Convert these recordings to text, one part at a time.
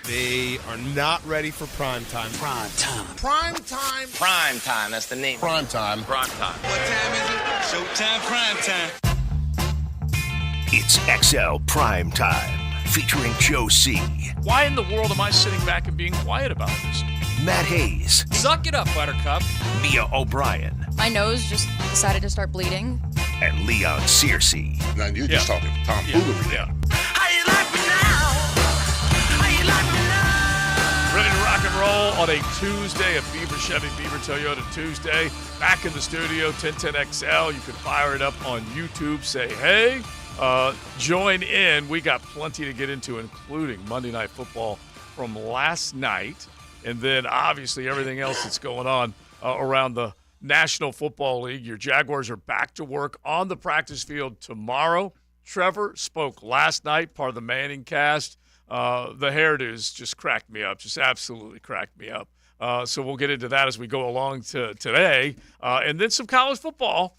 They are not ready for prime time. Prime time. Prime time. Prime time. That's the name. Prime time. Prime time. What time is it? Showtime. Prime time. It's XL Prime Time, featuring Joe C. Why in the world am I sitting back and being quiet about this? Matt Hayes. Suck it up, Buttercup. Mia O'Brien. My nose just decided to start bleeding. And Leon Searcy. Now you're just talking tomfoolery. Yeah. How you like me now? How you like me now? Ready to rock and roll on a Tuesday, a Beaver Chevy Beaver Toyota Tuesday. Back in the studio, 1010XL. You can fire it up on YouTube. Say, hey, join in. We got plenty to get into, including Monday Night Football from last night. And then, obviously, everything else that's going on around the National Football League. Your Jaguars are back to work on the practice field tomorrow. Trevor spoke last night, part of the Manning cast. The hairdos just cracked me up, just absolutely cracked me up. So we'll get into that as we go along to today. And then some college football,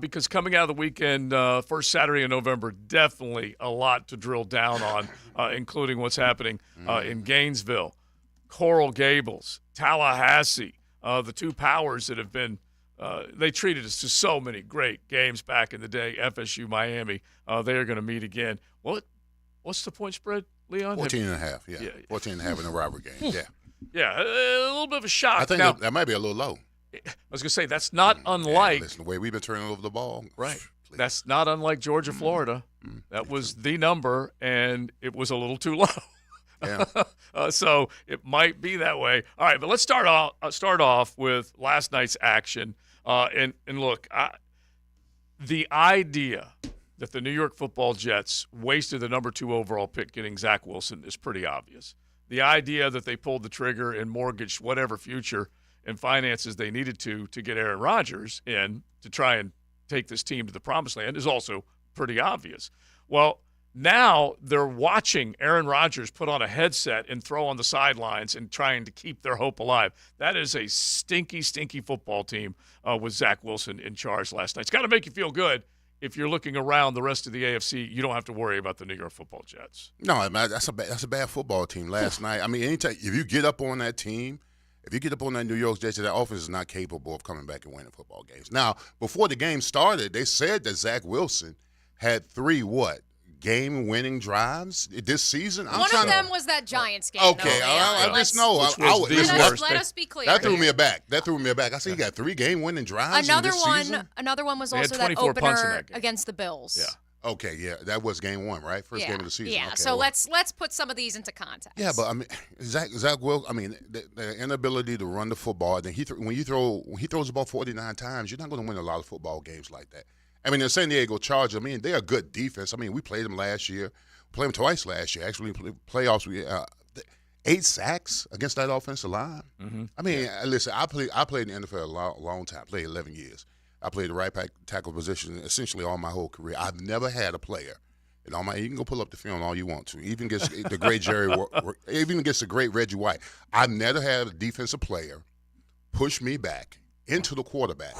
because coming out of the weekend, first Saturday in November, definitely a lot to drill down on, including what's happening in Gainesville, Coral Gables, Tallahassee, the two powers that have been they treated us to so many great games back in the day, FSU, Miami. They are going to meet again. What's the point spread, Leon? 14.5, yeah. 14.5 in the rivalry game, yeah. Yeah, a little bit of a shock. I think now, that might be a little low. I was going to say, that's not unlike. Listen, the way we've been turning over the ball. Right. Please. That's not unlike Georgia, Florida. That was the number, and it was a little too low. Yeah. So it might be that way. All right, but let's start off with last night's action. And look, the idea that the New York Football Jets wasted the number 2 overall pick getting Zach Wilson is pretty obvious. The idea that they pulled the trigger and mortgaged whatever future and finances they needed to get Aaron Rodgers in to try and take this team to the promised land is also pretty obvious. Well, now they're watching Aaron Rodgers put on a headset and throw on the sidelines and trying to keep their hope alive. That is a stinky, stinky football team with Zach Wilson in charge last night. It's got to make you feel good. If you're looking around the rest of the AFC, you don't have to worry about the New York Football Jets. No, man, that's a bad football team last night. I mean, anytime if you get up on that team, if you get up on that New York Jets, that offense is not capable of coming back and winning football games. Now, before the game started, they said that Zach Wilson had 3 game-winning drives this season. One of them was that Giants game. Okay, I just know. Let us be clear. That threw me aback. I said, you got 3 game-winning drives Another in this season? Another one was They had also that 24 punts in opener that game. against the Bills. Yeah. Okay, yeah, that was game 1, right? First game of the season. Yeah, okay, so well. let's put some of these into context. Yeah, but I mean, Zach Wilson. I mean, the inability to run the football. Then when he throws the ball 49 times, you're not going to win a lot of football games like that. I mean, the San Diego Chargers. I mean, they're a good defense. I mean, we played them last year. Played them twice last year. Actually, playoffs. We 8 sacks against that offensive line. Mm-hmm. I mean, listen, I played in the NFL a long time. Played 11 years. I played the right tackle position essentially all my whole career. I've never had a player. You can go pull up the film all you want to. Even against the great even against the great Reggie White. I've never had a defensive player push me back into the quarterback,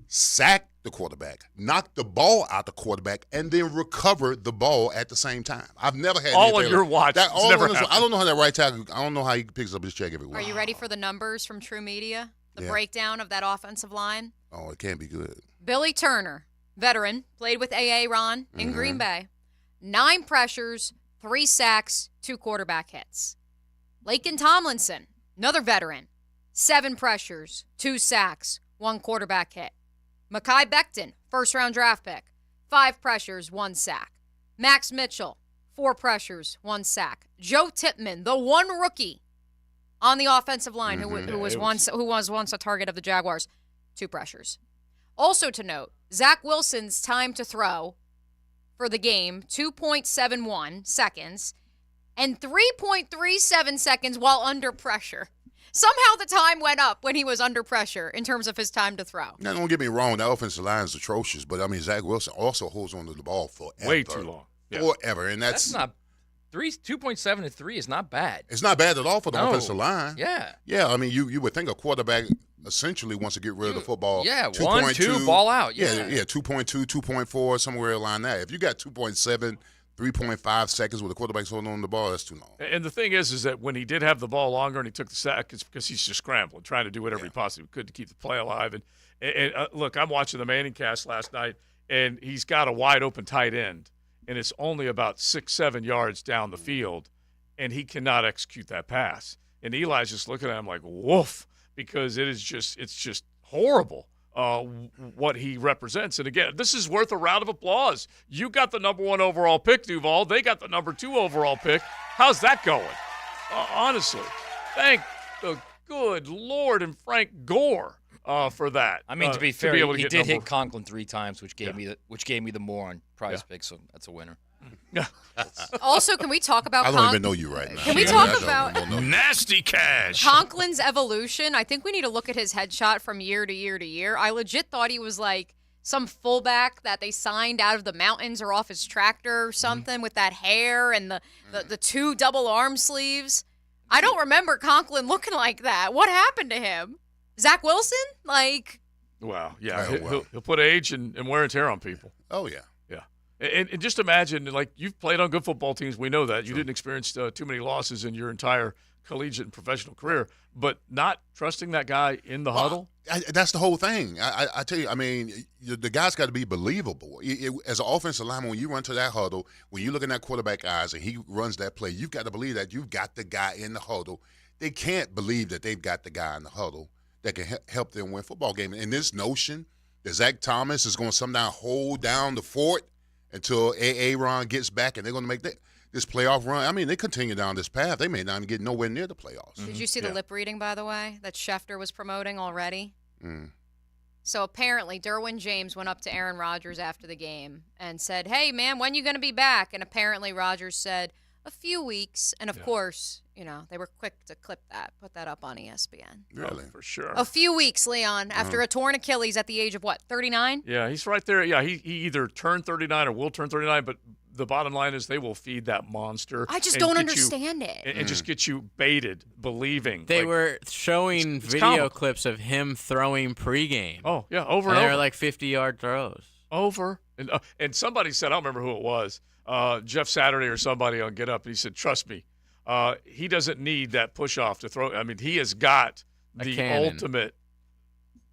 sack the quarterback, knock the ball out the quarterback, and then recover the ball at the same time. I've never had all on your watch. I don't know how that right tackle. I don't know how he picks up his check every week. Are you ready for the numbers from True Media? The Yeah. breakdown of that offensive line? Oh, it can't be good. Billy Turner, veteran, played with A.A. Ron in Green Bay. 9 pressures, 3 sacks, 2 quarterback hits. Laken Tomlinson, another veteran. 7 pressures, 2 sacks, 1 quarterback hit. Mekhi Becton, first-round draft pick. 5 pressures, 1 sack. Max Mitchell, 4 pressures, 1 sack. Joe Tippmann, the one rookie on the offensive line who was once a target of the Jaguars, 2 pressures. Also to note, Zach Wilson's time to throw for the game, 2.71 seconds, and 3.37 seconds while under pressure. Somehow the time went up when he was under pressure in terms of his time to throw. Now, don't get me wrong, that offensive line is atrocious, but, I mean, Zach Wilson also holds on to the ball forever. Way too long. Yeah. Forever, and that's not 2.7 to 3 is not bad. It's not bad at all for the offensive line. Yeah. Yeah, I mean, you would think a quarterback essentially wants to get rid of the football. Yeah, 1, 2, ball out. Yeah, 2.2, 2.4, somewhere around that. If you got 2.7, 3.5 seconds with the quarterback's holding on the ball, that's too long. And the thing is that when he did have the ball longer and he took the sack, it's because he's just scrambling, trying to do whatever he possibly could to keep the play alive. And look, I'm watching the Manning cast last night, and he's got a wide open tight end, and it's only about 6-7 yards down the field, and he cannot execute that pass. And Eli's just looking at him like, woof, because it's just horrible. What he represents. And again, this is worth a round of applause. You got the number 1 overall pick, Duval. They got the number 2 overall pick. How's that going? Honestly, thank the good Lord and Frank Gore for that. I mean, to be fair, able to he get did number... hit Conklin 3 times, which gave me the more on Prize Picks, so that's a winner. Yeah. Also, can we talk about I don't even know you right now. Can we talk about Nasty cash. Conklin's evolution? I think we need to look at his headshot from year to year to year. I legit thought he was like some fullback that they signed out of the mountains or off his tractor or something with that hair and the 2 double arm sleeves. I don't remember Conklin looking like that. What happened to him? Zach Wilson? Like, Wow. Yeah. Oh, wow. He'll put age and wear and tear on people. Oh, yeah. Yeah. And just imagine, like, you've played on good football teams. We know that. You didn't experience too many losses in your entire collegiate and professional career, but not trusting that guy in the huddle? That's the whole thing. I tell you, I mean, the guy's got to be believable. As an offensive lineman, when you run to that huddle, when you look in that quarterback eyes and he runs that play, you've got to believe that you've got the guy in the huddle. They can't believe that they've got the guy in the huddle that can help them win football games. And this notion that Zach Thomas is going to somehow hold down the fort until Aaron gets back and they're going to make this playoff run. I mean, they continue down this path. They may not even get nowhere near the playoffs. did you see the lip reading, by the way, that Schefter was promoting already? Mm. So apparently, Derwin James went up to Aaron Rodgers after the game and said, "Hey, man, when you going to be back?" And apparently Rodgers said, "A few weeks." And, of course, they were quick to clip that, put that up on ESPN. Really? Oh, for sure. A few weeks, Leon, after a torn Achilles at the age of, 39? Yeah, he's right there. Yeah, he either turned 39 or will turn 39, but the bottom line is they will feed that monster. I just and don't get understand it. And just get you baited, believing. They like, were showing it's video comical. clips of him throwing pregame. Oh, yeah, over and and they over. were like 50-yard throws. Over. And somebody said, I don't remember who it was, Jeff Saturday or somebody on Get Up, and he said, trust me, he doesn't need that push-off to throw. I mean, he has got the ultimate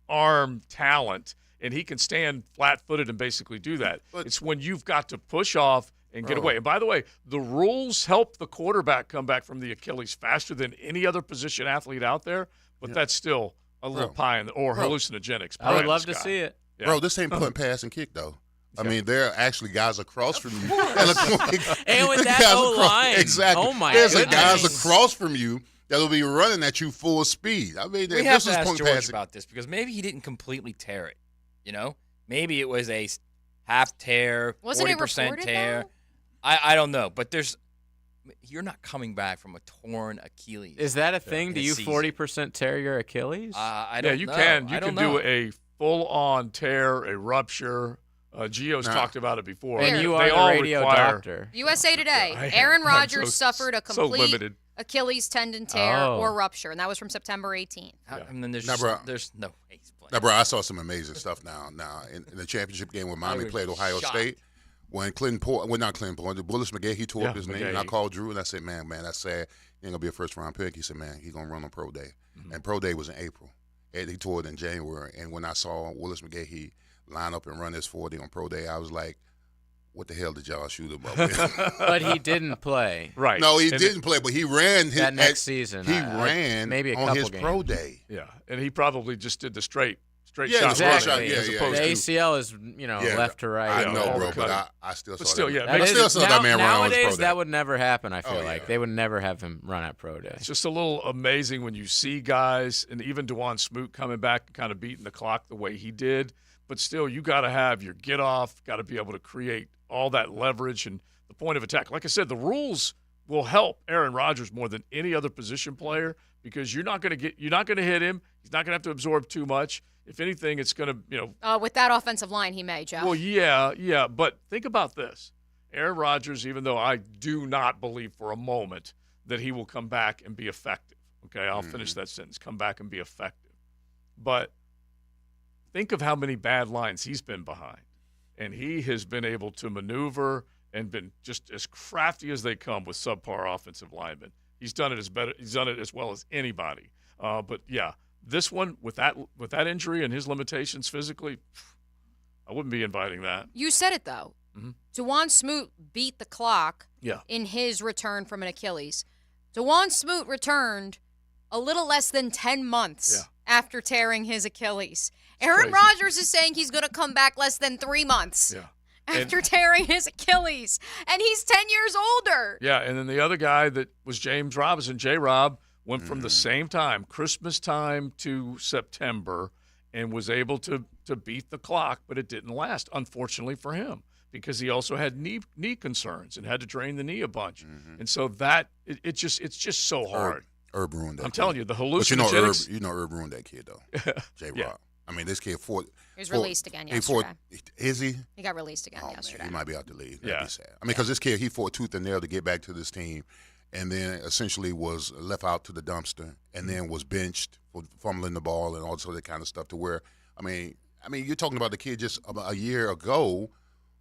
arm talent, and he can stand flat-footed and basically do that. But it's when you've got to push off and get away. And by the way, the rules help the quarterback come back from the Achilles faster than any other position athlete out there, but that's still a little pie in the, or hallucinogenics. I would love to see it. Yeah. Bro, this ain't putting pass and kick, though. I mean, there are actually guys across from you. And with that O-line. Exactly. Oh, my There's goodness. guys across from you that'll be running at you full speed. I mean, We if have this to is ask point George passing. about this because maybe he didn't completely tear it. Maybe it was a half tear, Wasn't it 40% reported, tear. though? I don't know, but you're not coming back from a torn Achilles. Is that a thing? in Do a you season. 40% tear your Achilles? I Yeah, don't you know. can. You I can don't know. do a full-on tear, a rupture. Gio's talked about it before. and you They are the all radio require, doctor. USA Today, I am. Aaron I'm Rodgers so- suffered a so complete limited. Achilles tendon tear Oh. or rupture, and that was from September 18th. And then there's Now, bro. there's no way he's playing. Now, bro, I saw some amazing stuff now in the championship game when Miami was played Ohio shocked. State. When not Clinton Point, Willis McGahee tore up his knee, and I McGahee. called Drew and I said, man, that's sad. He ain't going to be a first-round pick. He said, man, he's going to run on pro day. And pro day was in April. And he tore it in January. And when I saw Willis McGahee line up and run his 40 on pro day, I was like, what the hell did y'all shoot him up with? But he didn't play. Right. No, he And didn't play, but he ran his That next season. He I- ran maybe a on couple his games. pro day. Yeah, and he probably just did the straight Yeah, shot. the running straight shot, as yeah, opposed The to- ACL is, Yeah, left to right. I Yeah, know, all bro, the but cut. I still saw But still, that. yeah, That I is- still saw that man run on his nowadays, pro day. that would never happen, I feel Oh, like. yeah. They would never have him run at pro day. It's just a little amazing when you see guys, and even DeJuan Smoot coming back and kind of beating the clock the way he did. But still, you got to have your get off, got to be able to create all that leverage and the point of attack. Like I said, the rules will help Aaron Rodgers more than any other position player because you're not going to hit him. He's not going to have to absorb too much. If anything, it's going to, With that offensive line, he may, Joe. well, yeah. But think about this. Aaron Rodgers, even though I do not believe for a moment that he will come back and be effective. Okay, I'll finish that sentence. Come back and be effective. But think of how many bad lines he's been behind. And he has been able to maneuver and been just as crafty as they come with subpar offensive linemen. He's done it as well as anybody. But yeah, this one with that injury and his limitations physically, I wouldn't be inviting that. You said it, though. Dewan Smoot beat the clock in his return from an Achilles. Dewan Smoot returned a little less than 10 months after tearing his Achilles. Aaron Rodgers is saying he's going to come back less than 3 months after tearing his Achilles. And he's 10 years older. Yeah, and then the other guy that was James Robinson, J-Rob, went from the same time, Christmas time to September, and was able to beat the clock, but it didn't last, unfortunately for him, because he also had knee concerns and had to drain the knee a bunch. And so that it's just so hard. Herb ruined that. I'm telling you, the But hallucinogenics. Herb ruined that kid though. J-Rob. Yeah. I mean, this kid fought. He was released again yesterday. Is he? He got released again yesterday. Man, he might be out the league. That'd be sad. I mean, because this kid, he fought tooth and nail to get back to this team, and then essentially was left out to the dumpster, and then was benched for fumbling the ball and all this other kind of stuff. To where, I mean, you're talking about the kid just about a year ago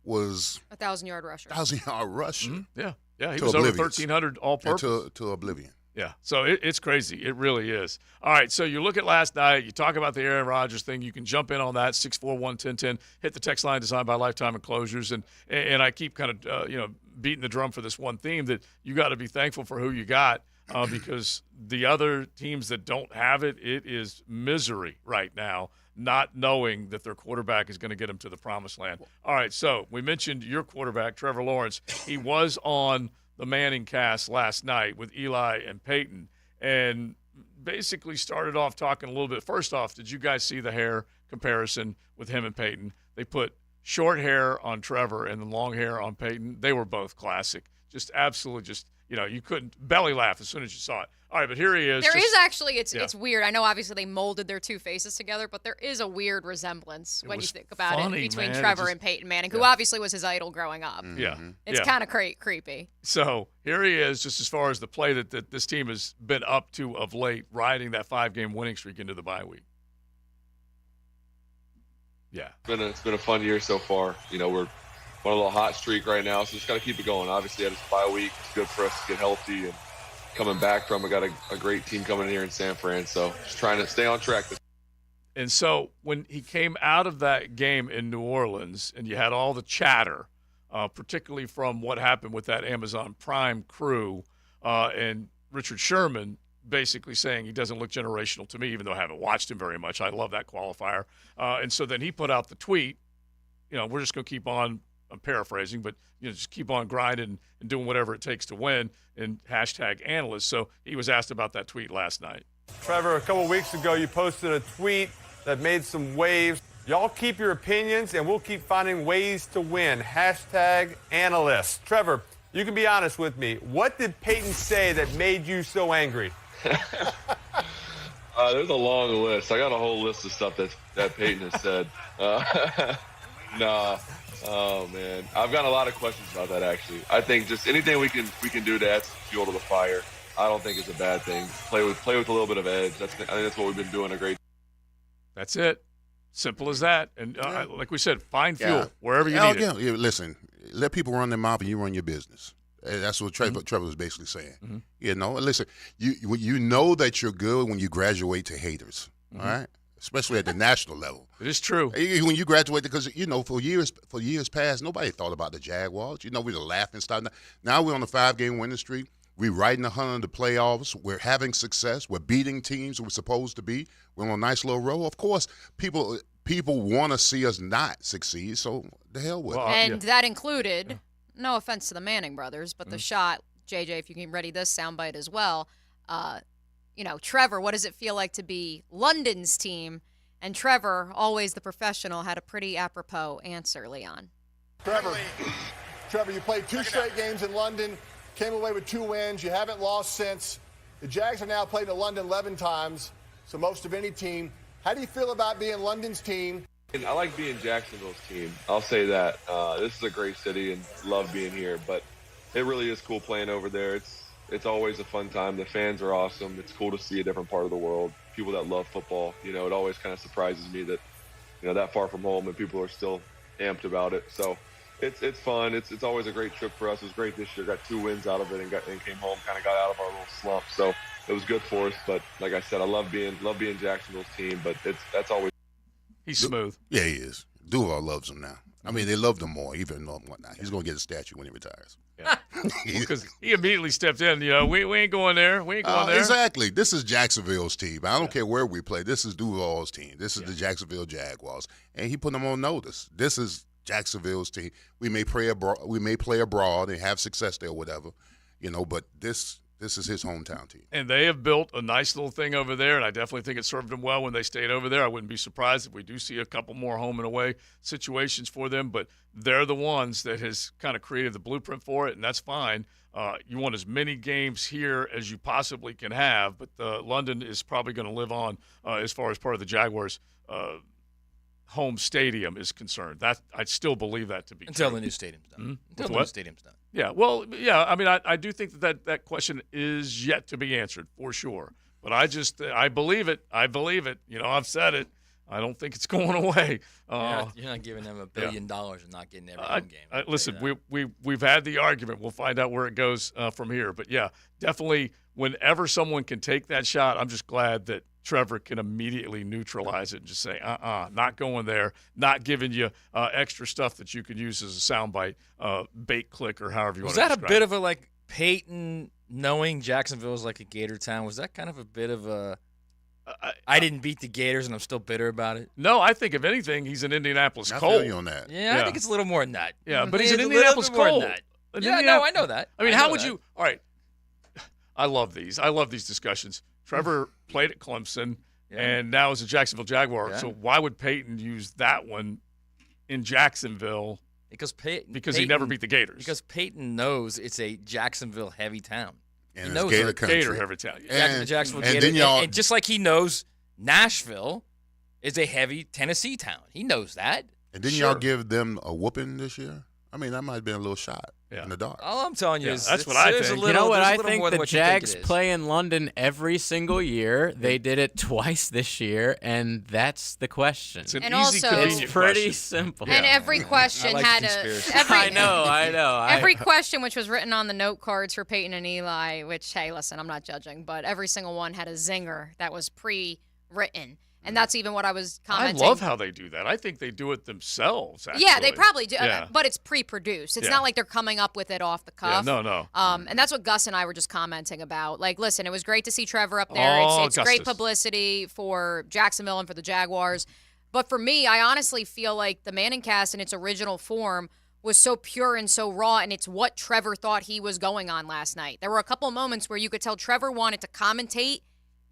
was 1,000-yard rusher. 1,000-yard rusher. Yeah, he was over 1,300 all-purpose. To oblivion. Yeah, so it's crazy. It really is. All right, so you look at last night. You talk about the Aaron Rodgers thing. You can jump in on that, 641-1010. Hit the text line designed by Lifetime Enclosures. And I keep kind of, beating the drum for this one theme that you got to be thankful for who you got because the other teams that don't have it, it is misery right now, not knowing that their quarterback is going to get them to the promised land. All right, so we mentioned your quarterback, Trevor Lawrence. He was on the Manning cast last night with Eli and Peyton, and basically started off talking a little bit. First off, did you guys see the hair comparison with him and Peyton? They put short hair on Trevor and then long hair on Peyton. They were both classic. Just absolutely you couldn't belly laugh as soon as you saw it. All right, but here he is. There is actually, it's weird. I know obviously they molded their two faces together, but there is a weird resemblance when you think about it between Trevor and Peyton Manning, who obviously was his idol growing up. Yeah. It's kind of creepy. So here he is, just as far as the play that this team has been up to of late, riding that 5-game winning streak into the bye week. Yeah. It's been a fun year so far. We're on a little hot streak right now, so just got to keep it going. Obviously, at this bye week, it's good for us to get healthy and coming back from. We got a great team coming in here in San Fran, so just trying to stay on track. And so when he came out of that game in New Orleans and you had all the chatter, particularly from what happened with that Amazon Prime crew and Richard Sherman basically saying he doesn't look generational to me, even though I haven't watched him very much. I love that qualifier. And so then he put out the tweet, we're just going to keep on, I'm paraphrasing, but just keep on grinding and doing whatever it takes to win, and #analyst. So he was asked about that tweet last night. Trevor, a couple weeks ago you posted a tweet that made some waves. Y'all keep your opinions and we'll keep finding ways to win. #analyst. Trevor, you can be honest with me. What did Peyton say that made you so angry? There's a long list. I got a whole list of stuff that Peyton has said. Oh man, I've got a lot of questions about that actually. I think just anything we can do to add some fuel to the fire, I don't think is a bad thing. Play with a little bit of edge. I think that's what we've been doing a great. That's it. Simple as that. And like we said, find fuel wherever you need it. Yeah, listen, let people run their mouth and you run your business. That's what Trevor was basically saying. Listen, you know that you're good when you graduate to haters, all right? Especially at the national level. It is true. When you graduate, because, for years past, nobody thought about the Jaguars. We were laughing stuff. Now we're on a 5-game winning streak. We're riding the hunt in the playoffs. We're having success. We're beating teams we're supposed to be. We're on a nice little row. Of course, people want to see us not succeed, so the hell with it. And that included, no offense to the Manning brothers, but the shot, JJ, if you can ready this soundbite as well, Trevor, what does it feel like to be London's team? And Trevor, always the professional, had a pretty apropos answer, Leon. Trevor, you played 2 straight games in London, came away with 2 wins. You haven't lost since. The Jags have now played in London 11 times, so most of any team. How do you feel about being London's team? I like being Jacksonville's team. I'll say that. This is a great city and love being here, but it really is cool playing over there. It's always a fun time. The fans are awesome. It's cool to see a different part of the world. People that love football. It always kind of surprises me that, that far from home and people are still amped about it. So it's fun. It's always a great trip for us. It was great this year. Got 2 wins out of it and came home, kind of got out of our little slump. So it was good for us. But like I said, I love being Jacksonville's team. But that's always. He's smooth. Yeah, he is. Duval loves him now. I mean, they loved him more, even though whatnot. He's going to get a statue when he retires. Yeah. Because he immediately stepped in. We ain't going there. We ain't going there. Exactly. This is Jacksonville's team. I don't care where we play. This is Duval's team. This is the Jacksonville Jaguars, and he put them on notice. This is Jacksonville's team. We may play abroad and have success there, or whatever, but this is his hometown team. And they have built a nice little thing over there, and I definitely think it served them well when they stayed over there. I wouldn't be surprised if we do see a couple more home and away situations for them, but they're the ones that has kind of created the blueprint for it, and that's fine. You want as many games here as you possibly can have, but London is probably going to live on as far as part of the Jaguars' home stadium is concerned. That I still believe that to be until true. the new stadium's done. Mm-hmm. Until the new stadium's done. Yeah, well, yeah. I mean, I do think that question is yet to be answered for sure. But I believe it. I believe it. I've said it. I don't think it's going away. You're not giving them $1 billion and not getting every home game. Listen, we've had the argument. We'll find out where it goes from here. But yeah, definitely. Whenever someone can take that shot, I'm just glad that Trevor can immediately neutralize it and just say, not going there, not giving you extra stuff that you could use as a soundbite, bait click, or however you want to describe it. Was that a bit of a, Peyton knowing Jacksonville is like a Gator town, was that kind of a bit of a I didn't beat the Gators and I'm still bitter about it? No, I think if anything, he's an Indianapolis Colt. I feel you on that. Yeah, I think it's a little more than that. Yeah, but he's an Indianapolis Colt. No, I know that. I mean, how would you – all right. I love these. I love these discussions. Trevor played at Clemson and now is a Jacksonville Jaguar. Yeah. So why would Peyton use that one in Jacksonville? Because he never beat the Gators. Because Peyton knows it's a Jacksonville heavy town. And he knows Gator heavy town. Yeah. Jacksonville Gator. And just like he knows Nashville is a heavy Tennessee town. He knows that. And didn't y'all give them a whooping this year? I mean, that might have been a little shot in the dark. All I'm telling you is that's what I think. You know what I think? The Jags play in London every single year. They did it twice this year, and that's the question. It's an and easy, also, it's pretty simple. And every question had I know. Every question, which was written on the note cards for Peyton and Eli, which, hey, listen, I'm not judging, but every single one had a zinger that was pre-written. And that's even what I was commenting. I love how they do that. I think they do it themselves, actually. Yeah, they probably do. Yeah. But it's pre-produced. It's not like they're coming up with it off the cuff. Yeah, no. And that's what Gus and I were just commenting about. Like, listen, it was great to see Trevor up there. It's great publicity for Jacksonville and for the Jaguars. But for me, I honestly feel like the Manning cast in its original form was so pure and so raw, and it's what Trevor thought he was going on last night. There were a couple moments where you could tell Trevor wanted to commentate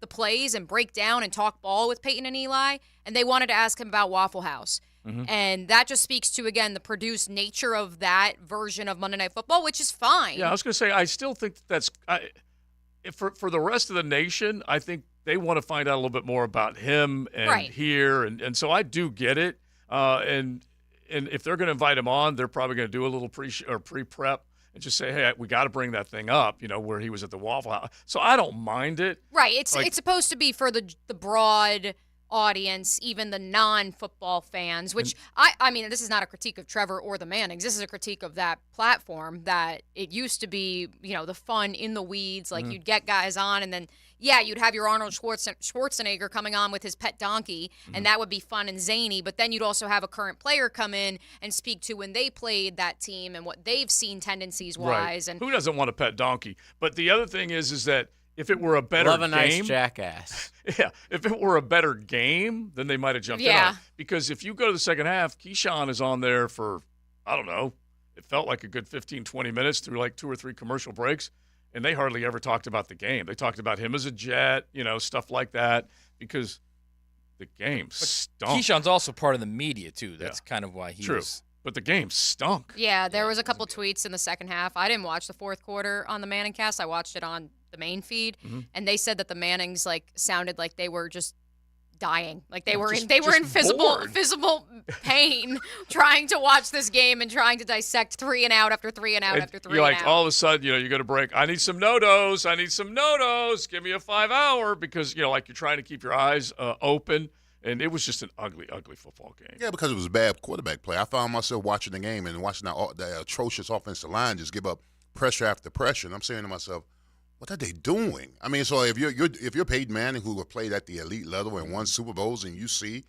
the plays and break down and talk ball with Peyton and Eli, and they wanted to ask him about Waffle House. Mm-hmm. And that just speaks to, again, the produced nature of that version of Monday Night Football, which is fine. Yeah, I was going to say, I still think that's for the rest of the nation, I think they want to find out a little bit more about him and here, and so I do get it. And if they're going to invite him on, they're probably going to do a little pre-prep. And just say, hey, we got to bring that thing up, where he was at the Waffle House. So I don't mind it. Right. It's supposed to be for the broad audience, even the non-football fans, which, I mean, this is not a critique of Trevor or the Mannings. This is a critique of that platform that it used to be, the fun in the weeds. Like, you'd get guys on and then, you'd have your Arnold Schwarzenegger coming on with his pet donkey, and that would be fun and zany. But then you'd also have a current player come in and speak to when they played that team and what they've seen tendencies-wise. Right. And who doesn't want a pet donkey? But the other thing is that if it were a better game, nice jackass. Yeah, if it were a better game, then they might have jumped in on it. Because if you go to the second half, Keyshawn is on there for, I don't know, it felt like a good 15, 20 minutes through like 2 or 3 commercial breaks. And they hardly ever talked about the game. They talked about him as a Jet, stuff like that, because the game stunk. Keyshawn's also part of the media, too. That's kind of why he was. But the game stunk. Yeah, there was a couple tweets in the second half. I didn't watch the fourth quarter on the Manning cast. I watched it on the main feed, and they said that the Mannings sounded like they were just dying, like they were in physical pain trying to watch this game and trying to dissect 3 and out after 3 and out after 3 you're and like, out. all of a sudden, you go to break. I need some no-dos. Give me a 5 hour, because like you're trying to keep your eyes open. And it was just an ugly, ugly football game. Yeah, because it was bad quarterback play. I found myself watching the game and watching the atrocious offensive line just give up pressure after pressure. And I'm saying to myself, what are they doing? I mean, so if you're Peyton Manning, who have played at the elite level and won Super Bowls, and you see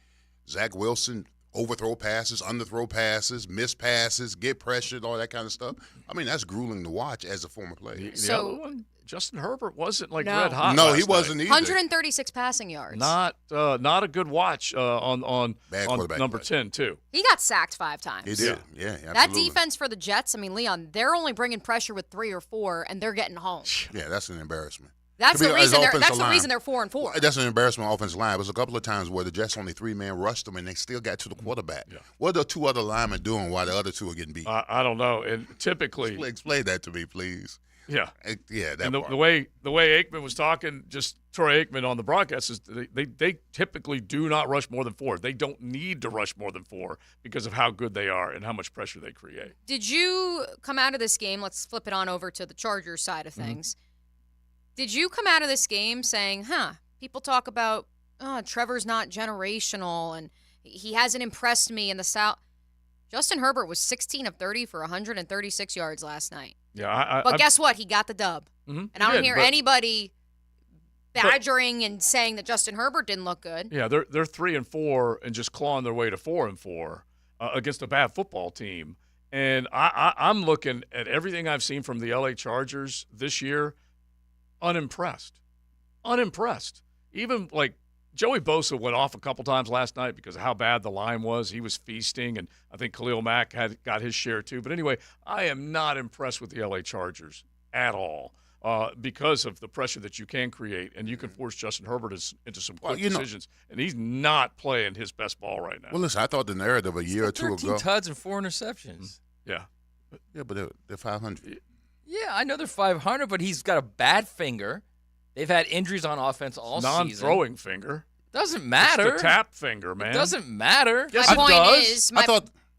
Zach Wilson overthrow passes, underthrow passes, miss passes, get pressured, all that kind of stuff. I mean, that's grueling to watch as a former player. The other one, Justin Herbert wasn't like No. red hot. No, last he wasn't night. either. 136 passing yards. Not a good watch on Bad quarterback number play. 10 too. He got sacked 5 times. He did. Yeah, absolutely. That defense for the Jets, I mean, Leon, they're only bringing pressure with 3 or 4, and they're getting home. Yeah, that's an embarrassment. That's To be the as reason. offensive That's the line. reason they're 4 and 4. That's an embarrassment on offensive line. It was a couple of times where the Jets only 3-man rushed them, and they still got to the quarterback. Yeah. What are the 2 other linemen doing while the other 2 are getting beat? I don't know. And typically, Explain that to me, please. yeah. Yeah, that And part. the way Aikman was talking, just Troy Aikman on the broadcast, is they typically do not rush more than 4. They don't need to rush more than 4 because of how good they are and how much pressure they create. Did you come out of this game? Let's flip it on over to the Chargers side of things. Did you come out of this game saying, people talk about, Trevor's not generational and he hasn't impressed me in the South. Justin Herbert was 16 of 30 for 136 yards last night. Yeah, But guess what? He got the dub. Mhm, And I don't he hear did, but- anybody badgering and saying that Justin Herbert didn't look good. Yeah, they're 3 and 4 and just clawing their way to 4 and 4 against a bad football team. And I'm looking at everything I've seen from the LA Chargers this year, unimpressed. Even like Joey Bosa went off a couple times last night because of how bad the line was. He was feasting, and I think Khalil Mack got his share too. But anyway, I am not impressed with the LA Chargers at all. Because of the pressure that you can create, and you can force Justin Herbert into some quick decisions, and he's not playing his best ball right now. Well, listen, I thought the narrative a year or 2 13 ago. tuds and 4 interceptions. Yeah. Yeah, but they're 500. Yeah, I know they're 500, but he's got a bad finger. They've had injuries on offense all season. Non-throwing finger. Doesn't matter. It's the tap finger, man. It doesn't matter. Yes, my it point does. is,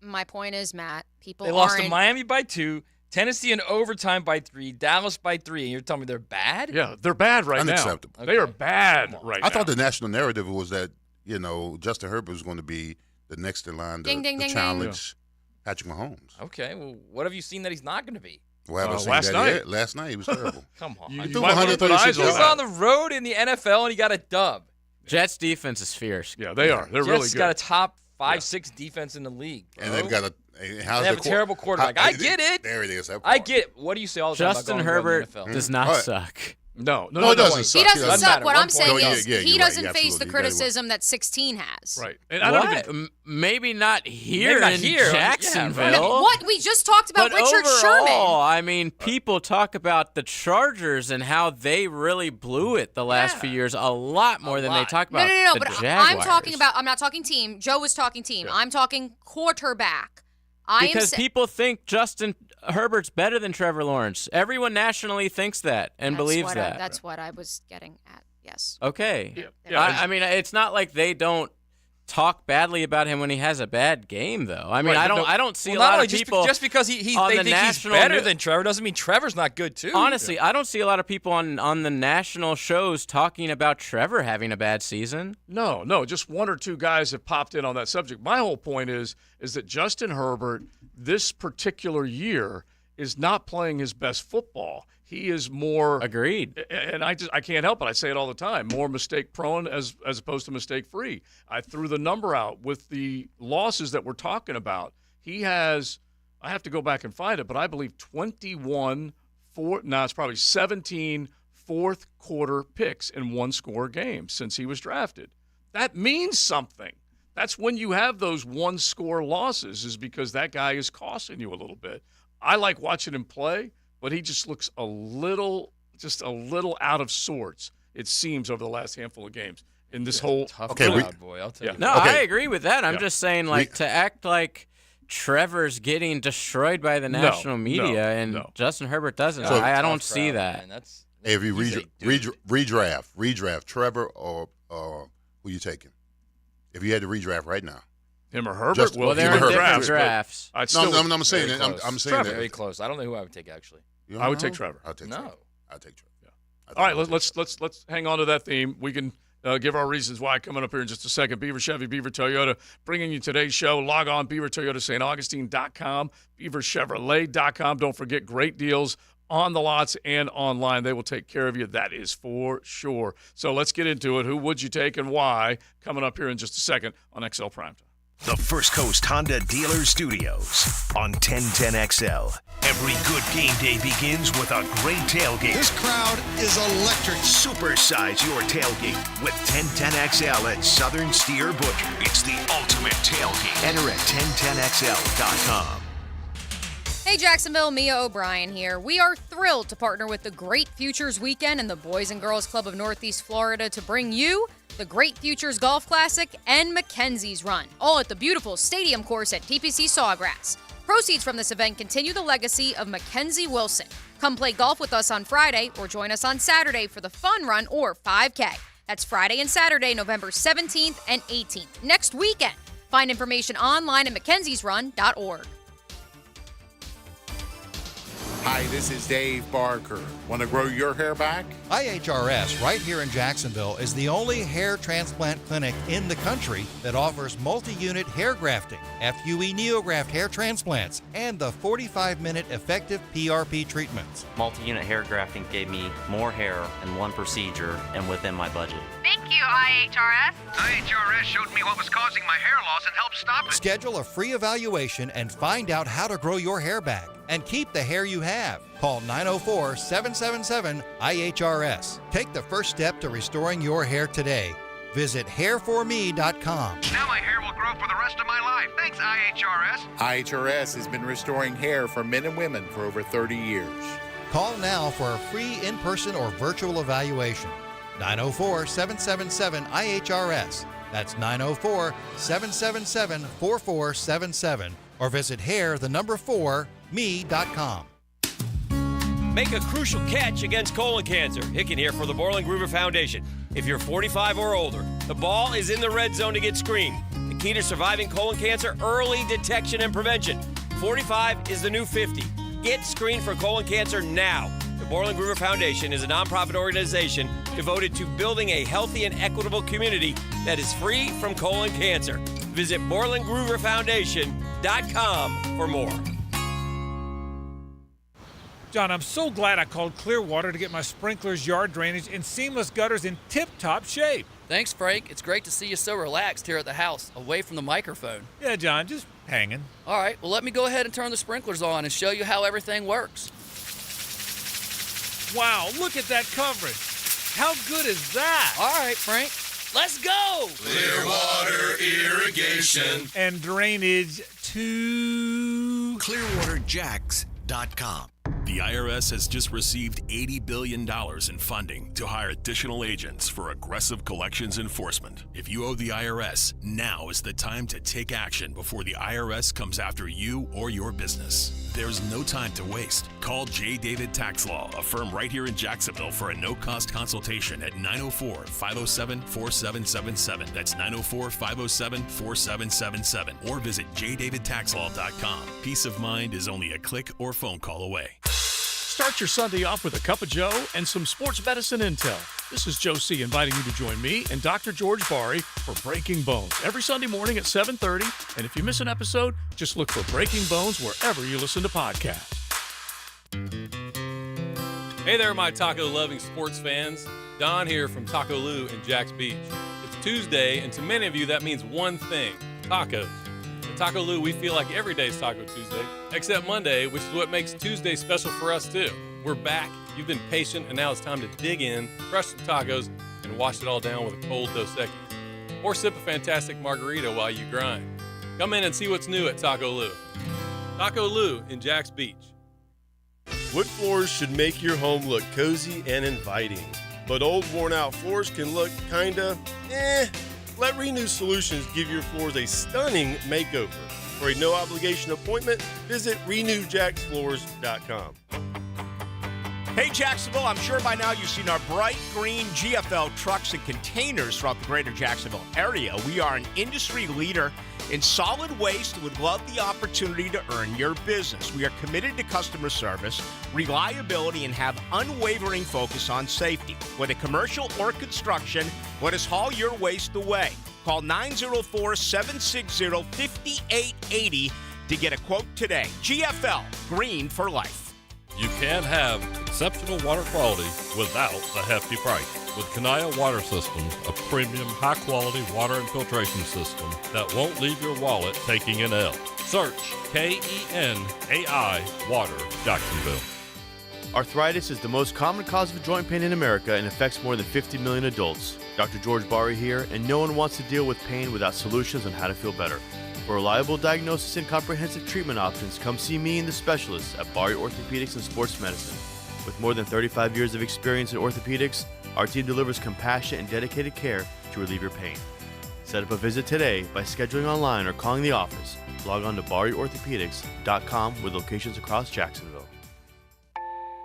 my point is, Matt, people They lost to aren't- Miami by 2, Tennessee in overtime by 3, Dallas by 3, and you're telling me they're bad? Yeah, they're bad right Unacceptable. now. They are bad right now. I thought the national narrative was that, Justin Herbert was going to be the next in line to, Ding, ding, to ding, challenge Patrick Mahomes. Okay, well, what have you seen that he's not going to be? Well, I haven't seen last that night. yet. Last night he was terrible. Come on. You threw might wanna put 136 eyes He on was that. on the road in the NFL, and he got a dub. Jets defense is fierce. Yeah, they are. They're really Jets good. got a top 5-6 defense in the league. Bro. And they've got They have a terrible quarterback. I get it. There it is. that I part. get it. What do you say all the time Justin about going Herbert to the NFL? does not All right. suck. No, No, it doesn't suck. He doesn't Doesn't suck. matter. What 1 I'm saying point. is Yeah, he you're doesn't right. face the Absolutely. criticism that 16 has. right. And I don't What? even Maybe not here Maybe not in here. Yeah, Jacksonville. What? We just talked about But Richard overall, Sherman. I mean, people talk about the Chargers and how they really blew it the last few years a lot more than they lot. talk No, about no, no. the But Jaguars. I'm not talking team. Joe was talking team. I'm talking quarterback. Because people think Justin Herbert's better than Trevor Lawrence. Everyone nationally thinks that and believes that. That's what I was getting at. Yes. Okay. Yeah, I mean, it's not like they don't talk badly about him when he has a bad game, though. I mean, Right, I don't see Well, a not lot only of people just because they on think the he's national better new- than Trevor doesn't mean Trevor's not good too. Honestly, I don't see a lot of people on the national shows talking about Trevor having a bad season. No, just 1 or 2 guys have popped in on that subject. My whole point is that Justin Herbert this particular year is not playing his best football. He is more Agreed. and I can't help it. I say it all the time. More mistake prone as opposed to mistake free. I threw the number out with the losses that we're talking about. He has, I have to go back and find it, but I believe 17 fourth quarter picks in 1-score games since he was drafted. That means something. That's when you have those 1-score losses, is because that guy is costing you a little bit. I like watching him play, but he just looks a little out of sorts, it seems, over the last handful of games in this whole Tough Okay, crowd, boy. I'll tell you. No, Okay. I agree with that. I'm Yeah. just saying, like, to act like Trevor's getting destroyed by the national media and no. Justin Herbert doesn't. So- I don't Tough see crowd, that. man. That's Hey, if you he's a dude. redraft Trevor or who you taking? If you had to redraft right now. him or Herbert. Just- Well, they're Herbert. in different but drafts. I'd No, still, I'm saying Very that. close. I'm saying that. very close. I don't know who I would take actually. You don't I would know? take Trevor. I'll take No. Trevor. I'll take Trevor. All right, let's hang on to that theme. We can give our reasons why coming up here in just a second. Beaver Chevy, Beaver Toyota, bringing you today's show. Log on, BeaverToyotaSt.Augustine.com, BeaverChevrolet.com. Don't forget, great deals on the lots and online. They will take care of you. That is for sure. So let's get into it. Who would you take and why? Coming up here in just a second on XL Primetime. The First Coast Honda Dealer Studios on 1010XL. Every good game day begins with a great tailgate. This crowd is electric. Supersize your tailgate with 1010XL at Southern Steer Butcher. It's the ultimate tailgate. Enter at 1010XL.com. Hey Jacksonville, Mia O'Brien here. We are thrilled to partner with the Great Futures Weekend and the Boys and Girls Club of Northeast Florida to bring you the Great Futures Golf Classic and Mackenzie's Run, all at the beautiful stadium course at TPC Sawgrass. Proceeds from this event continue the legacy of Mackenzie Wilson. Come play golf with us on Friday or join us on Saturday for the Fun Run or 5K. That's Friday and Saturday, November 17th and 18th. Next weekend. Find information online at mackenziesrun.org. Hi, this is Dave Barker. Want to grow your hair back? IHRS right here in Jacksonville is the only hair transplant clinic in the country that offers multi-unit hair grafting, FUE NeoGraft hair transplants, and the 45-minute effective PRP treatments. Multi-unit hair grafting gave me more hair in one procedure and within my budget. Thank you, IHRS. IHRS showed me what was causing my hair loss and helped stop it. Schedule a free evaluation and find out how to grow your hair back and keep the hair you have. Call 904-777-IHRS. Take the first step to restoring your hair today. Visit hairforme.com. Now my hair will grow for the rest of my life. Thanks, IHRS. IHRS has been restoring hair for men and women for over 30 years. Call now for a free in-person or virtual evaluation. 904-777-IHRS. That's 904-777-4477. Or visit hair4me.com. Make a crucial catch against colon cancer. Hicken here for the Borland Groover Foundation. If you're 45 or older, the ball is in the red zone to get screened. The key to surviving colon cancer, early detection and prevention. 45 is the new 50. Get screened for colon cancer now. The Borland Groover Foundation is a nonprofit organization devoted to building a healthy and equitable community that is free from colon cancer. Visit BorlandGrooverFoundation.com for more. John, I'm so glad I called Clearwater to get my sprinklers, yard drainage, and seamless gutters in tip-top shape. Thanks, Frank. It's great to see you so relaxed here at the house, away from the microphone. Yeah, John, just hanging. All right, well, let me go ahead and turn the sprinklers on and show you how everything works. Wow, look at that coverage. How good is that? All right, Frank, let's go. Clearwater Irrigation And drainage to ClearwaterJacks.com. The IRS has just received $80 billion in funding to hire additional agents for aggressive collections enforcement. If you owe the IRS, now is the time to take action before the IRS comes after you or your business. There's no time to waste. Call J. David Tax Law, a firm right here in Jacksonville, for a no-cost consultation at 904-507-4777. That's 904-507-4777. Or visit jdavidtaxlaw.com. Peace of mind is only a click or phone call away. Start your Sunday off with a cup of Joe and some sports medicine intel. This is Joe C. inviting you to join me and Dr. George Bari for Breaking Bones every Sunday morning at 7:30. And if you miss an episode, just look for Breaking Bones wherever you listen to podcasts. Hey there, my taco-loving sports fans. Don here from Taco Lou in Jax Beach. It's Tuesday, and to many of you, that means one thing: tacos. At Taco Lou, we feel like every day is Taco Tuesday, except Monday, which is what makes Tuesday special for us, too. We're back, you've been patient, and now it's time to dig in, crush some tacos, and wash it all down with a cold Dos Equis. Or sip a fantastic margarita while you grind. Come in and see what's new at Taco Lou. Taco Lou in Jax Beach. Wood floors should make your home look cozy and inviting, but old worn-out floors can look kinda Let Renew Solutions give your floors a stunning makeover. For a no-obligation appointment, visit renewjacksfloors.com. Hey Jacksonville, I'm sure by now you've seen our bright green GFL trucks and containers throughout the greater Jacksonville area. We are an industry leader In solid waste, would love the opportunity to earn your business. We are committed to customer service, reliability, and have unwavering focus on safety. Whether commercial or construction, let us haul your waste away. Call 904-760-5880 to get a quote today. GFL, green for life. You can't have exceptional water quality without a hefty price. With Kanaya Water Systems, a premium, high-quality water and filtration system that won't leave your wallet taking an L. Search KENAI Water, Jacksonville. Arthritis is the most common cause of joint pain in America and affects more than 50 million adults. Dr. George Bari here, and no one wants to deal with pain without solutions on how to feel better. For reliable diagnosis and comprehensive treatment options, come see me and the specialists at Bari Orthopedics and Sports Medicine. With more than 35 years of experience in orthopedics, our team delivers compassionate and dedicated care to relieve your pain. Set up a visit today by scheduling online or calling the office. Log on to BariOrthopedics.com with locations across Jacksonville.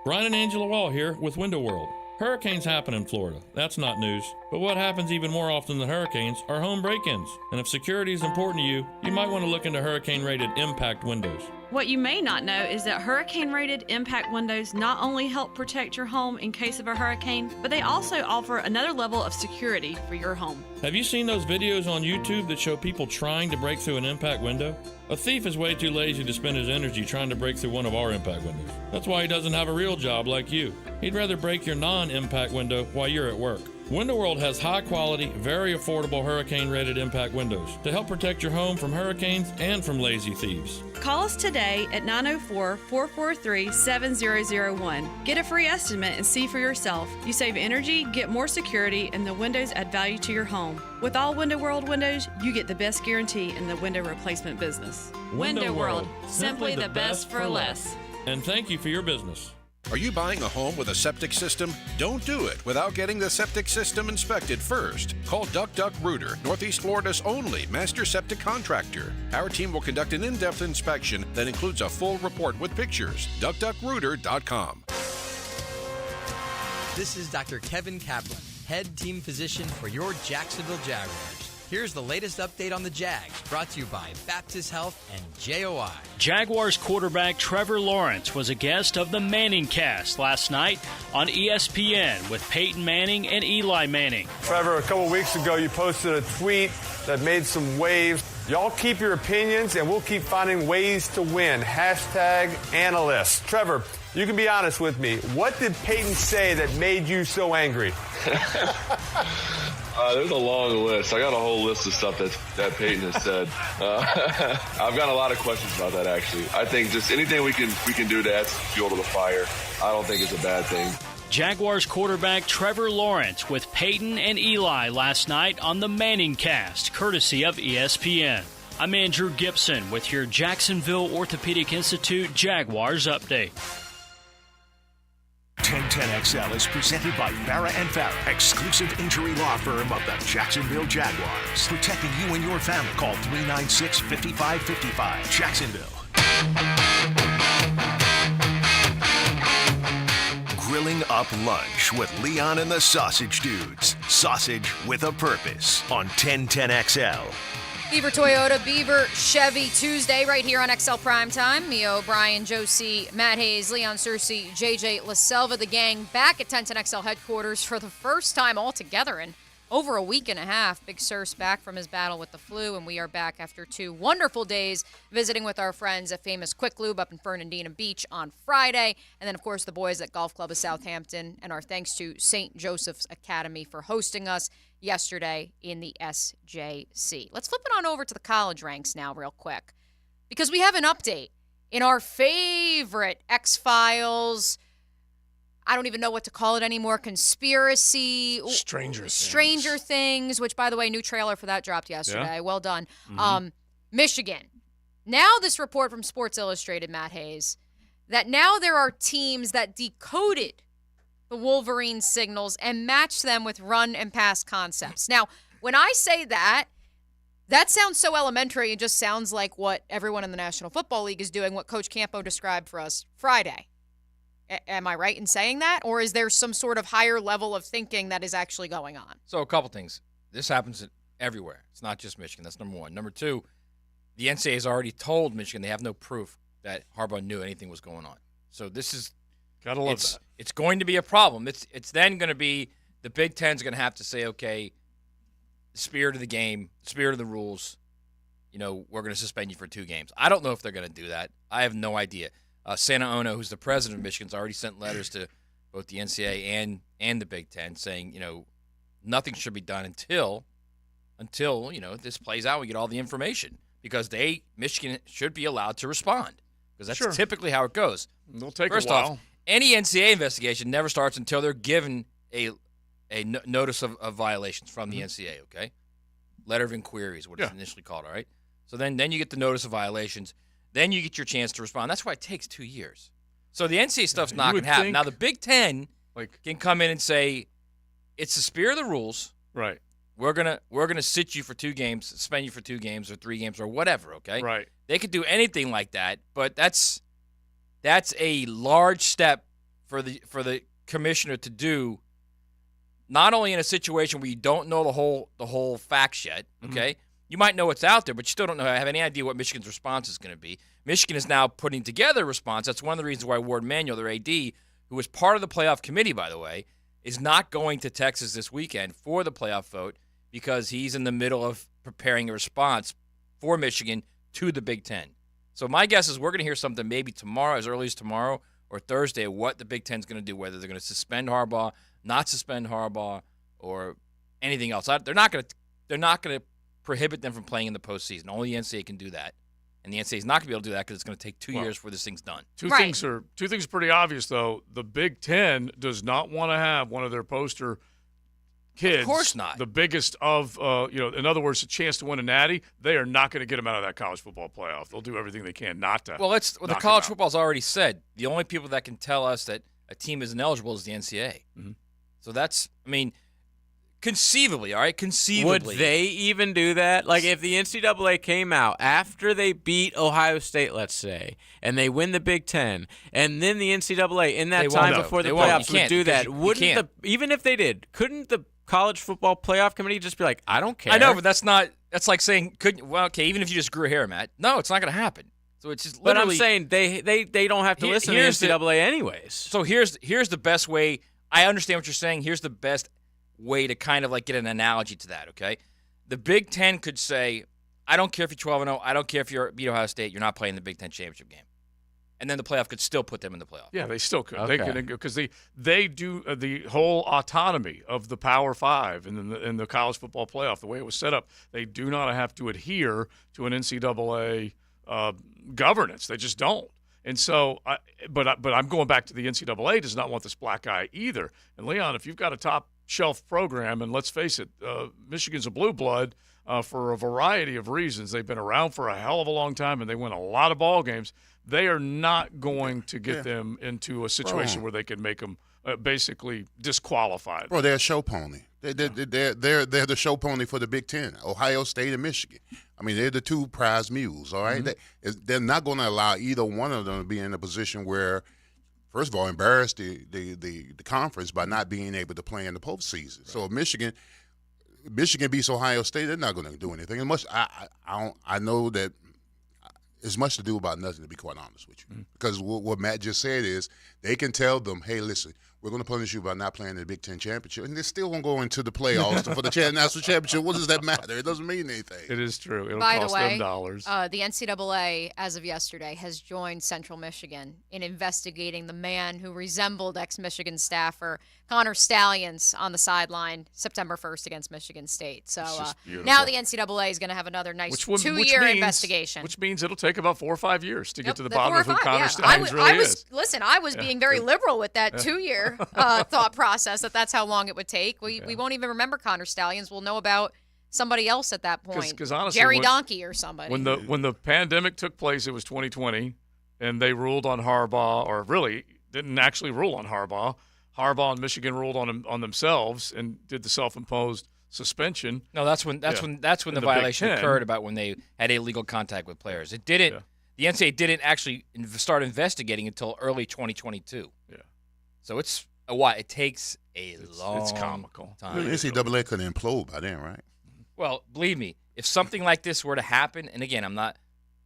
Brian and Angela Wall here with Window World. Hurricanes happen in Florida. That's not news. But what happens even more often than hurricanes are home break-ins. And if security is important to you, you might want to look into hurricane-rated impact windows. What you may not know is that hurricane-rated impact windows not only help protect your home in case of a hurricane, but they also offer another level of security for your home. Have you seen those videos on YouTube that show people trying to break through an impact window? A thief is way too lazy to spend his energy trying to break through one of our impact windows. That's why he doesn't have a real job like you. He'd rather break your non-impact window while you're at work. Window World has high-quality, very affordable hurricane-rated impact windows to help protect your home from hurricanes and from lazy thieves. Call us today at 904-443-7001. Get a free estimate and see for yourself. You save energy, get more security, and the windows add value to your home. With all Window World windows, you get the best guarantee in the window replacement business. Window World, simply the best for less. And thank you for your business. Are you buying a home with a septic system? Don't do it without getting the septic system inspected first. Call Duck Duck Rooter, Northeast Florida's only master septic contractor. Our team will conduct an in-depth inspection that includes a full report with pictures. DuckDuckRooter.com. This is Dr. Kevin Kaplan, head team physician for your Jacksonville Jaguars. Here's the latest update on the Jags, brought to you by Baptist Health and JOI. Jaguars quarterback Trevor Lawrence was a guest of the Manning Cast last night on ESPN with Peyton Manning and Eli Manning. Trevor, a couple weeks ago you posted a tweet that made some waves. Y'all keep your opinions and we'll keep finding ways to win. #analyst. Trevor, you can be honest with me. What did Peyton say that made you so angry? There's a long list. I got a whole list of stuff that Peyton has said. I've got a lot of questions about that, actually. I think just anything we can do to add some fuel to the fire, I don't think it's a bad thing. Jaguars quarterback Trevor Lawrence with Peyton and Eli last night on the Manning Cast, courtesy of ESPN. I'm Andrew Gibson with your Jacksonville Orthopedic Institute Jaguars update. 1010XL is presented by Farah & Farah, exclusive injury law firm of the Jacksonville Jaguars. Protecting you and your family. Call 396-5555. Jacksonville. Grilling up lunch with Leon and the Sausage Dudes. Sausage with a purpose on 1010XL. Beaver Toyota, Beaver Chevy Tuesday right here on XL Primetime. Mio, Brian, Josie, Matt Hayes, Leon Searcy, JJ LaSelva, the gang back at 1010XL headquarters for the first time all together in over a week and a half. Big Sur's back from his battle with the flu, and we are back after 2 wonderful days visiting with our friends at Famous Quick Lube up in Fernandina Beach on Friday. And then, of course, the boys at Golf Club of Southampton, and our thanks to St. Joseph's Academy for hosting us yesterday in the SJC. Let's flip it on over to the college ranks now real quick, because we have an update in our favorite X-Files, I don't even know what to call it anymore, conspiracy. Stranger Things, which, by the way, new trailer for that dropped yesterday. Yeah. Well done. Mm-hmm. Michigan. Now this report from Sports Illustrated, Matt Hayes, that now there are teams that decoded the Wolverine signals and matched them with run and pass concepts. Now, when I say that sounds so elementary. It just sounds like what everyone in the National Football League is doing, what Coach Campo described for us Friday. Am I right in saying that? Or is there some sort of higher level of thinking that is actually going on? So a couple things. This happens everywhere. It's not just Michigan. That's number one. Number two, the NCAA has already told Michigan they have no proof that Harbaugh knew anything was going on. So this is gotta love that. It's going to be a problem. It's then going to be the Big Ten's going to have to say, okay, the spirit of the game, the spirit of the rules, we're going to suspend you for 2 games. I don't know if they're going to do that. I have no idea. Santa Ono, who's the president of Michigan, has already sent letters to both the NCAA and the Big Ten saying, nothing should be done until this plays out. We get all the information because Michigan should be allowed to respond because that's typically how it goes. It'll take First a while. off, any NCAA investigation never starts until they're given a notice of violations from the NCAA. Okay, letter of inquiries, what it's initially called. All right, so then you get the notice of violations. Then you get your chance to respond. That's why it takes 2 years. So the NCAA stuff's not going to happen. Now the Big Ten can come in and say, it's the spirit of the rules. Right. We're gonna sit you for 2 games, suspend you for 2 games or 3 games or whatever. Okay. Right. They could do anything like that, but that's a large step for the commissioner to do. Not only in a situation where you don't know the whole facts yet. Okay. Mm-hmm. You might know what's out there, but you still don't have any idea what Michigan's response is going to be. Michigan is now putting together a response. That's one of the reasons why Ward Manuel, their AD, who was part of the playoff committee, by the way, is not going to Texas this weekend for the playoff vote because he's in the middle of preparing a response for Michigan to the Big Ten. So my guess is we're going to hear something maybe tomorrow, as early as tomorrow or Thursday, what the Big Ten's going to do, whether they're going to suspend Harbaugh, not suspend Harbaugh, or anything else. They're not going to prohibit them from playing in the postseason. Only the NCAA can do that. And the NCAA is not going to be able to do that because it's going to take 2 years before this thing's done. Two things are pretty obvious, though. The Big Ten does not want to have one of their poster kids. Of course not. The biggest of, in other words, a chance to win a natty. They are not going to get them out of that college football playoff. They'll do everything they can not to. Well, the college football's already said the only people that can tell us that a team isn't eligible is the NCAA. Mm-hmm. So that's, conceivably, all right? Conceivably. Would they even do that? Like, if the NCAA came out after they beat Ohio State, let's say, and they win the Big Ten, and then the NCAA in that time before the playoffs would do that, even if they did, couldn't the college football playoff committee just be like, I don't care? I know, but that's like saying, even if you just grew a hair, Matt. No, it's not going to happen. So it's just literally. But I'm saying they don't have to listen to the NCAA anyways. So here's the best way. I understand what you're saying. Here's the best way to kind of get an analogy to that, okay? The Big Ten could say, I don't care if you're 12-0, I don't care if you're beat Ohio State, you're not playing the Big Ten championship game. And then the playoff could still put them in the playoff. Yeah, they still could. Okay. They could because they do the whole autonomy of the Power Five and in the college football playoff, the way it was set up. They do not have to adhere to an NCAA governance. They just don't. And so, but I'm going back to the NCAA does not want this black eye either. And Leon, if you've got a top shelf program, and let's face it, Michigan's a blue blood for a variety of reasons. They've been around for a hell of a long time, and they win a lot of ball games. They are not going to get them into a situation where they can make them basically disqualified. Bro, they're a show pony. They're the show pony for the Big Ten, Ohio State and Michigan. I mean, they're the 2 prize mules, all right? Mm-hmm. They're not going to allow either one of them to be in a position where, first of all, embarrass the conference by not being able to play in the postseason. Right. So if Michigan beats Ohio State, they're not going to do anything. I know that it's much to do about nothing, to be quite honest with you. Mm-hmm. Because what Matt just said is they can tell them, hey, listen, we're going to punish you by not playing in the Big Ten championship, and they're still going to go into the playoffs for the national championship. What does that matter? It doesn't mean anything. It is true. It'll By cost the way, them dollars. The NCAA, as of yesterday, has joined Central Michigan in investigating the man who resembled ex-Michigan staffer Connor Stallions on the sideline September 1st against Michigan State. So now the NCAA is going to have another nice 2-year investigation. Which means it'll take about 4 or 5 years to get to the bottom of who Connor Stallions really is. Listen, I was being very liberal with that 2-year thought process that's how long it would take. We won't even remember Connor Stallions. We'll know about somebody else at that point. Because honestly, Jerry Donkey or somebody. When the pandemic took place, it was 2020, and they ruled on Harbaugh, or really didn't actually rule on Harbaugh. Harbaugh and Michigan ruled on themselves and did the self-imposed suspension. No, that's when the violation occurred about when they had illegal contact with players. It didn't. Yeah. The NCAA didn't actually start investigating until early 2022. Yeah. So it's a while. It takes long it's comical time. The NCAA could implode by then, right? Well, believe me, if something like this were to happen, and again, I'm not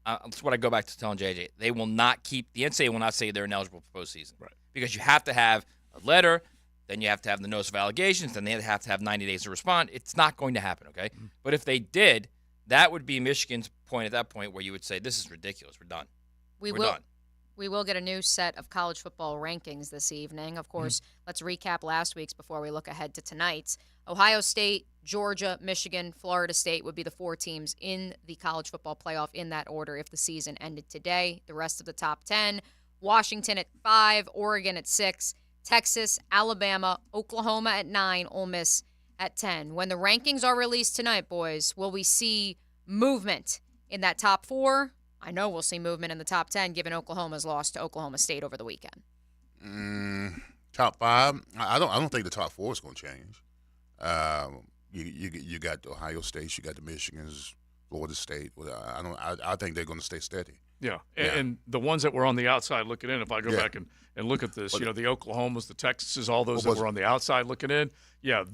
that's what I go back to telling JJ. They will not keep the NCAA will not say they're ineligible for postseason, right? Because you have to have a letter, then you have to have the notice of allegations, then they have to have 90 days to respond. It's not going to happen, okay? Mm-hmm. But if they did, that would be Michigan's point at that point where you would say this is ridiculous. We're done. We're done. We will get a new set of college football rankings this evening. Of course, let's recap last week's before we look ahead to tonight's. Ohio State, Georgia, Michigan, Florida State would be the 4 teams in the college football playoff in that order if the season ended today. The rest of the top 10, Washington at 5, Oregon at 6, Texas, Alabama, Oklahoma at 9, Ole Miss at 10. When the rankings are released tonight, boys, will we see movement in that top 4? I know we'll see movement in the top 10 given Oklahoma's loss to Oklahoma State over the weekend. Top 5, I don't think the top 4 is going to change. You got the Ohio State, you got the Michigans, Florida State. I think they're going to stay steady. Yeah. And the ones that were on the outside looking in, if I go back and look at this, the Oklahomas, the Texases, all those that were on the outside looking in,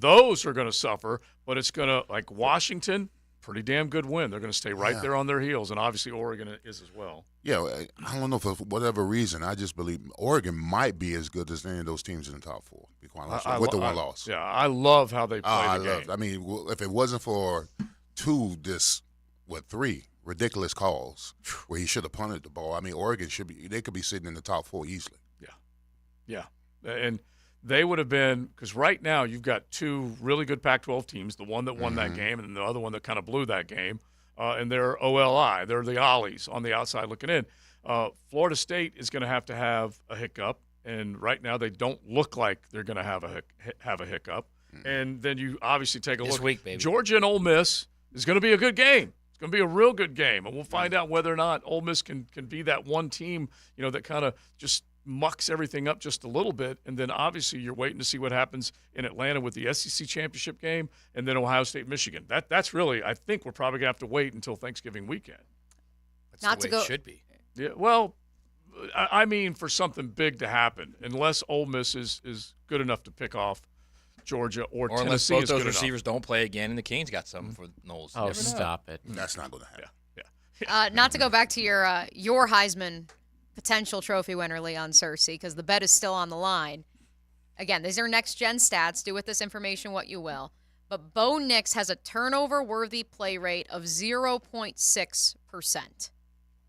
those are going to suffer, but it's going to, like Washington, pretty damn good win. They're going to stay right there on their heels, and obviously Oregon is as well. Yeah, I don't know for whatever reason. I just believe Oregon might be as good as any of those teams in the top 4. Be quite honest, with the one loss. Yeah, I love how they play the game. I mean, if it wasn't for 3 ridiculous calls where he should have punted the ball, I mean, Oregon they could be sitting in the top 4 easily. Yeah, and they would have been, because right now you've got 2 really good Pac-12 teams, the one that won that game and the other one that kind of blew that game, and they're OLI. They're the Ollies on the outside looking in. Florida State is going to have a hiccup, and right now they don't look like they're going to have a hiccup. And then you obviously take a look. This week, baby. Georgia and Ole Miss is going to be a good game. It's going to be a real good game, and we'll find out whether or not Ole Miss can be that one team, that kind of just mucks everything up just a little bit. And then obviously you're waiting to see what happens in Atlanta with the SEC championship game and then Ohio State, Michigan. That's really, I think we're probably going to have to wait until Thanksgiving weekend. That's the way it should be. Yeah, well, I mean for something big to happen, unless Ole Miss is good enough to pick off Georgia or Tennessee. Unless both those good receivers don't play again and the Canes got something for Knowles. Oh, stop it. That's not going to happen. Not to go back to your Heisman potential trophy winner, Leon Searcy, because the bet is still on the line. Again, these are next-gen stats. Do with this information what you will. But Bo Nix has a turnover-worthy play rate of 0.6%,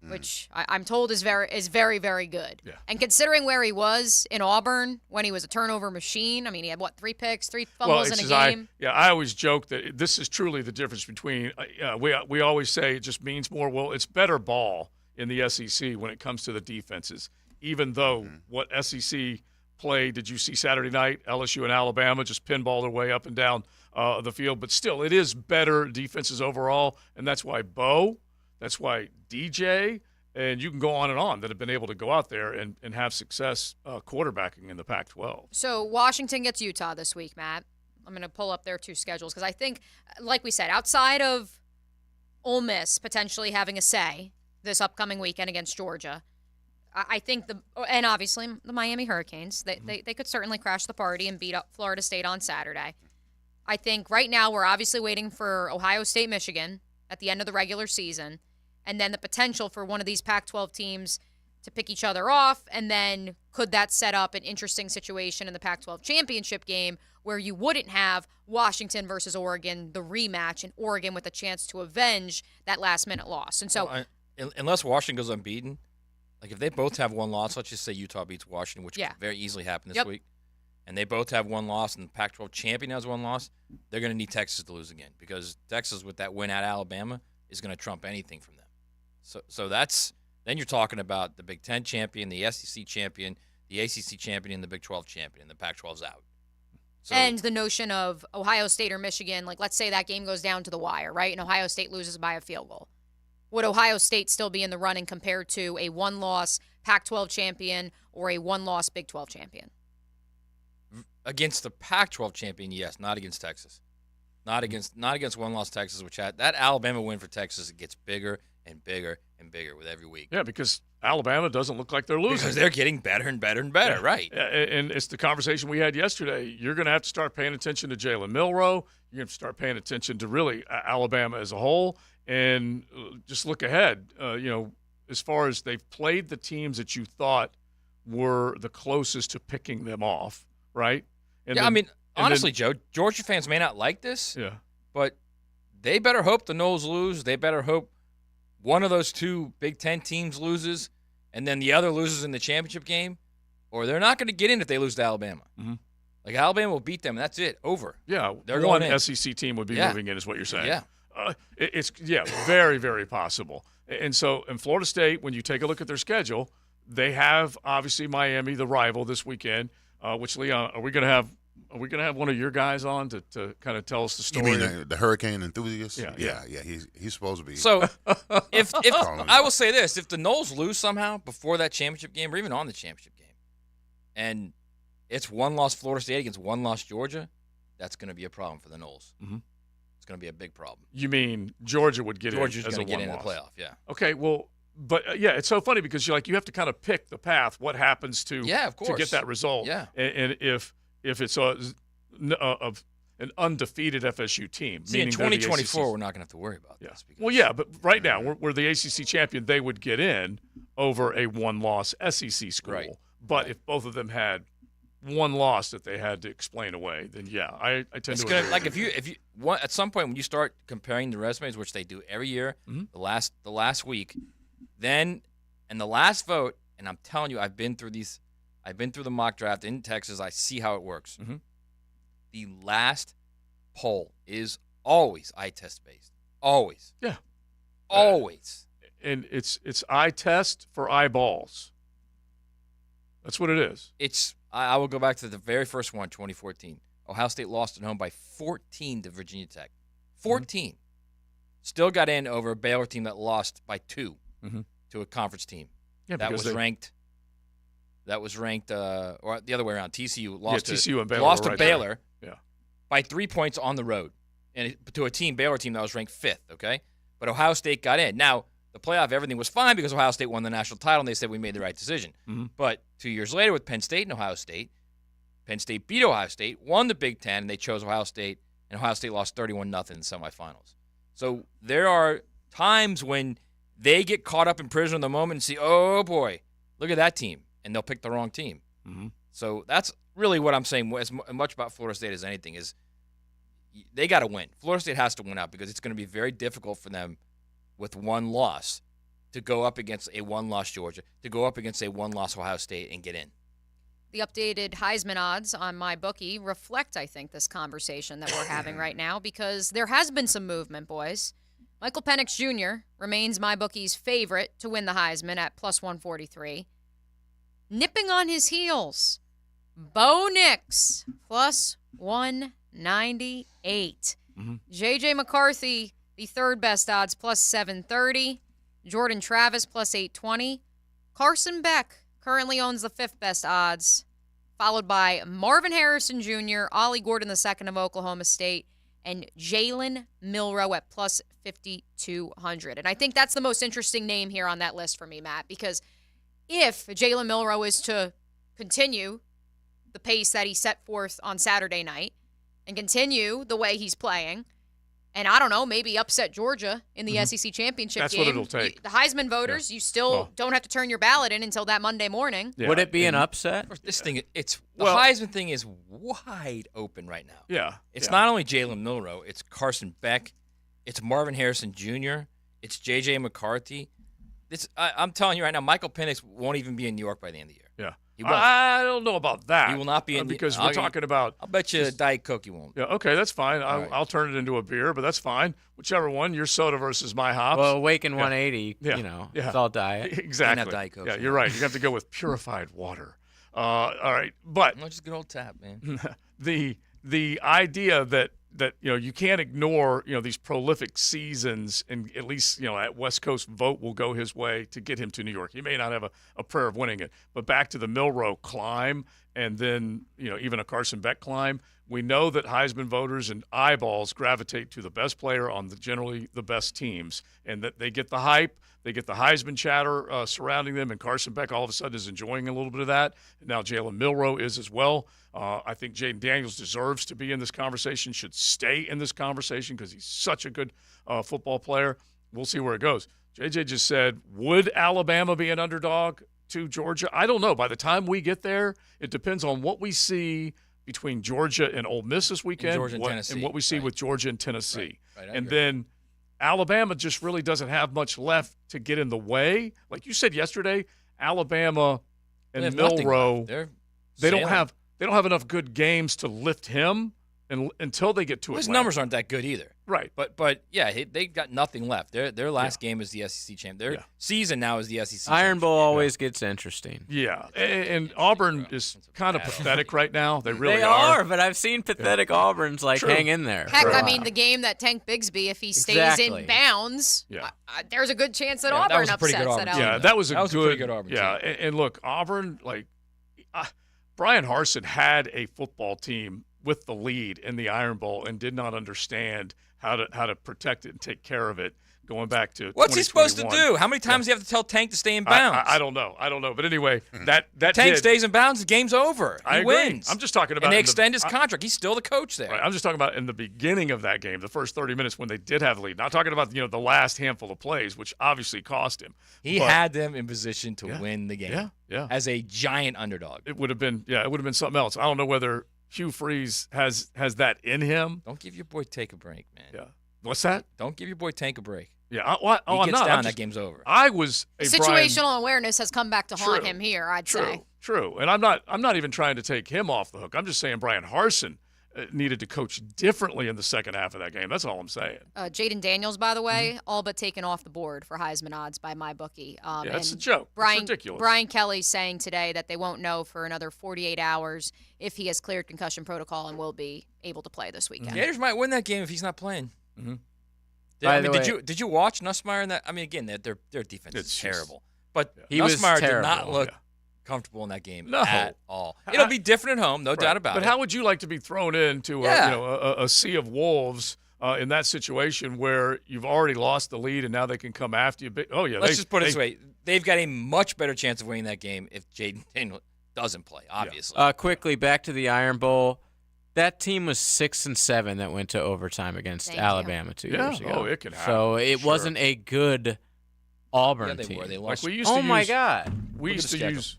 which I'm told is very, very good. Yeah. And considering where he was in Auburn when he was a turnover machine, I mean, he had, 3 picks, 3 fumbles in a game? I always joke that this is truly the difference between we always say it just means more. Well, it's better ball in the SEC when it comes to the defenses, even though what SEC play did you see Saturday night? LSU and Alabama just pinball their way up and down the field. But still, it is better defenses overall, and that's why that's why DJ, and you can go on that have been able to go out there and have success quarterbacking in the Pac-12. So Washington gets Utah this week, Matt. I'm going to pull up their 2 schedules because I think, like we said, outside of Ole Miss potentially having a say this upcoming weekend against Georgia, I think and obviously the Miami Hurricanes, they could certainly crash the party and beat up Florida State on Saturday. I think right now we're obviously waiting for Ohio State, Michigan at the end of the regular season, and then the potential for one of these Pac-12 teams to pick each other off, and then could that set up an interesting situation in the Pac-12 championship game where you wouldn't have Washington versus Oregon, the rematch, and Oregon with a chance to avenge that last-minute loss. And so, unless Washington goes unbeaten, like if they both have 1 loss, let's just say Utah beats Washington, which could very easily happen this week, and they both have 1 loss and the Pac-12 champion has 1 loss, they're going to need Texas to lose again because Texas, with that win at Alabama, is going to trump anything from them. So that's then you're talking about the Big Ten champion, the SEC champion, the ACC champion, and the Big 12 champion, and the Pac-12's out. So, and the notion of Ohio State or Michigan, like let's say that game goes down to the wire, right, and Ohio State loses by a field goal. Would Ohio State still be in the running compared to a 1-loss Pac-12 champion or a 1-loss Big 12 champion? Against the Pac-12 champion, yes, not against Texas. Not against 1-loss Texas, which that Alabama win for Texas, it gets bigger and bigger and bigger with every week. Yeah, because Alabama doesn't look like they're losing. Because they're getting better and better and better, right. And it's the conversation we had yesterday. You're going to have to start paying attention to Jalen Milroe. You're going to have to start paying attention to really Alabama as a whole. And just look ahead, as far as they've played the teams that you thought were the closest to picking them off, right? Honestly, Joe, Georgia fans may not like this, but they better hope the Noles lose. They better hope one of those two Big Ten teams loses, and then the other loses in the championship game, or they're not going to get in if they lose to Alabama. Mm-hmm. Like, Alabama will beat them, and that's it. Over. Yeah, they're one going in. SEC team would be moving in, is what you're saying. Yeah. It's very, very possible. And so in Florida State, when you take a look at their schedule, they have obviously Miami, the rival, this weekend. Which, Leon, are we going to have one of your guys on to kind of tell us the story? You mean the hurricane enthusiast? Yeah. He's supposed to be. So if I will say this, if the Noles lose somehow before that championship game, or even on the championship game, and it's one-loss Florida State against one-loss Georgia, that's going to be a problem for the Noles. Mm-hmm. It's going to be a big problem. You mean Georgia would get Georgia's in as a going to get in the one-loss? playoff, yeah. Okay, well, but it's so funny because you have to kind of pick the path. What happens to get that result? Yeah, and if it's an undefeated FSU team, see, in 2024, we're not going to have to worry about this. Well, yeah, but right now we're the ACC champion. They would get in over a one-loss SEC school. Right. But if both of them had one loss that they had to explain away, then I tend to agree. Like if you at some point when you start comparing the resumes, which they do every year, the last week, then and the last vote, and I'm telling you, I've been through the mock draft in Texas. I see how it works. Mm-hmm. The last poll is always eye test based. Always. Yeah. Always. And it's eye test for eyeballs. That's what it is. I will go back to the very first one, 2014. Ohio State lost at home by 14 to Virginia Tech. 14. Mm-hmm. Still got in over a Baylor team that lost by 2 to a conference team. Yeah, that was ranked. That was ranked, or the other way around. TCU lost TCU and Baylor lost to right Baylor there. by 3 points on the road, and to a Baylor team that was ranked 5th. Okay, but Ohio State got in. Now the playoff, everything was fine because Ohio State won the national title, and they said we made the right decision. Mm-hmm. But 2 years later, with Penn State and Ohio State, Penn State beat Ohio State, won the Big Ten, and they chose Ohio State, and Ohio State lost 31-0 in the semifinals. So there are times when they get caught up in prison in the moment and see, oh boy, look at that team, and they'll pick the wrong team. Mm-hmm. So that's really what I'm saying. As much about Florida State as anything is, they got to win. Florida State has to win out because it's going to be very difficult for them with one loss to go up against a one-loss Georgia, to go up against a one-loss Ohio State and get in. The updated Heisman odds on MyBookie reflect, I think, this conversation that we're having right now because there has been some movement, boys. Michael Penix Jr. remains MyBookie's favorite to win the Heisman at plus 143. Nipping on his heels, Bo Nix plus 198. Mm-hmm. J.J. McCarthy, the third best odds, plus 730. Jordan Travis, plus 820. Carson Beck currently owns the fifth best odds, followed by Marvin Harrison Jr., Ollie Gordon II of Oklahoma State, and Jalen Milroe at plus 5,200. And I think that's the most interesting name here on that list for me, Matt, because if Jalen Milroe is to continue the pace that he set forth on Saturday night and continue the way he's playing, and I don't know, maybe upset Georgia in the SEC championship That's game. what it'll take. The Heisman voters, you still don't have to turn your ballot in until that Monday morning. Yeah. Would it be an upset? This thing, Heisman thing is wide open right now. Yeah. It's not only Jalen Milroe, it's Carson Beck, it's Marvin Harrison Jr., it's J.J. McCarthy. I'm telling you right now, Michael Penix won't even be in New York by the end of the year. Yeah. He won't. I don't know about that. He will not be in because we're talking about. I'll bet you a Diet Coke you won't. Yeah, okay, that's fine. right. I'll turn it into a beer, but that's fine. Whichever one, your soda versus my hops. Well, Awaken 180, it's all diet. Exactly. Can't have Diet Coke, yeah, you're right. You have to go with purified water. All right, but no, just good old tap, man. the idea that you can't ignore these prolific seasons, and at least at West Coast vote will go his way to get him to New York. He may not have a prayer of winning it, but back to the Milroe climb, and then even a Carson Beck climb. We know that Heisman voters and eyeballs gravitate to the best player on generally the best teams, and that they get the hype, they get the Heisman chatter surrounding them, and Carson Beck all of a sudden is enjoying a little bit of that. And now Jalen Milroe is as well. I think Jaden Daniels deserves to be in this conversation, should stay in this conversation because he's such a good football player. we'll see where it goes. JJ just said, would Alabama be an underdog to Georgia? I don't know. By the time we get there, it depends on what we see between Georgia and Ole Miss this weekend, And Georgia and Tennessee. and what we see with Georgia and Tennessee. Right, and then Alabama just really doesn't have much left to get in the way. Like you said yesterday, Alabama and Milroe, they don't have enough good games to lift him until they get to His Atlanta. numbers aren't that good either. Right. But yeah, they got nothing left. Their last game is the SEC champ. Their season now is the SEC Iron Bowl always gets interesting. Yeah, and Auburn is kind of pathetic right now. They really They are, but I've seen pathetic Auburns hang in there. Heck, I mean, the game that Tank Bigsby, if he stays in bounds, there's a good chance that Auburn upsets that Alabama. Yeah, that was a pretty good Auburn team. Yeah, and look, Auburn, Brian Harsin had a football team with the lead in the Iron Bowl and did not understand how to protect it and take care of it going back to What's he supposed to do? How many times do you have to tell Tank to stay in bounds? I don't know. But anyway, that Tank stays in bounds, the game's over. I He agree. wins. I'm just talking about And they in the- extend his contract. He's still the coach there. Right, I'm just talking about in the beginning of that game, the first 30 minutes when they did have the lead. Not talking about the last handful of plays, which obviously cost him. He But had them in position to win the game. Yeah. As a giant underdog. It would have been something else. I don't know whether Hugh Freeze has that in him. Don't give your boy Tank a break, man. Yeah. What's that? Don't give your boy Tank a break. Yeah. He gets I'm not. down, that game's over. I was a Situational awareness has come back to haunt him here, I'd say. True. And I'm not even trying to take him off the hook. I'm just saying Brian Harsin needed to coach differently in the second half of that game. That's all I'm saying. Jaden Daniels, by the way, all but taken off the board for Heisman odds by my bookie. That's a joke. Brian, It's ridiculous. Brian Kelly's saying today that they won't know for another 48 hours if he has cleared concussion protocol and will be able to play this weekend. Gators might win that game if he's not playing. Mm-hmm. Did you watch Nussmeier in that? I mean, again, their defense is terrible. But He was Nussmeier did terrible. not look comfortable in that game No. at all. It'll be different at home, no doubt about But it. how would you like to be thrown into a sea of wolves in that situation where you've already lost the lead and now they can come after you? Let's just put it this way. They've got a much better chance of winning that game if Jaden Daniels doesn't play, obviously. Quickly, back to the Iron Bowl. That team was 6-7 that went to overtime against Alabama 2 years ago. Oh, it can happen. So it wasn't a good Auburn they team. were. They lost. We used to my use- God. We Look used at to the use.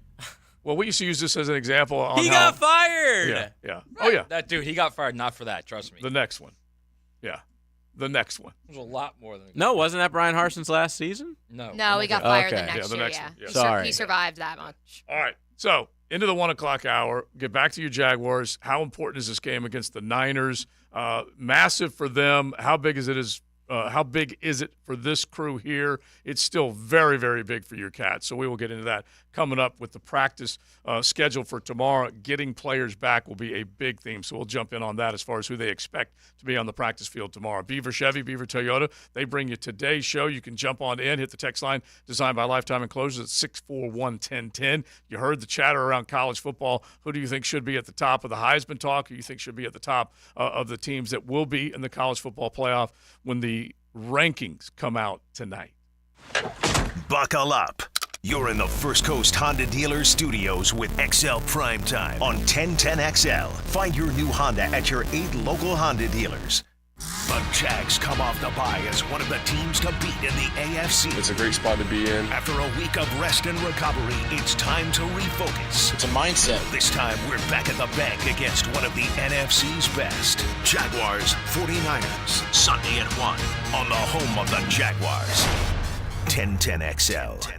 Well, we used to use this as an example on He how, got fired. Yeah. Oh yeah. That dude, he got fired not for that, trust me. The next one. Yeah. The next one. There's a lot more than No, wasn't that Brian Harsin's last season? No, he got fired the Okay. next the year, next one. Yeah. He Sorry. survived that much. All right. So into the 1 o'clock hour. Get back to your Jaguars. How important is this game against the Niners? Massive for them. How big is it? How big is it for this crew here? It's still very, very big for your Cats. So we will get into that coming up with the practice schedule for tomorrow. Getting players back will be a big theme. So we'll jump in on that as far as who they expect to be on the practice field tomorrow. Beaver Chevy, Beaver Toyota, they bring you today's show. You can jump on in, hit the text line designed by Lifetime Enclosures at 641-1010. You heard the chatter around college football. Who do you think should be at the top of the Heisman talk? Who do you think should be at the top of the teams that will be in the college football playoff when the rankings come out tonight? Buckle up. You're in the First Coast Honda Dealer Studios with XL Primetime on 1010XL. Find your new Honda at your 8 local Honda dealers. The Jags come off the bye as one of the teams to beat in the AFC. It's a great spot to be in. After a week of rest and recovery, it's time to refocus. It's a mindset. This time, we're back at the bank against one of the NFC's best. Jaguars 49ers, Sunday at 1 on the home of the Jaguars. 1010XL.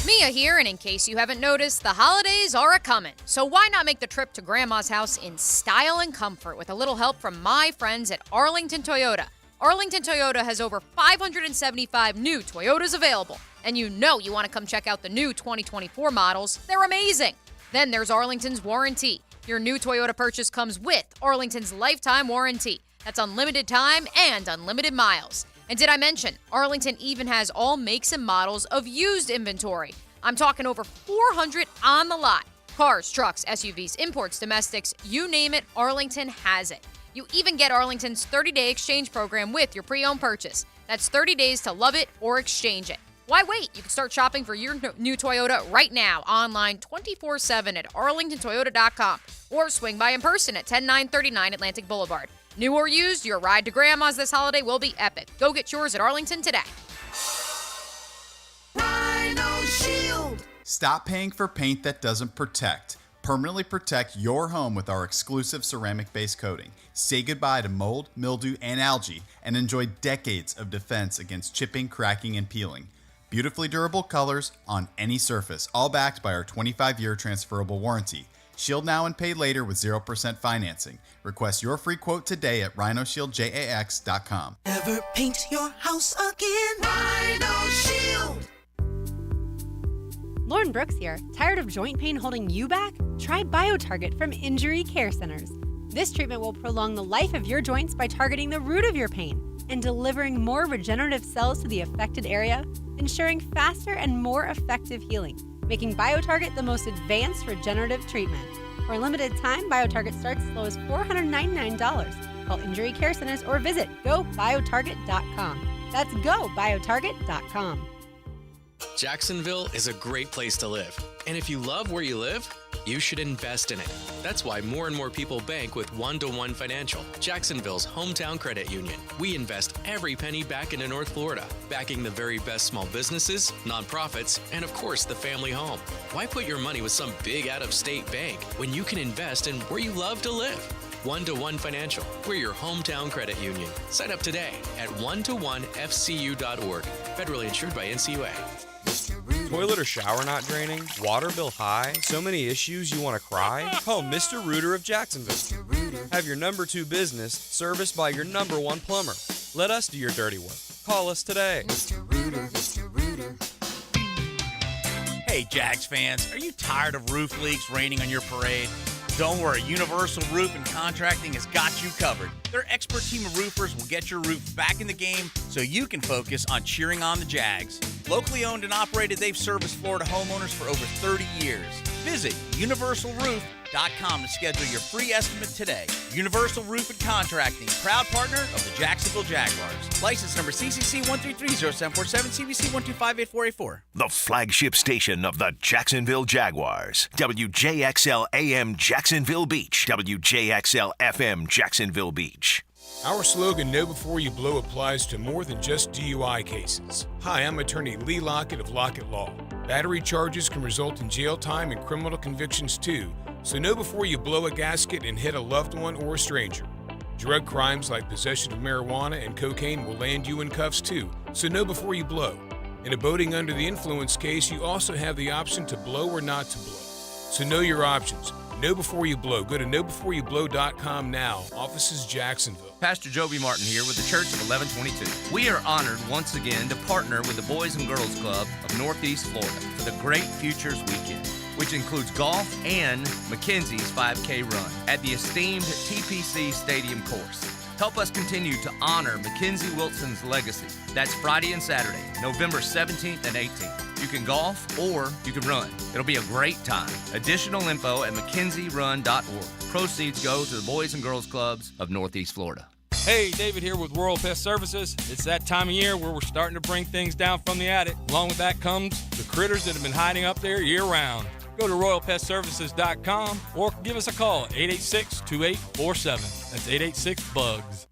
Mia here, and in case you haven't noticed, the holidays are a-coming. So why not make the trip to Grandma's house in style and comfort with a little help from my friends at Arlington Toyota. Arlington Toyota has over 575 new Toyotas available. And you know you want to come check out the new 2024 models. They're amazing. Then there's Arlington's warranty. Your new Toyota purchase comes with Arlington's lifetime warranty. That's unlimited time and unlimited miles. And did I mention, Arlington even has all makes and models of used inventory. I'm talking over 400 on the lot. Cars, trucks, SUVs, imports, domestics, you name it, Arlington has it. You even get Arlington's 30-day exchange program with your pre-owned purchase. That's 30 days to love it or exchange it. Why wait? You can start shopping for your new Toyota right now, online 24/7 at arlingtontoyota.com, or swing by in person at 10939 Atlantic Boulevard. New or used, your ride to Grandma's this holiday will be epic. Go get yours at Arlington today. Rhino Shield. Stop paying for paint that doesn't protect. Permanently protect your home with our exclusive ceramic-based coating. Say goodbye to mold, mildew, and algae, and enjoy decades of defense against chipping, cracking, and peeling. Beautifully durable colors on any surface, all backed by our 25-year transferable warranty. Shield now and pay later with 0% financing. Request your free quote today at rhinoshieldjax.com. Ever paint your house again? Rhino Shield. Lauren Brooks here. Tired of joint pain holding you back? Try BioTarget from Injury Care Centers. This treatment will prolong the life of your joints by targeting the root of your pain and delivering more regenerative cells to the affected area, ensuring faster and more effective healing, making BioTarget the most advanced regenerative treatment. For a limited time, BioTarget starts as low as $499. Call Injury Care Centers or visit gobiotarget.com. That's gobiotarget.com. Jacksonville is a great place to live. And if you love where you live, you should invest in it. That's why more and more people bank with One-to-One Financial, Jacksonville's hometown credit union. We invest every penny back into North Florida, backing the very best small businesses, nonprofits, and of course the family home. Why put your money with some big out-of-state bank when you can invest in where you love to live? One-to-One Financial, we're your hometown credit union. Sign up today at one-to-one-fcu.org. Federally insured by NCUA. Toilet or shower not draining? Water bill high? So many issues you want to cry? Call Mr. Rooter of Jacksonville. Have your number 2 business serviced by your number 1 plumber. Let us do your dirty work. Call us today. Mr. Rooter, Mr. Rooter. Hey, Jags fans, are you tired of roof leaks raining on your parade? Don't worry, Universal Roof and Contracting has got you covered. Their expert team of roofers will get your roof back in the game so you can focus on cheering on the Jags. Locally owned and operated, they've serviced Florida homeowners for over 30 years. Visit universalroof.com to schedule your free estimate today. Universal Roof and Contracting, proud partner of the Jacksonville Jaguars. License number CCC 1330747, CBC 1258484. The flagship station of the Jacksonville Jaguars. WJXL AM Jacksonville Beach. WJXL FM Jacksonville Beach. Our slogan, Know Before You Blow, applies to more than just DUI cases. Hi, I'm attorney Lee Lockett of Lockett Law. Battery charges can result in jail time and criminal convictions too, so know before you blow a gasket and hit a loved one or a stranger. Drug crimes like possession of marijuana and cocaine will land you in cuffs too, so know before you blow. In a boating under the influence case, you also have the option to blow or not to blow. So know your options. Know Before You Blow. Go to knowbeforeyouBlow.com now. Offices Jacksonville. Pastor Joby Martin here with the Church of 1122. We are honored once again to partner with the Boys and Girls Club of Northeast Florida for the Great Futures Weekend, which includes golf and Mackenzie's 5K run at the esteemed TPC Stadium course. Help us continue to honor Mackenzie Wilson's legacy. That's Friday and Saturday, November 17th and 18th. You can golf or you can run. It'll be a great time. Additional info at MackenzieRun.org. Proceeds go to the Boys and Girls Clubs of Northeast Florida. Hey, David here with Royal Pest Services. It's that time of year where we're starting to bring things down from the attic. Along with that comes the critters that have been hiding up there year-round. Go to RoyalPestServices.com or give us a call at 886-2847. That's 886-BUGS.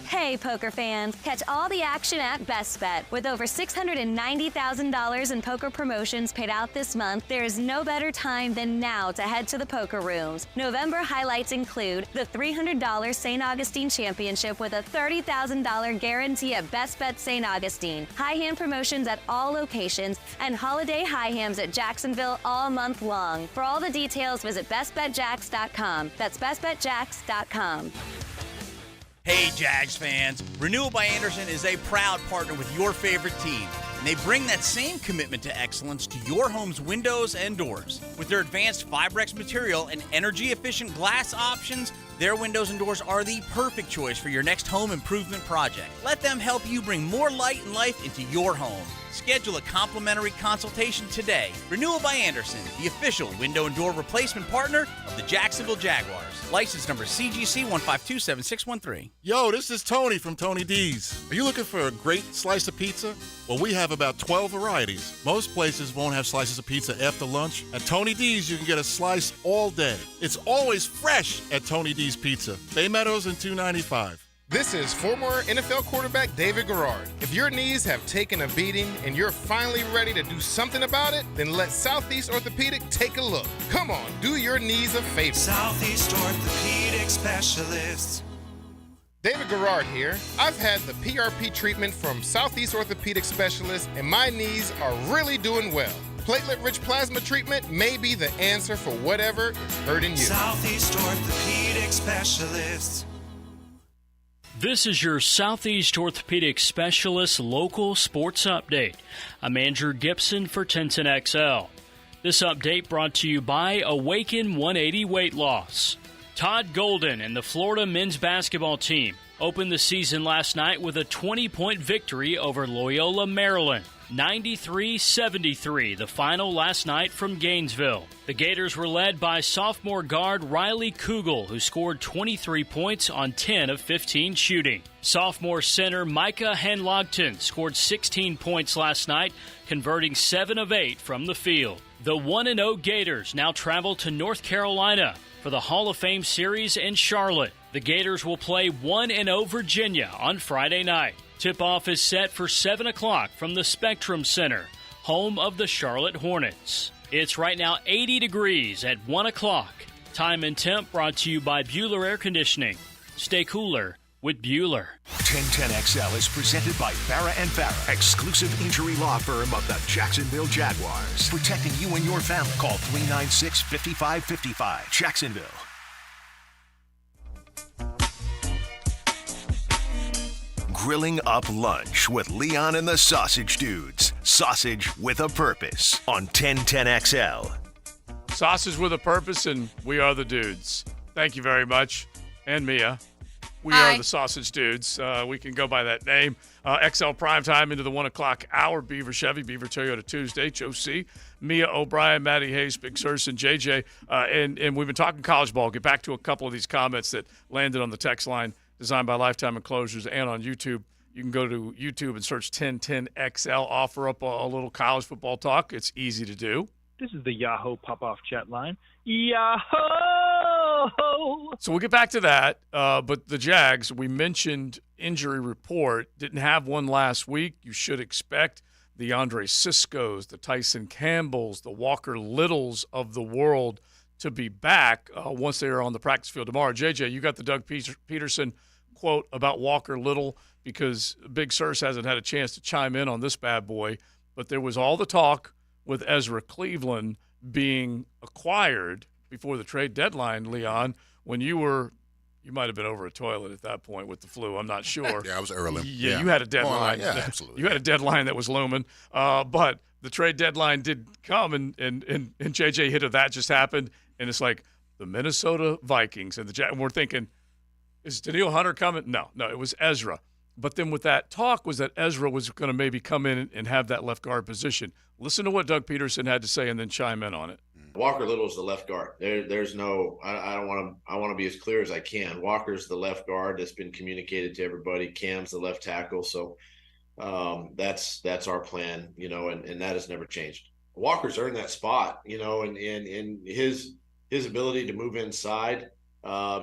Hey, poker fans. Catch all the action at Best Bet. With over $690,000 in poker promotions paid out this month, there is no better time than now to head to the poker rooms. November highlights include the $300 St. Augustine Championship with a $30,000 guarantee at Best Bet St. Augustine, high hand promotions at all locations, and holiday high hams at Jacksonville all month long. For all the details, visit bestbetjax.com. That's bestbetjax.com. Hey, Jags fans. Renewal by Andersen is a proud partner with your favorite team, and they bring that same commitment to excellence to your home's windows and doors. With their advanced Fibrex material and energy-efficient glass options, their windows and doors are the perfect choice for your next home improvement project. Let them help you bring more light and life into your home. Schedule a complimentary consultation today. Renewal by Andersen, the official window and door replacement partner of the Jacksonville Jaguars. License number CGC 1527613. Yo, this is Tony from Tony D's. Are you looking for a great slice of pizza? Well, we have about 12 varieties. Most places won't have slices of pizza after lunch. At Tony D's, you can get a slice all day. It's always fresh at Tony D's. Mickey's Pizza, Bay Meadows and 295. This is former NFL quarterback David Garrard. If your knees have taken a beating and you're finally ready to do something about it, then let Southeast Orthopedic take a look. Come on, do your knees a favor. Southeast Orthopedic Specialists. David Garrard here. I've had the PRP treatment from Southeast Orthopedic Specialists, and my knees are really doing well. Platelet-rich plasma treatment may be the answer for whatever is hurting you. Southeast Orthopedic Specialists. This is your Southeast Orthopedic Specialist local sports update. I'm Andrew Gibson for 1010XL. This update brought to you by Awaken 180 Weight Loss. Todd Golden and the Florida men's basketball team opened the season last night with a 20-point victory over Loyola, Maryland. 93-73, the final last night from Gainesville. The Gators were led by sophomore guard Riley Kugel, who scored 23 points on 10 of 15 shooting. Sophomore center Micah Henlogton scored 16 points last night, converting 7 of 8 from the field. The 1-0 Gators now travel to North Carolina for the Hall of Fame series in Charlotte. The Gators will play 1-0 Virginia on Friday night. Tip-off is set for 7 o'clock from the Spectrum Center, home of the Charlotte Hornets. It's right now 80 degrees at 1 o'clock. Time and temp brought to you by Bueller Air Conditioning. Stay cooler with Bueller. 1010XL is presented by Farah & Farah, exclusive injury law firm of the Jacksonville Jaguars. Protecting you and your family. Call 396-5555. Jacksonville. Grilling up lunch with Leon and the Sausage Dudes. Sausage with a purpose on 1010XL. Sausage with a purpose, and we are the dudes. Thank you very much. And Mia. We are the Sausage Dudes. We can go by that name. XL Primetime into the 1 o'clock hour. Beaver Chevy, Beaver Toyota Tuesday. Joe C., Mia O'Brien, Matty Hayes, Big Surse, and JJ. And we've been talking college ball. Get back to a couple of these comments that landed on the text line. Designed by Lifetime Enclosures and on YouTube. You can go to YouTube and search 1010XL. Offer up a little college football talk. It's easy to do. This is the Yahoo pop-off chat line. Yahoo! So we'll get back to that. But the Jags, we mentioned injury report, didn't have one last week. You should expect the Andre Siscos, the Tyson Campbells, the Walker Littles of the world to be back once they are on the practice field tomorrow. JJ, you got the Doug Peterson quote about Walker Little because Big Surse hasn't had a chance to chime in on this bad boy, but there was all the talk with Ezra Cleveland being acquired before the trade deadline, Leon, when you might have been over a toilet at that point with the flu. I'm not sure. Yeah, I was early. Yeah, you had a deadline. Yeah, absolutely. You had a deadline that was looming. But the trade deadline did come, and JJ hit of that just happened, and it's like the Minnesota Vikings and and we're thinking, is Danielle Hunter coming? No, it was Ezra. But then with that talk was that Ezra was going to maybe come in and have that left guard position. Listen to what Doug Peterson had to say and then chime in on it. Walker Little's the left guard. There's no. I want to be as clear as I can. Walker's the left guard that's been communicated to everybody. Cam's the left tackle. So that's our plan, and that has never changed. Walker's earned that spot, and his ability to move inside.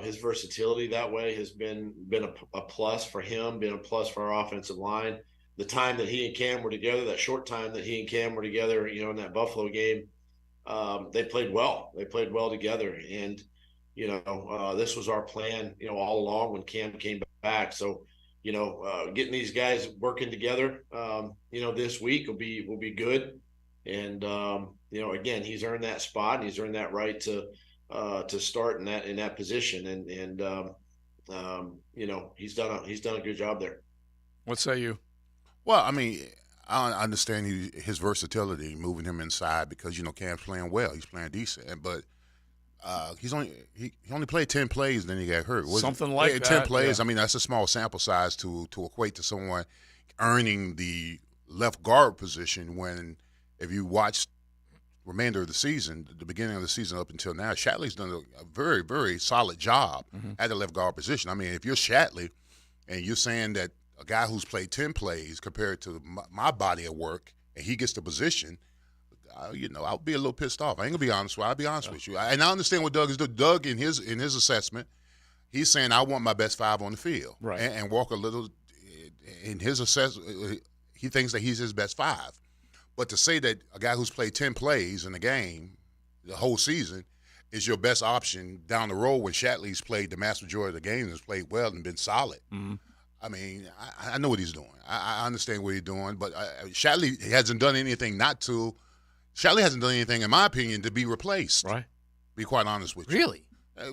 His versatility that way has been a plus for him, been a plus for our offensive line. The time that he and Cam were together, that short time that he and Cam were together, in that Buffalo game, they played well. They played well together. And, this was our plan, all along when Cam came back. So, getting these guys working together, this week will be good. And, again, he's earned that spot and he's earned that right to start in that position, and he's done a good job there. What say you? Well, I mean, I understand his versatility, moving him inside because Cam's playing well, he's playing decent, but he only played 10 plays, then he got hurt. Something like that. 10 plays. Yeah. I mean, that's a small sample size to equate to someone earning the left guard position. When if you watch remainder of the season, the beginning of the season up until now, Shatley's done a very, very solid job at the left guard position. I mean, if you're Shatley and you're saying that a guy who's played 10 plays compared to my body of work and he gets the position, I'll be a little pissed off. I ain't gonna be honest with you. I'll be honest with you. And I understand what Doug is doing. Doug, in his assessment, He's saying, I want my best 5 on the field. Right. And Walker Little, in his assessment, he thinks that he's his best 5. But to say that a guy who's played 10 plays in the game the whole season is your best option down the road when Shatley's played the vast majority of the games and has played well and been solid. Mm-hmm. I mean, I know what he's doing. I understand what he's doing, but Shatley hasn't done anything Shatley hasn't done anything, in my opinion, to be replaced. Right. Be quite honest with you. Really?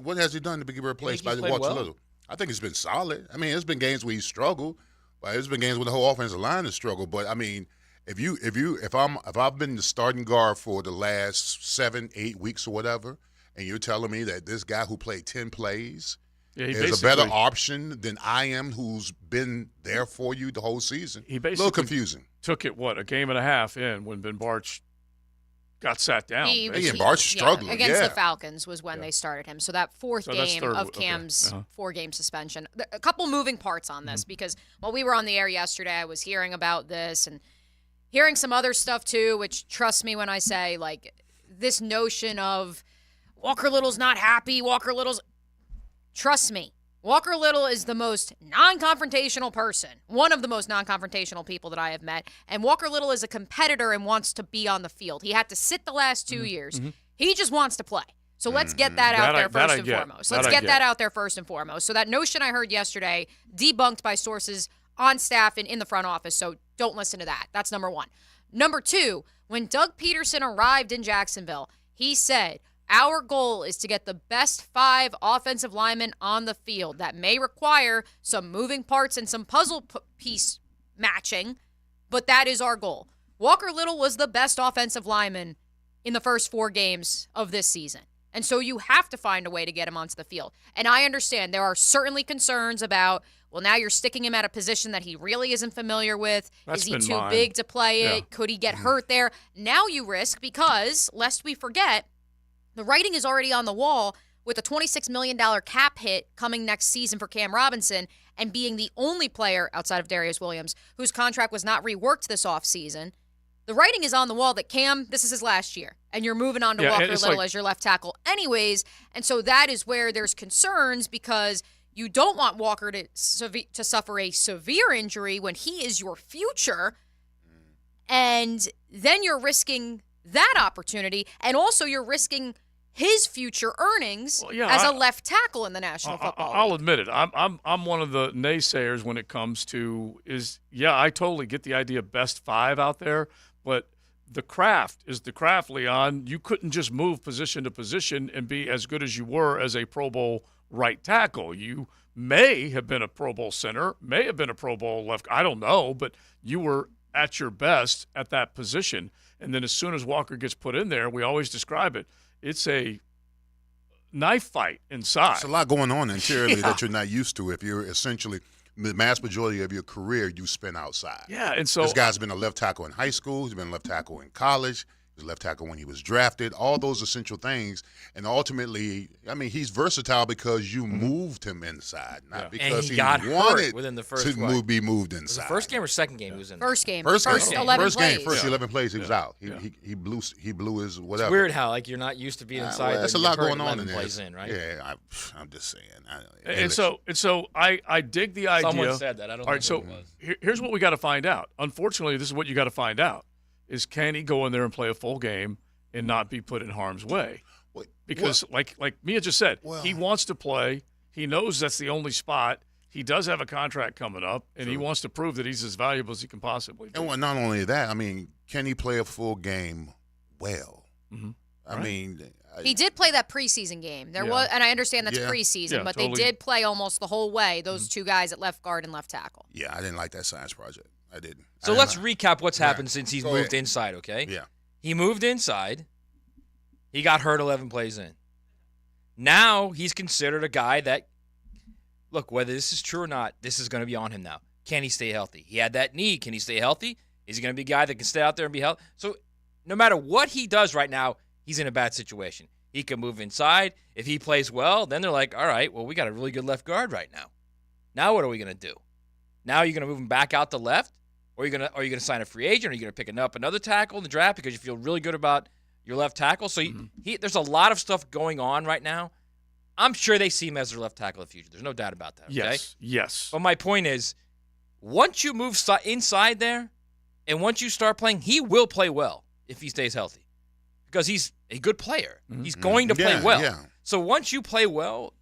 What has he done to be replaced by he's played Walter well? Little? I think it's been solid. I mean, there's been games where he's struggled, but there's been games where the whole offensive line has struggled. But I mean, if I've been the starting guard for the last 7-8 weeks or whatever, and you're telling me that this guy who played 10 plays is a better option than I am, who's been there for you the whole season, He basically a little confusing. Took it, a game and a half in when Ben Barch got sat down. Barch struggling. Against the Falcons was when they started him. So that fourth game of Cam's 4-game suspension. A couple moving parts on this because while we were on the air yesterday, I was hearing about this and hearing some other stuff too, which trust me when I say, like, this notion of Walker Little's not happy, trust me. Walker Little is the most non-confrontational person, one of the most non-confrontational people that I have met. And Walker Little is a competitor and wants to be on the field. He had to sit the last 2 years. He just wants to play. So let's get that out there first and foremost. Let's get that out there first and foremost. So that notion I heard yesterday, debunked by sources on staff and in the front office. So don't listen to that. That's number one. Number two, when Doug Peterson arrived in Jacksonville, he said, our goal is to get the best 5 offensive linemen on the field. That may require some moving parts and some puzzle piece matching, but that is our goal. Walker Little was the best offensive lineman in the first 4 games of this season. And so you have to find a way to get him onto the field. And I understand there are certainly concerns about, well, now you're sticking him at a position that he really isn't familiar with. Is he too big to play it? Could he get hurt there? Now you risk because, lest we forget, the writing is already on the wall with a $26 million cap hit coming next season for Cam Robinson and being the only player outside of Darius Williams whose contract was not reworked this offseason. The writing is on the wall that Cam, this is his last year, and you're moving on to Walker Little as your left tackle anyways. And so that is where there's concerns because you don't want Walker to suffer a severe injury when he is your future. And then you're risking that opportunity, and also you're risking his future earnings as a left tackle in the National Football League. I'll admit it. I'm one of the naysayers when it comes to I totally get the idea of best 5 out there, but the craft is the craft, Leon. You couldn't just move position to position and be as good as you were as a Pro Bowl right tackle. You may have been a Pro Bowl center, may have been a Pro Bowl left. I don't know, but you were at your best at that position. And then as soon as Walker gets put in there, we always describe it. It's a knife fight inside. There's a lot going on interiorly that you're not used to if you're essentially the vast majority of your career you spend outside. Yeah, and so this guy's been a left tackle in high school. He's been a left tackle in college. He was a left tackle when he was drafted. All those essential things. And ultimately, I mean, he's versatile because you moved him inside, not because he got wanted hurt within the first to be moved inside. Was it first game or second game he was in? First game. First 11 plays. First 11 plays, he was out. He blew his whatever. It's weird how you're not used to being inside. That's a lot going on in there. Plays in, right? Yeah, I'm just saying. And so I dig the idea. Someone said that. I don't know who it was. Here's what we got to find out. Unfortunately, this is what you got to find out: is can he go in there and play a full game and not be put in harm's way? Because, like Mia just said, he wants to play. He knows that's the only spot. He does have a contract coming up, and he wants to prove that he's as valuable as he can possibly be. And not only that, I mean, can he play a full game well? Mm-hmm. I mean, he did play that preseason game. There was, and I understand that's preseason, but totally. They did play almost the whole way. Those two guys at left guard and left tackle. Yeah, I didn't like that science project. I didn't. So let's recap what's happened since he's moved inside. Okay. Yeah. He moved inside. He got hurt 11 plays in. Now he's considered a guy that, look, whether this is true or not, this is going to be on him now. Can he stay healthy? He had that knee. Can he stay healthy? Is he going to be a guy that can stay out there and be healthy? So no matter what he does right now, he's in a bad situation. He can move inside. If he plays well, then they're like, all right, well, we got a really good left guard right now. Now what are we going to do? Now you're going to move him back out to left? Or are you going to sign a free agent? Or are you going to pick up another tackle in the draft because you feel really good about your left tackle? So there's a lot of stuff going on right now. I'm sure they see him as their left tackle of the future. There's no doubt about that. Okay? Yes. But my point is, once you move inside there, and once you start playing, he will play well if he stays healthy, because he's a good player. He's going to play well. Yeah. So once you play well,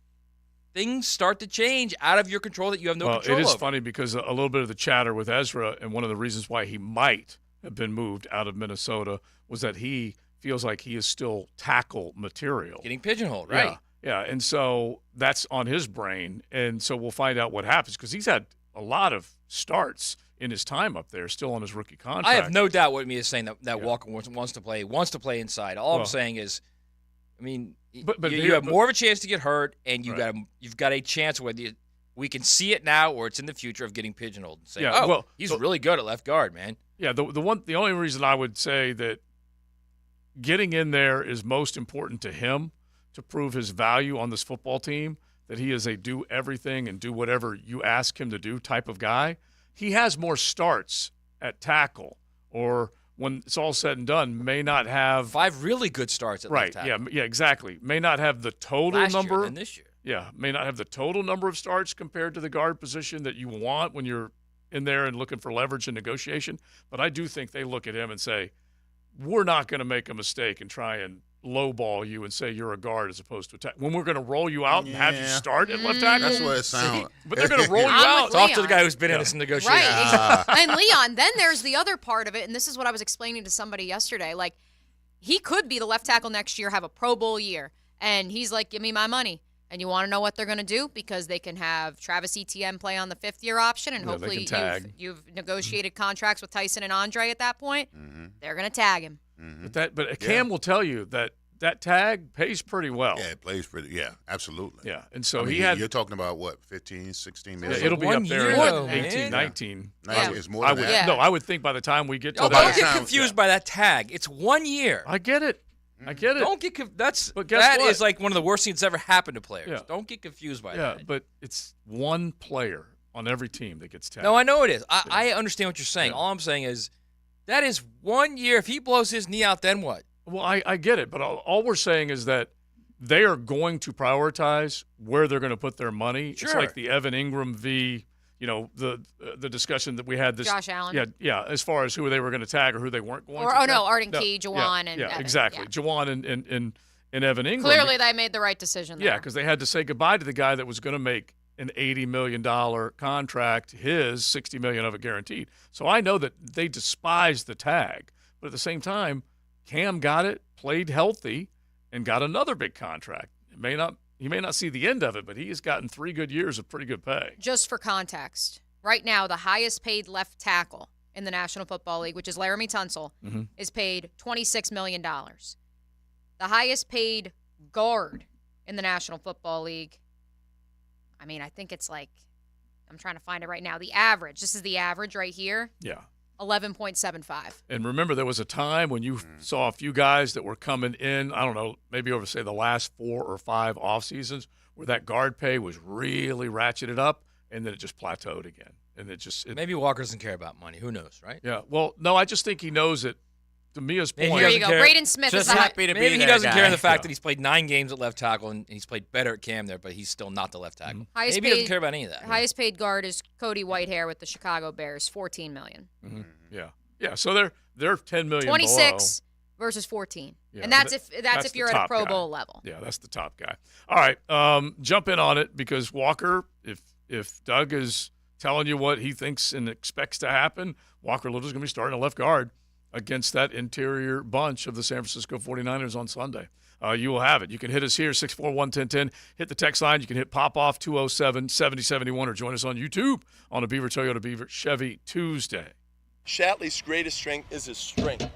things start to change out of your control that you have no control over. It is funny because a little bit of the chatter with Ezra, and one of the reasons why he might have been moved out of Minnesota was that he feels like he is still tackle material. Getting pigeonholed, right? Yeah, and so that's on his brain, and so we'll find out what happens because he's had a lot of starts in his time up there, still on his rookie contract. I have no doubt what me is saying that Walker wants to play inside. All I'm saying is, I mean, you have more of a chance to get hurt, and you've got a chance whether we can see it now or it's in the future of getting pigeonholed and saying, he's really good at left guard, man. Yeah, the only reason I would say that getting in there is most important to him to prove his value on this football team, that he is a do everything and do whatever you ask him to do type of guy. He has more starts at tackle, or when it's all said and done, may not have 5 really good starts at left tackle. Yeah, exactly. May not have the total last number year and this year. Yeah, may not have the total number of starts compared to the guard position that you want when you're in there and looking for leverage and negotiation. But I do think they look at him and say, we're not going to make a mistake and try and lowball you and say you're a guard as opposed to attack. When we're going to roll you out and have you start at left tackle. That's what it sounds. But they're going to roll you out. Talk to the guy who's been in this negotiation. Right. And Leon, then there's the other part of it, and this is what I was explaining to somebody yesterday. Like, he could be the left tackle next year, have a Pro Bowl year, and he's like, give me my money. And you want to know what they're going to do? Because they can have Travis Etienne play on the 5th-year option, and hopefully you've negotiated contracts with Tyson and Andre at that point. They're going to tag him. But Cam will tell you that tag pays pretty well. Yeah, it plays pretty. Yeah, absolutely. Yeah, and so you're talking about what, 15, 16 million? Yeah, it'll be up there at 18, 19. It's more than that. No, I would think by the time we get to that. Don't get confused by that tag. It's 1 year. I get it. Don't get that what? is like one of the worst things that's ever happened to players. Yeah. Don't get confused by that. Yeah, but it's one player on every team that gets tagged. No, I know it is. I understand what you're saying. Yeah. All I'm saying is that is 1 year. If he blows his knee out, then what? Well, I get it, but all we're saying is that they are going to prioritize where they're going to put their money. Sure. It's like the Evan Ingram v. the discussion that we had this. Josh Allen. Yeah. As far as who they were going to tag or who they weren't going to. Or tag. Arden Key, Juwan, and Evan. Exactly. Yeah. Juwan and Evan Ingram. Clearly, they made the right decision there. Yeah, because they had to say goodbye to the guy that was going to make an $80 million contract, his $60 million of it guaranteed. So I know that they despise the tag, but at the same time, Cam got it, played healthy, and got another big contract. He may not see the end of it, but he has gotten 3 good years of pretty good pay. Just for context, right now the highest paid left tackle in the National Football League, which is Laramie Tunsil, is paid $26 million. The highest paid guard in the National Football League, I mean, I think it's like, I'm trying to find it right now. The average, this is the average right here. Yeah. 11.75. And remember, there was a time when you saw a few guys that were coming in, I don't know, maybe over, say, the last 4 or 5 off seasons where that guard pay was really ratcheted up, and then it just plateaued again. And maybe Walker doesn't care about money. Who knows, right? Yeah. Well, no, I just think he knows it. To Mia's point. There you go. Braden Smith is happy to be there. Maybe he doesn't care in the fact that he's played 9 games at left tackle and he's played better at Cam there, but he's still not the left tackle. Maybe he doesn't care about any of that. Highest paid guard is Cody Whitehair with the Chicago Bears, $14 million. Yeah. So they're $10 million 26 versus 14, and that's if you're at a Pro Bowl level. Yeah, that's the top guy. All right, jump in on it because Walker, if Doug is telling you what he thinks and expects to happen, Walker Little's going to be starting a left guard against that interior bunch of the San Francisco 49ers on Sunday. You will have it. You can hit us here, 641-1010. Hit the text line. You can hit Pop-Off 207-7071 or join us on YouTube on a Beaver Toyota Beaver Chevy Tuesday. Shatley's greatest strength is his strength.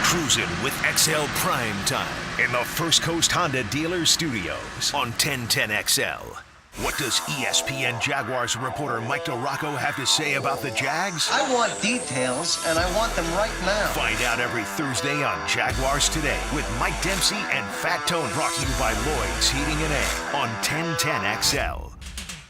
Cruising with XL Primetime in the First Coast Honda Dealer Studios on 1010XL. What does ESPN Jaguars reporter Mike DeRocco have to say about the Jags? I want details, and I want them right now. Find out every Thursday on Jaguars Today with Mike Dempsey and Fat Tone, brought to you by Lloyd's Heating and Air on 1010XL.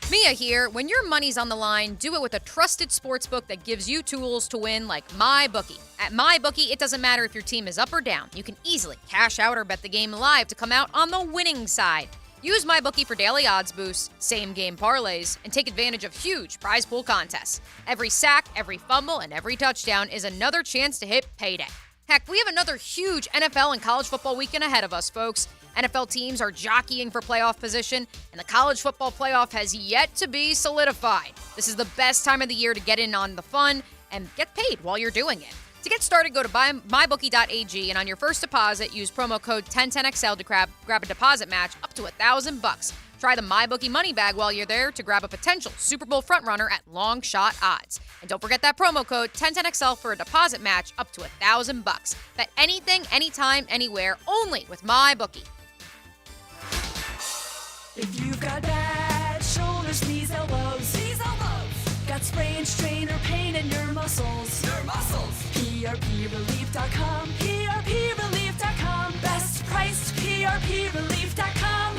Mia here. When your money's on the line, do it with a trusted sportsbook that gives you tools to win like MyBookie. At MyBookie, it doesn't matter if your team is up or down. You can easily cash out or bet the game live to come out on the winning side. Use MyBookie for daily odds boosts, same-game parlays, and take advantage of huge prize pool contests. Every sack, every fumble, and every touchdown is another chance to hit payday. Heck, we have another huge NFL and college football weekend ahead of us, folks. NFL teams are jockeying for playoff position, and the college football playoff has yet to be solidified. This is the best time of the year to get in on the fun and get paid while you're doing it. To get started, go to mybookie.ag, and on your first deposit, use promo code 1010XL to grab a deposit match up to $1,000. Try the MyBookie money bag while you're there to grab a potential Super Bowl frontrunner at long shot odds. And don't forget that promo code 1010XL for a deposit match up to $1,000. Bet anything, anytime, anywhere, only with MyBookie. If you've got bad shoulders, knees, elbows, got sprain, strain, or pain in your muscles, PRPrelief.com, PRPrelief.com, best priced PRPrelief.com.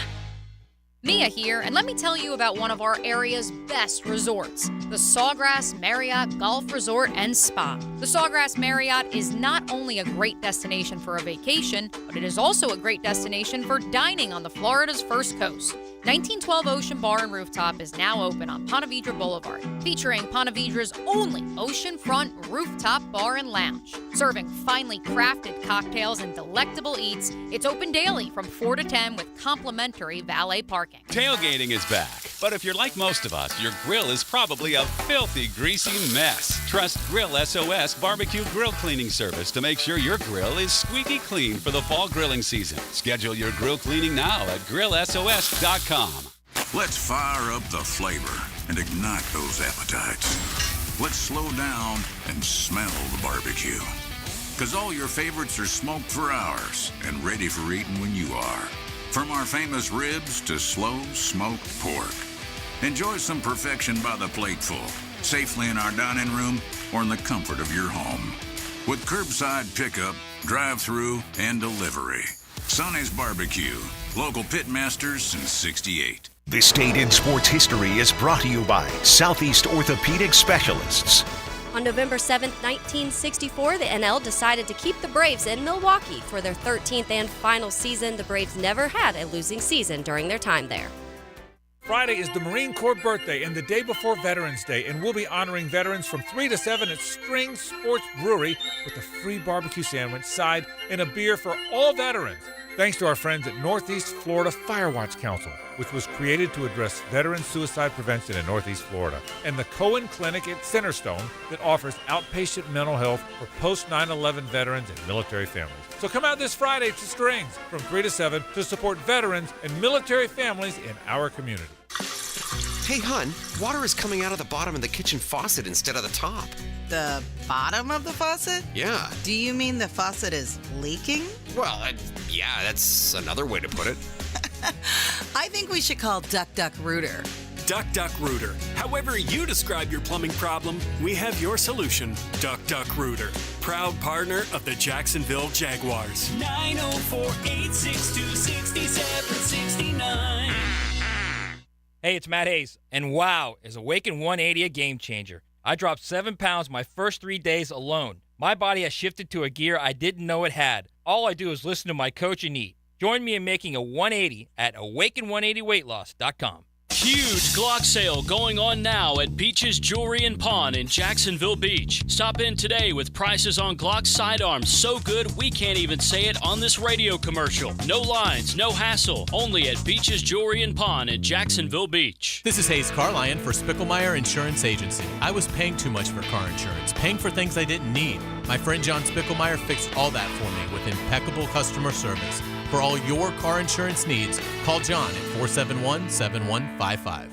Mia here, and let me tell you about one of our area's best resorts, the Sawgrass Marriott Golf Resort and Spa. The Sawgrass Marriott is not only a great destination for a vacation, but it is also a great destination for dining on the Florida's first coast. 1912 Ocean Bar and Rooftop is now open on Ponte Vedra Boulevard, featuring Ponte Vedra's only oceanfront rooftop bar and lounge. Serving finely crafted cocktails and delectable eats, it's open daily from 4 to 10 with complimentary valet parking. Tailgating is back, but if you're like most of us, your grill is probably a filthy, greasy mess. Trust Grill SOS Barbecue Grill Cleaning Service to make sure your grill is squeaky clean for the fall grilling season. Schedule your grill cleaning now at grillsos.com. Let's fire up the flavor and ignite those appetites. Let's slow down and smell the barbecue. Because all your favorites are smoked for hours and ready for eating when you are. From our famous ribs to slow smoked pork. Enjoy some perfection by the plateful, safely in our dining room or in the comfort of your home. With curbside pickup, drive-through, and delivery. Sonny's Barbecue, local pitmasters since '68. This date in sports history is brought to you by Southeast Orthopedic Specialists. On November 7, 1964, the NL decided to keep the Braves in Milwaukee for their 13th and final season. The Braves never had a losing season during their time there. Friday is the Marine Corps birthday and the day before Veterans Day, and we'll be honoring veterans from 3 to 7 at String Sports Brewery with a free barbecue sandwich, side, and a beer for all veterans. Thanks to our friends at Northeast Florida Firewatch Council, which was created to address veteran suicide prevention in Northeast Florida, and the Cohen Clinic at Centerstone that offers outpatient mental health for post-9/11 veterans and military families. So come out this Friday to Strings from 3 to 7 to support veterans and military families in our community. Hey, hun, water is coming out of the bottom of the kitchen faucet instead of the top. The bottom of the faucet? Yeah. Do you mean the faucet is leaking? Well, yeah, that's another way to put it. I think we should call Duck Duck Rooter. Duck Duck Rooter. However you describe your plumbing problem, we have your solution. Duck Duck Rooter. Proud partner of the Jacksonville Jaguars. 904-862-6769. Hey, it's Matt Hayes, and wow, is Awaken 180 a game changer. I dropped 7 pounds my first 3 days alone. My body has shifted to a gear I didn't know it had. All I do is listen to my coach and eat. Join me in making a 180 at awaken180weightloss.com. Huge Glock sale going on now at Beach's Jewelry and Pawn in Jacksonville Beach. Stop in today with prices on Glock sidearms so good we can't even say it on this radio commercial. No lines, no hassle, only at Beach's Jewelry and Pawn in Jacksonville Beach. This is Hayes Carlion for Spicklemeyer Insurance Agency. I was paying too much for car insurance, paying for things I didn't need. My friend John Spicklemeyer fixed all that for me with impeccable customer service. For all your car insurance needs, call John at 471-7155.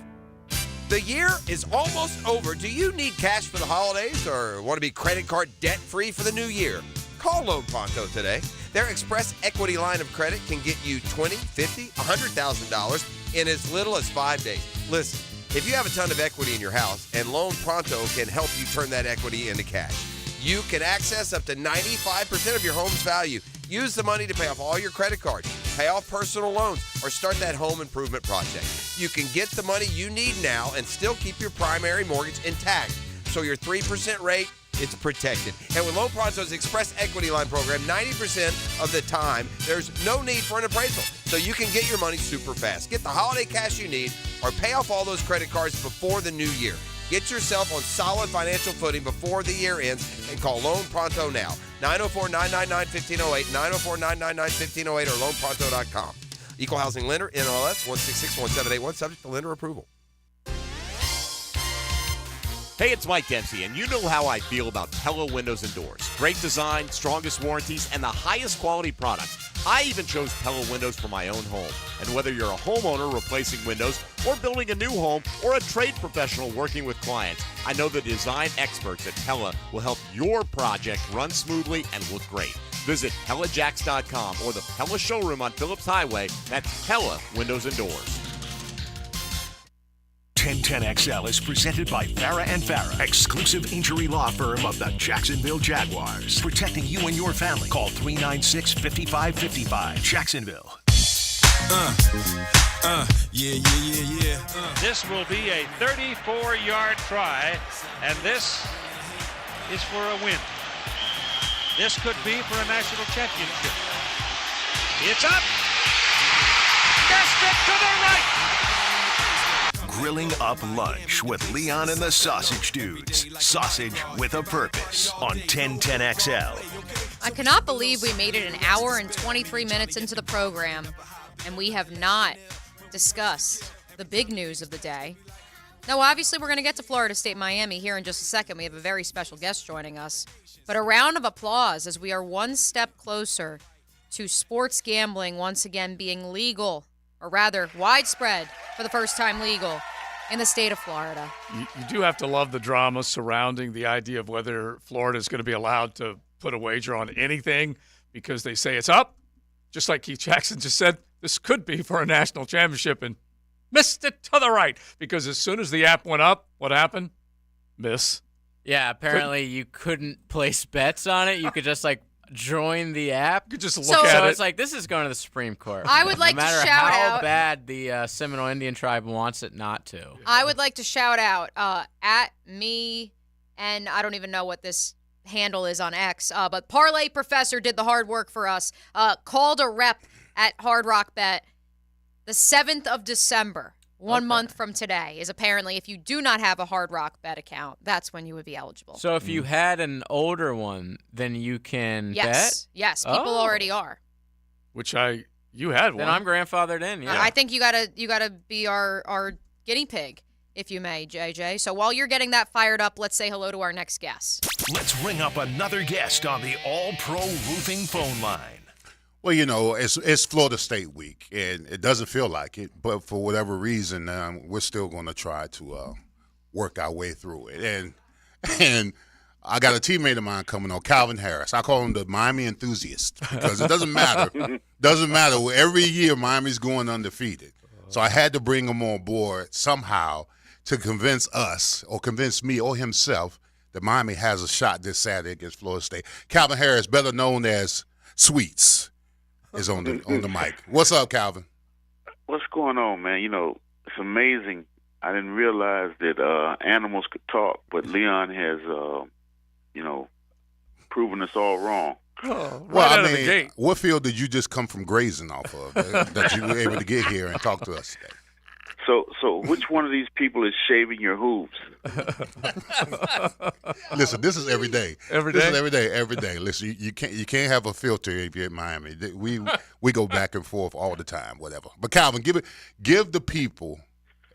The year is almost over. Do you need cash for the holidays or want to be credit card debt-free for the new year? Call Loan Pronto today. Their Express Equity line of credit can get you $20,000, $50,000, $100,000 in as little as 5 days. Listen, if you have a ton of equity in your house and Loan Pronto can help you turn that equity into cash, you can access up to 95% of your home's value. Use the money to pay off all your credit cards, pay off personal loans, or start that home improvement project. You can get the money you need now and still keep your primary mortgage intact, so your 3% rate it's protected. And with Loan Pronto's Express Equity Line program, 90% of the time, there's no need for an appraisal. So you can get your money super fast. Get the holiday cash you need or pay off all those credit cards before the new year. Get yourself on solid financial footing before the year ends and call Loan Pronto now. 904-999-1508, 904-999-1508 or loanpronto.com. Equal Housing Lender, NLS 1661781, subject to lender approval. Hey, it's Mike Dempsey, and you know how I feel about Pella Windows and Doors. Great design, strongest warranties, and the highest quality products. I even chose Pella Windows for my own home. And whether you're a homeowner replacing windows or building a new home or a trade professional working with clients, I know the design experts at Pella will help your project run smoothly and look great. Visit PellaJacks.com or the Pella showroom on Phillips Highway. That's Pella Windows and Doors. 1010XL is presented by Farah and Farah, exclusive injury law firm of the Jacksonville Jaguars. Protecting you and your family. Call 396-5555. Jacksonville. This will be a 34-yard try, and this is for a win. This could be for a national championship. It's up. Missed it to the right. Grilling up lunch with Leon and the Sausage Dudes. Sausage with a purpose on 1010XL. I cannot believe we made it an hour and 23 minutes into the program, and we have not discussed the big news of the day. Now, obviously, we're going to get to Florida State Miami here in just a second. We have a very special guest joining us. But a round of applause as we are one step closer to sports gambling once again being legal, or rather widespread for the first time legal in the state of Florida. You do have to love the drama surrounding the idea of whether Florida is going to be allowed to put a wager on anything because they say it's up. Just like Keith Jackson just said, this could be for a national championship and missed it to the right because as soon as the app went up, what happened? Miss. Yeah, apparently you couldn't place bets on it. You could just join the app. You could just look at it. So it. it's like, this is going to the Supreme Court. I would like to shout out. No matter how bad the Seminole Indian tribe wants it not to. I would like to shout out at me, and I don't even know what this handle is on X, but Parlay Professor did the hard work for us. Called a rep at Hard Rock Bet the 7th of December. 1 month from today is apparently if you do not have a Hard Rock Bet account, that's when you would be eligible. So if you had an older one, then you can bet? Yes, people already are. Which you had one. Then I'm grandfathered in, yeah. I think you gotta be our guinea pig, if you may, JJ. So while you're getting that fired up, let's say hello to our next guest. Let's ring up another guest on the All-Pro Roofing phone line. Well, it's Florida State week, and it doesn't feel like it, but for whatever reason, we're still going to try to work our way through it. And I got a teammate of mine coming on, Calvin Harris. I call him the Miami enthusiast because it doesn't matter. Every year, Miami's going undefeated. So I had to bring him on board somehow to convince us or convince me or himself that Miami has a shot this Saturday against Florida State. Calvin Harris, better known as Sweets, is on the mic. What's up, Calvin? What's going on, man? It's amazing. I didn't realize that animals could talk, but Leon has, proven us all wrong. Out of the gate. What field did you just come from grazing off of that you were able to get here and talk to us today? So which one of these people is shaving your hooves? Listen, this is every day. Every This day? is every day. Listen, you can't have a filter if you're at Miami. We go back and forth all the time, whatever. But Calvin, give the people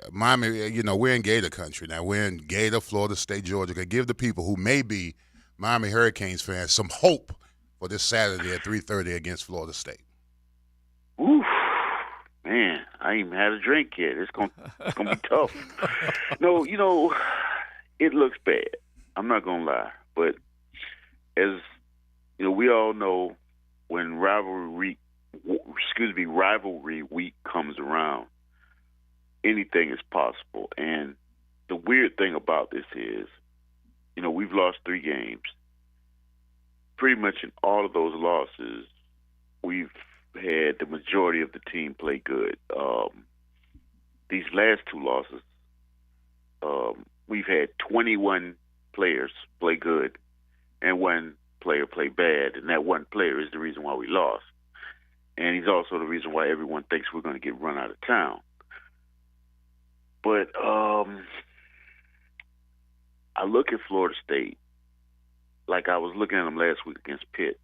Miami. We're in Gator country now. We're in Gator, Florida State, Georgia. Give the people who may be Miami Hurricanes fans some hope for this Saturday at 3:30 against Florida State. Oof. Man, I ain't even had a drink yet. It's gonna be tough. No, it looks bad. I'm not gonna lie, but as we all know, when rivalry week comes around, anything is possible. And the weird thing about this is, we've lost 3 games. Pretty much in all of those losses, we've had the majority of the team play good. These last 2 losses, we've had 21 players play good, and one player play bad, and that one player is the reason why we lost. And he's also the reason why everyone thinks we're going to get run out of town. But I look at Florida State like I was looking at them last week against Pitt,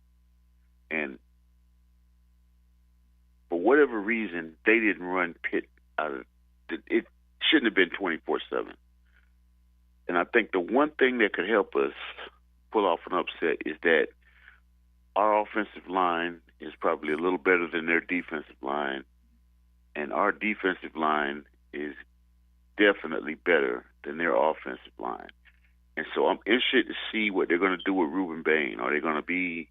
and for whatever reason, they didn't run Pitt out of it. Shouldn't have been 24/7. And I think the one thing that could help us pull off an upset is that our offensive line is probably a little better than their defensive line, and our defensive line is definitely better than their offensive line. And so I'm interested to see what they're going to do with Ruben Bain. Are they going to be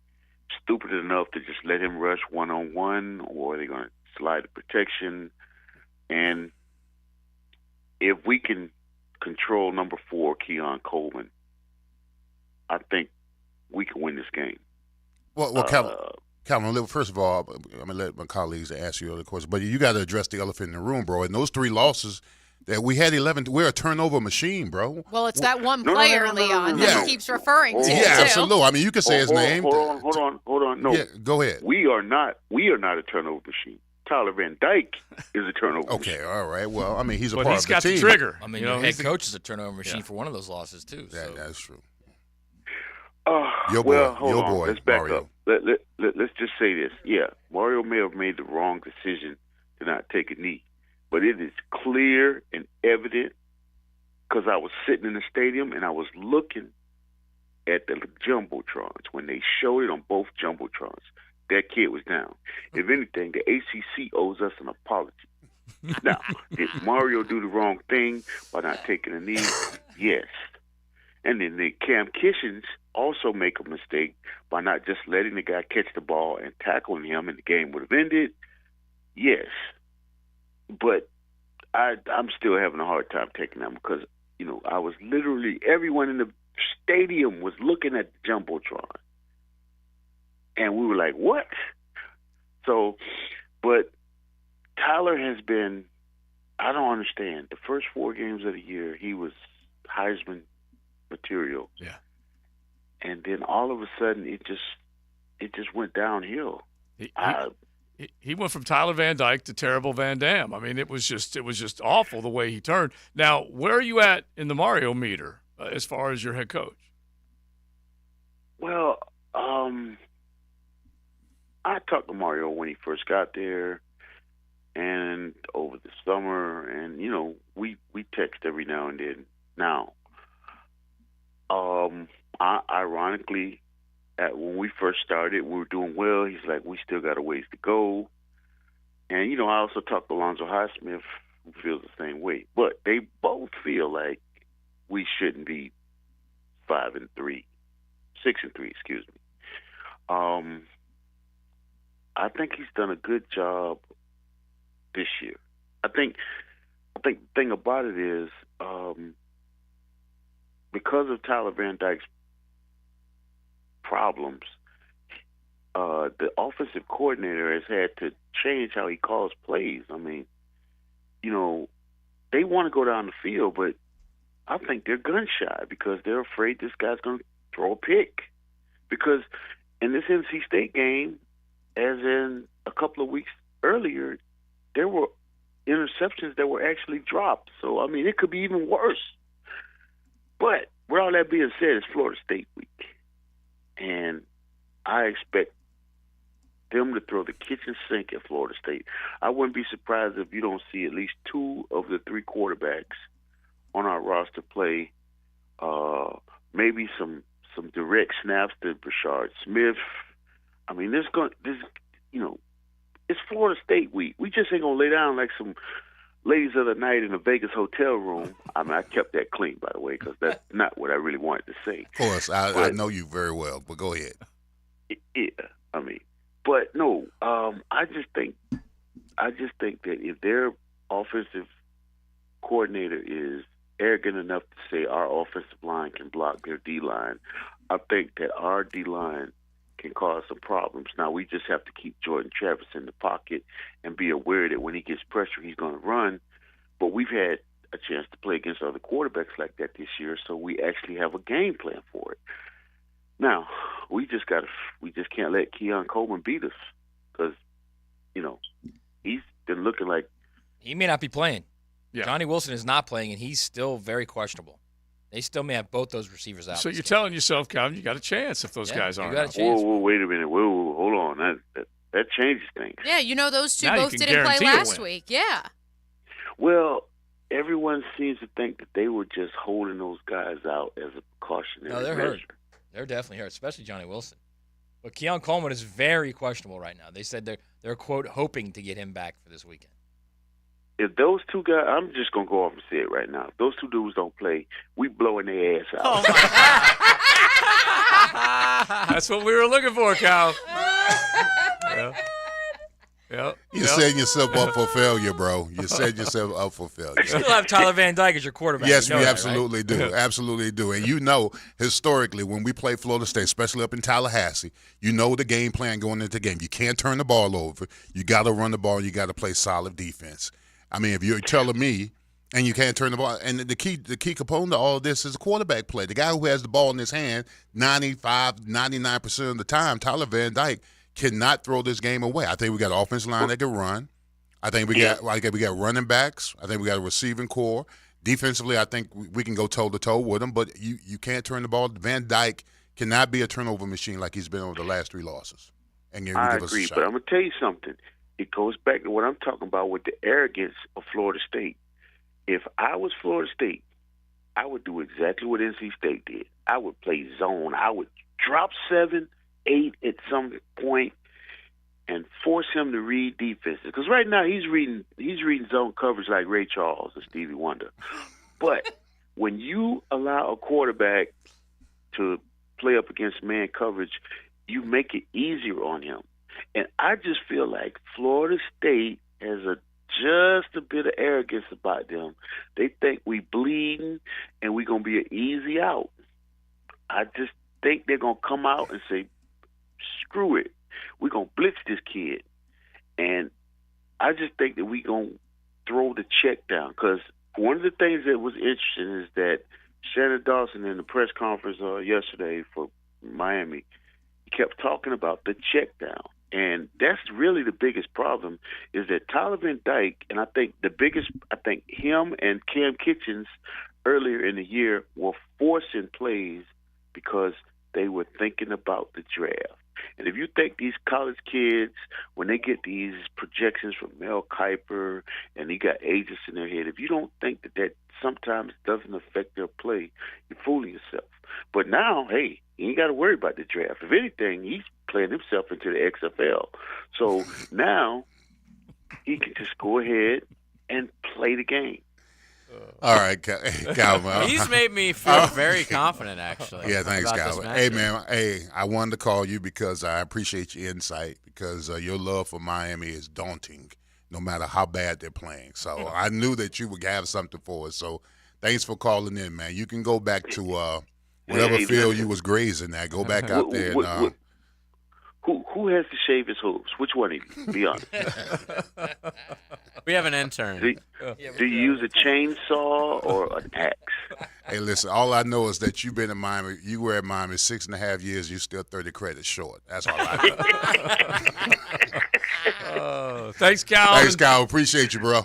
stupid enough to just let him rush one-on-one, or are they going to slide the protection? And if we can control number 4, Keon Coleman, I think we can win this game. Well, Calvin, first of all, I'm going to let my colleagues ask you other questions, but you got to address the elephant in the room, bro. And those 3 losses that we had 11, we're a turnover machine, bro. Well, it's that one player, Leon, that he keeps referring to. Yeah, too. absolutely. I mean, you can say his name. Hold on. No. Yeah, go ahead. We are not a turnover machine. Tyler Van Dyke is a turnover machine. Okay, all right. Well, I mean, he's a But part he's of the got team. the trigger. I mean, your head coach is a turnover machine for one of those losses, too. So. That's true. Your boy. Let's back Mario. up. Let's just say this. Yeah, Mario may have made the wrong decision to not take a knee, but it is clear and evident because I was sitting in the stadium and I was looking at the jumbotrons when they showed it on both jumbotrons. That kid was down. If anything, the ACC owes us an apology. Now, did Mario do the wrong thing by not taking a knee? Yes. And then did Cam Kitchens also make a mistake by not just letting the guy catch the ball and tackling him and the game would have ended? Yes. But I'm still having a hard time taking them because, I was literally, everyone in the stadium was looking at the Jumbotron. And we were like, what? So, but Tyler has been, I don't understand. The first 4 games of the year, he was Heisman material. Yeah. And then all of a sudden, it just went downhill. He went from Tyler Van Dyke to terrible Van Dam. I mean, it was just awful the way he turned. Now, where are you at in the Mario meter as far as your head coach? Well, I talked to Mario when he first got there, and over the summer, and we text every now and then. Now, ironically, when we first started, we were doing well. He's like, we still got a ways to go. And, I also talked to Alonzo Highsmith, who feels the same way. But they both feel like we shouldn't be 6-3, excuse me. I think he's done a good job this year. I think the thing about it is because of Tyler Van Dyke's problems, the offensive coordinator has had to change how he calls plays. I mean, they want to go down the field, but I think they're gun shy because they're afraid this guy's going to throw a pick. Because in this NC State game, as in a couple of weeks earlier, there were interceptions that were actually dropped. So, I mean, it could be even worse. But with all that being said, it's Florida State week. And I expect them to throw the kitchen sink at Florida State. I wouldn't be surprised if you don't see at least 2 of the 3 quarterbacks on our roster play. Maybe some direct snaps to Brashard Smith. I mean, it's Florida State week. We just ain't gonna lay down like some ladies of the night in a Vegas hotel room. I mean, I kept that clean, by the way, because that's not what I really wanted to say. Of course, I know you very well, but go ahead. Yeah, I mean, but no, I just think that if their offensive coordinator is arrogant enough to say our offensive line can block their D-line, I think that our D-line can cause some problems. Now, we just have to keep Jordan Travis in the pocket and be aware that when he gets pressure, he's going to run. But we've had a chance to play against other quarterbacks like that this year, so we actually have a game plan for it. Now, we just can't let Keon Coleman beat us because, he's been looking like he may not be playing. Yeah. Johnny Wilson is not playing, and he's still very questionable. They still may have both those receivers out. So you're telling yourself, Calvin, you got a chance if those guys aren't out. Whoa, wait a minute. Whoa, hold on. That changes things. Yeah, those two Now you both can didn't play guarantee a last win. week. Yeah. Well, everyone seems to think that they were just holding those guys out as a precautionary No, they're measure. hurt. They're definitely hurt, especially Johnny Wilson. But Keon Coleman is very questionable right now. They said they're quote hoping to get him back for this weekend. If those two guys, I'm just gonna go off and say it right now. If those two dudes don't play, we blowing their ass out. Oh my God. That's what we were looking for, Cal. Yeah. You're setting yourself up for failure, bro. You're setting yourself up for failure. You still have Tyler Van Dyke as your quarterback. Yes, You know we that, absolutely right? do. Absolutely do. And historically, when we play Florida State, especially up in Tallahassee, the game plan going into the game. You can't turn the ball over. You got to run the ball. You got to play solid defense. I mean, if you're telling me, and you can't turn the ball, and the key component of all of this is a quarterback play. The guy who has the ball in his hand 99% of the time, Tyler Van Dyke, cannot throw this game away. I think we got an offensive line that can run. I think we got running backs. I think we got a receiving core. Defensively, I think we can go toe-to-toe with them, but you can't turn the ball. Van Dyke cannot be a turnover machine like he's been over the last 3 losses. And I agree, but I'm going to tell you something. It goes back to what I'm talking about with the arrogance of Florida State. If I was Florida State, I would do exactly what NC State did. I would play zone. I would drop 7, 8 at some point and force him to read defenses. Because right now he's reading zone coverage like Ray Charles or Stevie Wonder. But when you allow a quarterback to play up against man coverage, you make it easier on him. And I just feel like Florida State has just a bit of arrogance about them. They think we bleeding and we're going to be an easy out. I just think they're going to come out and say, screw it. We're going to blitz this kid. And I just think that we're going to throw the check down. Because one of the things that was interesting is that Shannon Dawson in the press conference yesterday for Miami, he kept talking about the check down. And that's really the biggest problem is that Tyler Van Dyke, and I think him and Cam Kitchens earlier in the year were forcing plays because they were thinking about the draft. And if you think these college kids, when they get these projections from Mel Kiper and they got agents in their head, if you don't think that sometimes doesn't affect their play, you're fooling yourself. But now, hey, you ain't got to worry about the draft. If anything, he's playing himself into the XFL. So now he can just go ahead and play the game. All right, Calvin. He's made me feel very confident, actually. Yeah, thanks, about Calvin. this Hey, matchup. man. Hey, I wanted to call you because I appreciate your insight because your love for Miami is daunting no matter how bad they're playing. So I knew that you would have something for us. So thanks for calling in, man. You can go back to whatever field you was grazing at. Go back out there. Who has to shave his hooves? Which one of you? Be honest. We have an intern. Do you use a chainsaw or an axe? Hey, listen, all I know is that you've been in Miami. You were at Miami 6.5 years. You still 30 credits short. That's all I know. Thanks, Calvin. Thanks, Calvin. Appreciate you, bro.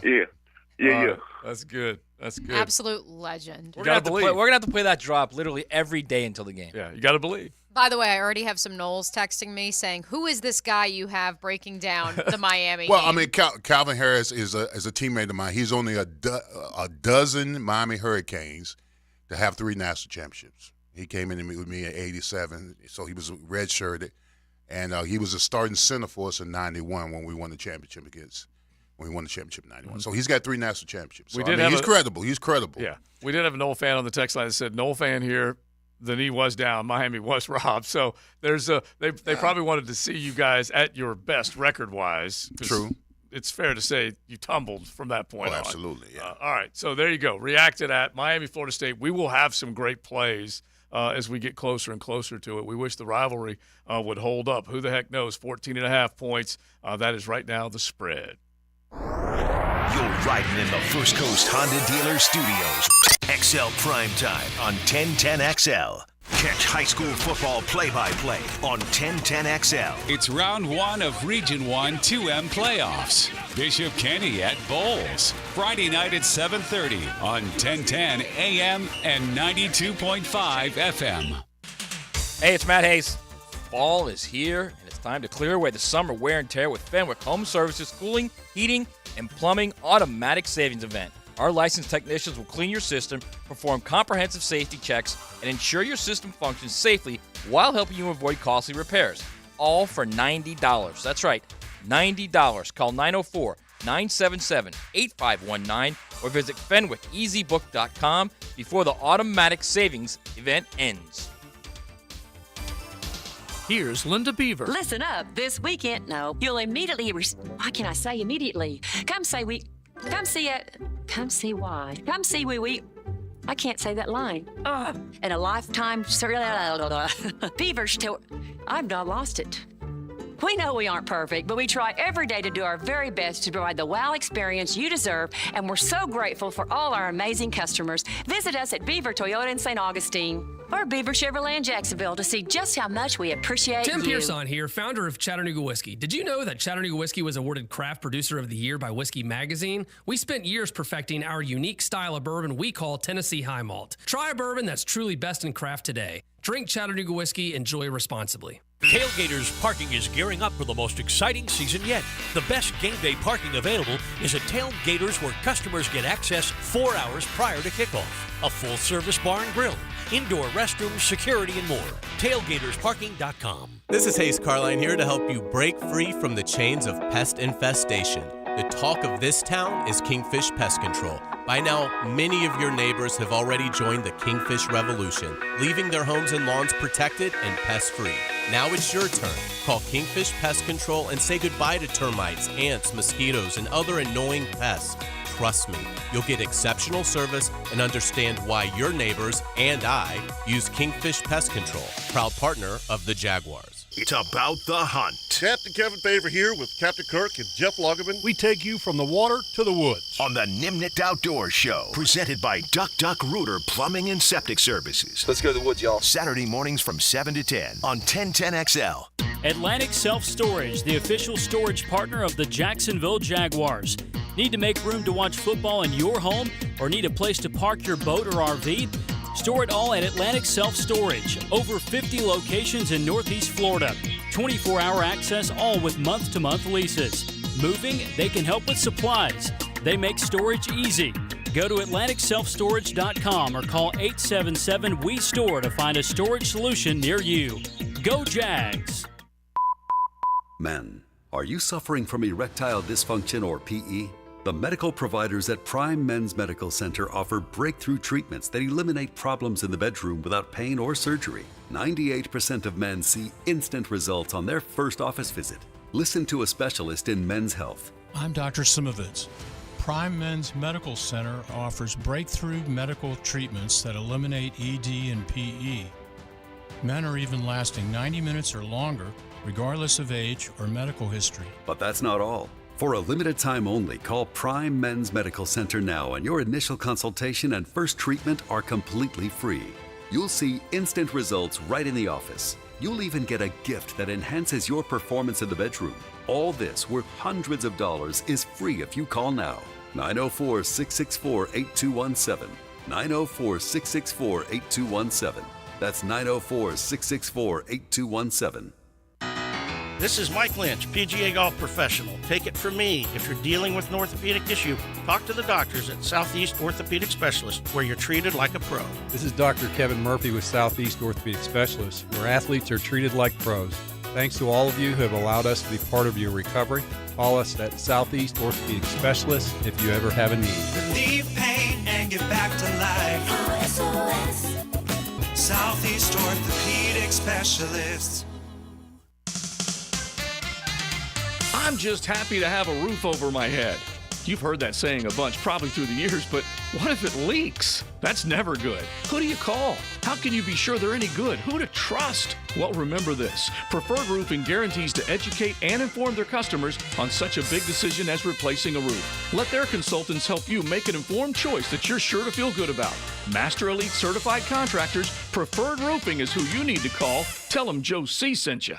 Yeah. That's good. That's good. Absolute legend. We're gonna have to play that drop literally every day until the game. Yeah, you got to believe. By the way, I already have some Knowles texting me saying, "Who is this guy you have breaking down the Miami Well, game?" I mean, Calvin Harris is a teammate of mine. He's only a dozen Miami Hurricanes to have 3 national championships. He came in with me in '87, so he was redshirted, and he was a starting center for us in '91 when we won the championship in '91. So he's got 3 national championships. So, he's credible. He's credible. Yeah. We did have a Noel fan on the text line that said, Noel fan here, the knee was down, Miami was robbed. So there's they probably wanted to see you guys at your best record-wise. True. It's fair to say you tumbled from that point on. Absolutely, yeah. All right, so there you go. React to that. Miami, Florida State, we will have some great plays as we get closer and closer to it. We wish the rivalry would hold up. Who the heck knows? 14.5 points. That is right now the spread. You're riding in the First Coast Honda Dealer Studios. XL Primetime on 1010 XL. Catch high school football play-by-play on 1010XL. It's round 1 of Region 1 2M playoffs. Bishop Kenny at Bowles. Friday night at 7:30 on 1010 AM and 92.5 FM. Hey, it's Matt Hayes. Fall is here, and it's time to clear away the summer wear and tear with Fenwick Home Services Cooling, Heating, and Plumbing Automatic Savings Event. Our licensed technicians will clean your system, perform comprehensive safety checks, and ensure your system functions safely while helping you avoid costly repairs. All for $90. That's right, $90. Call 904-977-8519 or visit FenwickEasyBook.com before the automatic savings event ends. Here's Linda Beaver. Listen up. This weekend, you'll immediately, why can I say immediately? Come see why. Come see we, I can't say that line. And a lifetime, Beaver's tour. I've not lost it. We know we aren't perfect, but we try every day to do our very best to provide the wow experience you deserve, and we're so grateful for all our amazing customers. Visit us at Beaver Toyota in St. Augustine or Beaver Chevrolet in Jacksonville to see just how much we appreciate Tim you. Pearson here, founder of Chattanooga Whiskey. Did you know that Chattanooga Whiskey was awarded Craft Producer of the Year by Whiskey Magazine? We spent years perfecting our unique style of bourbon we call Tennessee High Malt. Try a bourbon that's truly best in craft today. Drink Chattanooga Whiskey, enjoy responsibly. Tailgaters Parking is gearing up for the most exciting season yet. The best game day parking available is at Tailgaters, where customers get access 4 hours prior to kickoff. A full-service bar and grill, indoor restrooms, security, and more. TailgatersParking.com. This is Hayes Carline here to help you break free from the chains of pest infestation. The talk of this town is Kingfish Pest Control. By now, many of your neighbors have already joined the Kingfish Revolution, leaving their homes and lawns protected and pest-free. Now it's your turn. Call Kingfish Pest Control and say goodbye to termites, ants, mosquitoes, and other annoying pests. Trust me, you'll get exceptional service and understand why your neighbors and I use Kingfish Pest Control, proud partner of the Jaguars. It's about the hunt. Captain Kevin Favor here with Captain Kirk and Jeff Lagerman. We take you from the water to the woods. On the Nimnit Outdoors Show, presented by Duck Duck Rooter Plumbing and Septic Services. Let's go to the woods, y'all. Saturday mornings from 7 to 10 on 1010XL. Atlantic Self Storage, the official storage partner of the Jacksonville Jaguars. Need to make room to watch football in your home, or need a place to park your boat or RV? Store it all at Atlantic Self Storage. Over 50 locations in Northeast Florida. 24-hour access, all with month-to-month leases. Moving, they can help with supplies. They make storage easy. Go to AtlanticSelfStorage.com or call 877-WE-STORE to find a storage solution near you. Go Jags! Men, are you suffering from erectile dysfunction or PE? The medical providers at Prime Men's Medical Center offer breakthrough treatments that eliminate problems in the bedroom without pain or surgery. 98% of men see instant results on their first office visit. Listen to a specialist in men's health. I'm Dr. Simovitz. Prime Men's Medical Center offers breakthrough medical treatments that eliminate ED and PE. Men are even lasting 90 minutes or longer, regardless of age or medical history. But that's not all. For a limited time only, call Prime Men's Medical Center now, and your initial consultation and first treatment are completely free. You'll see instant results right in the office. You'll even get a gift that enhances your performance in the bedroom. All this, worth hundreds of dollars, is free if you call now. 904-664-8217. 904-664-8217. That's 904-664-8217. This is Mike Lynch, PGA Golf Professional. Take it from me, if you're dealing with an orthopedic issue, talk to the doctors at Southeast Orthopedic Specialists, where you're treated like a pro. This is Dr. Kevin Murphy with Southeast Orthopedic Specialists, where athletes are treated like pros. Thanks to all of you who have allowed us to be part of your recovery. Call us at Southeast Orthopedic Specialists if you ever have a need. Relieve pain and get back to life. SOS. Southeast Orthopedic Specialists. I'm just happy to have a roof over my head. You've heard that saying a bunch, probably through the years, but what if it leaks? That's never good. Who do you call? How can you be sure they're any good? Who to trust? Well, remember this. Preferred Roofing guarantees to educate and inform their customers on such a big decision as replacing a roof. Let their consultants help you make an informed choice that you're sure to feel good about. Master Elite Certified Contractors, Preferred Roofing is who you need to call. Tell them Joe C. sent you.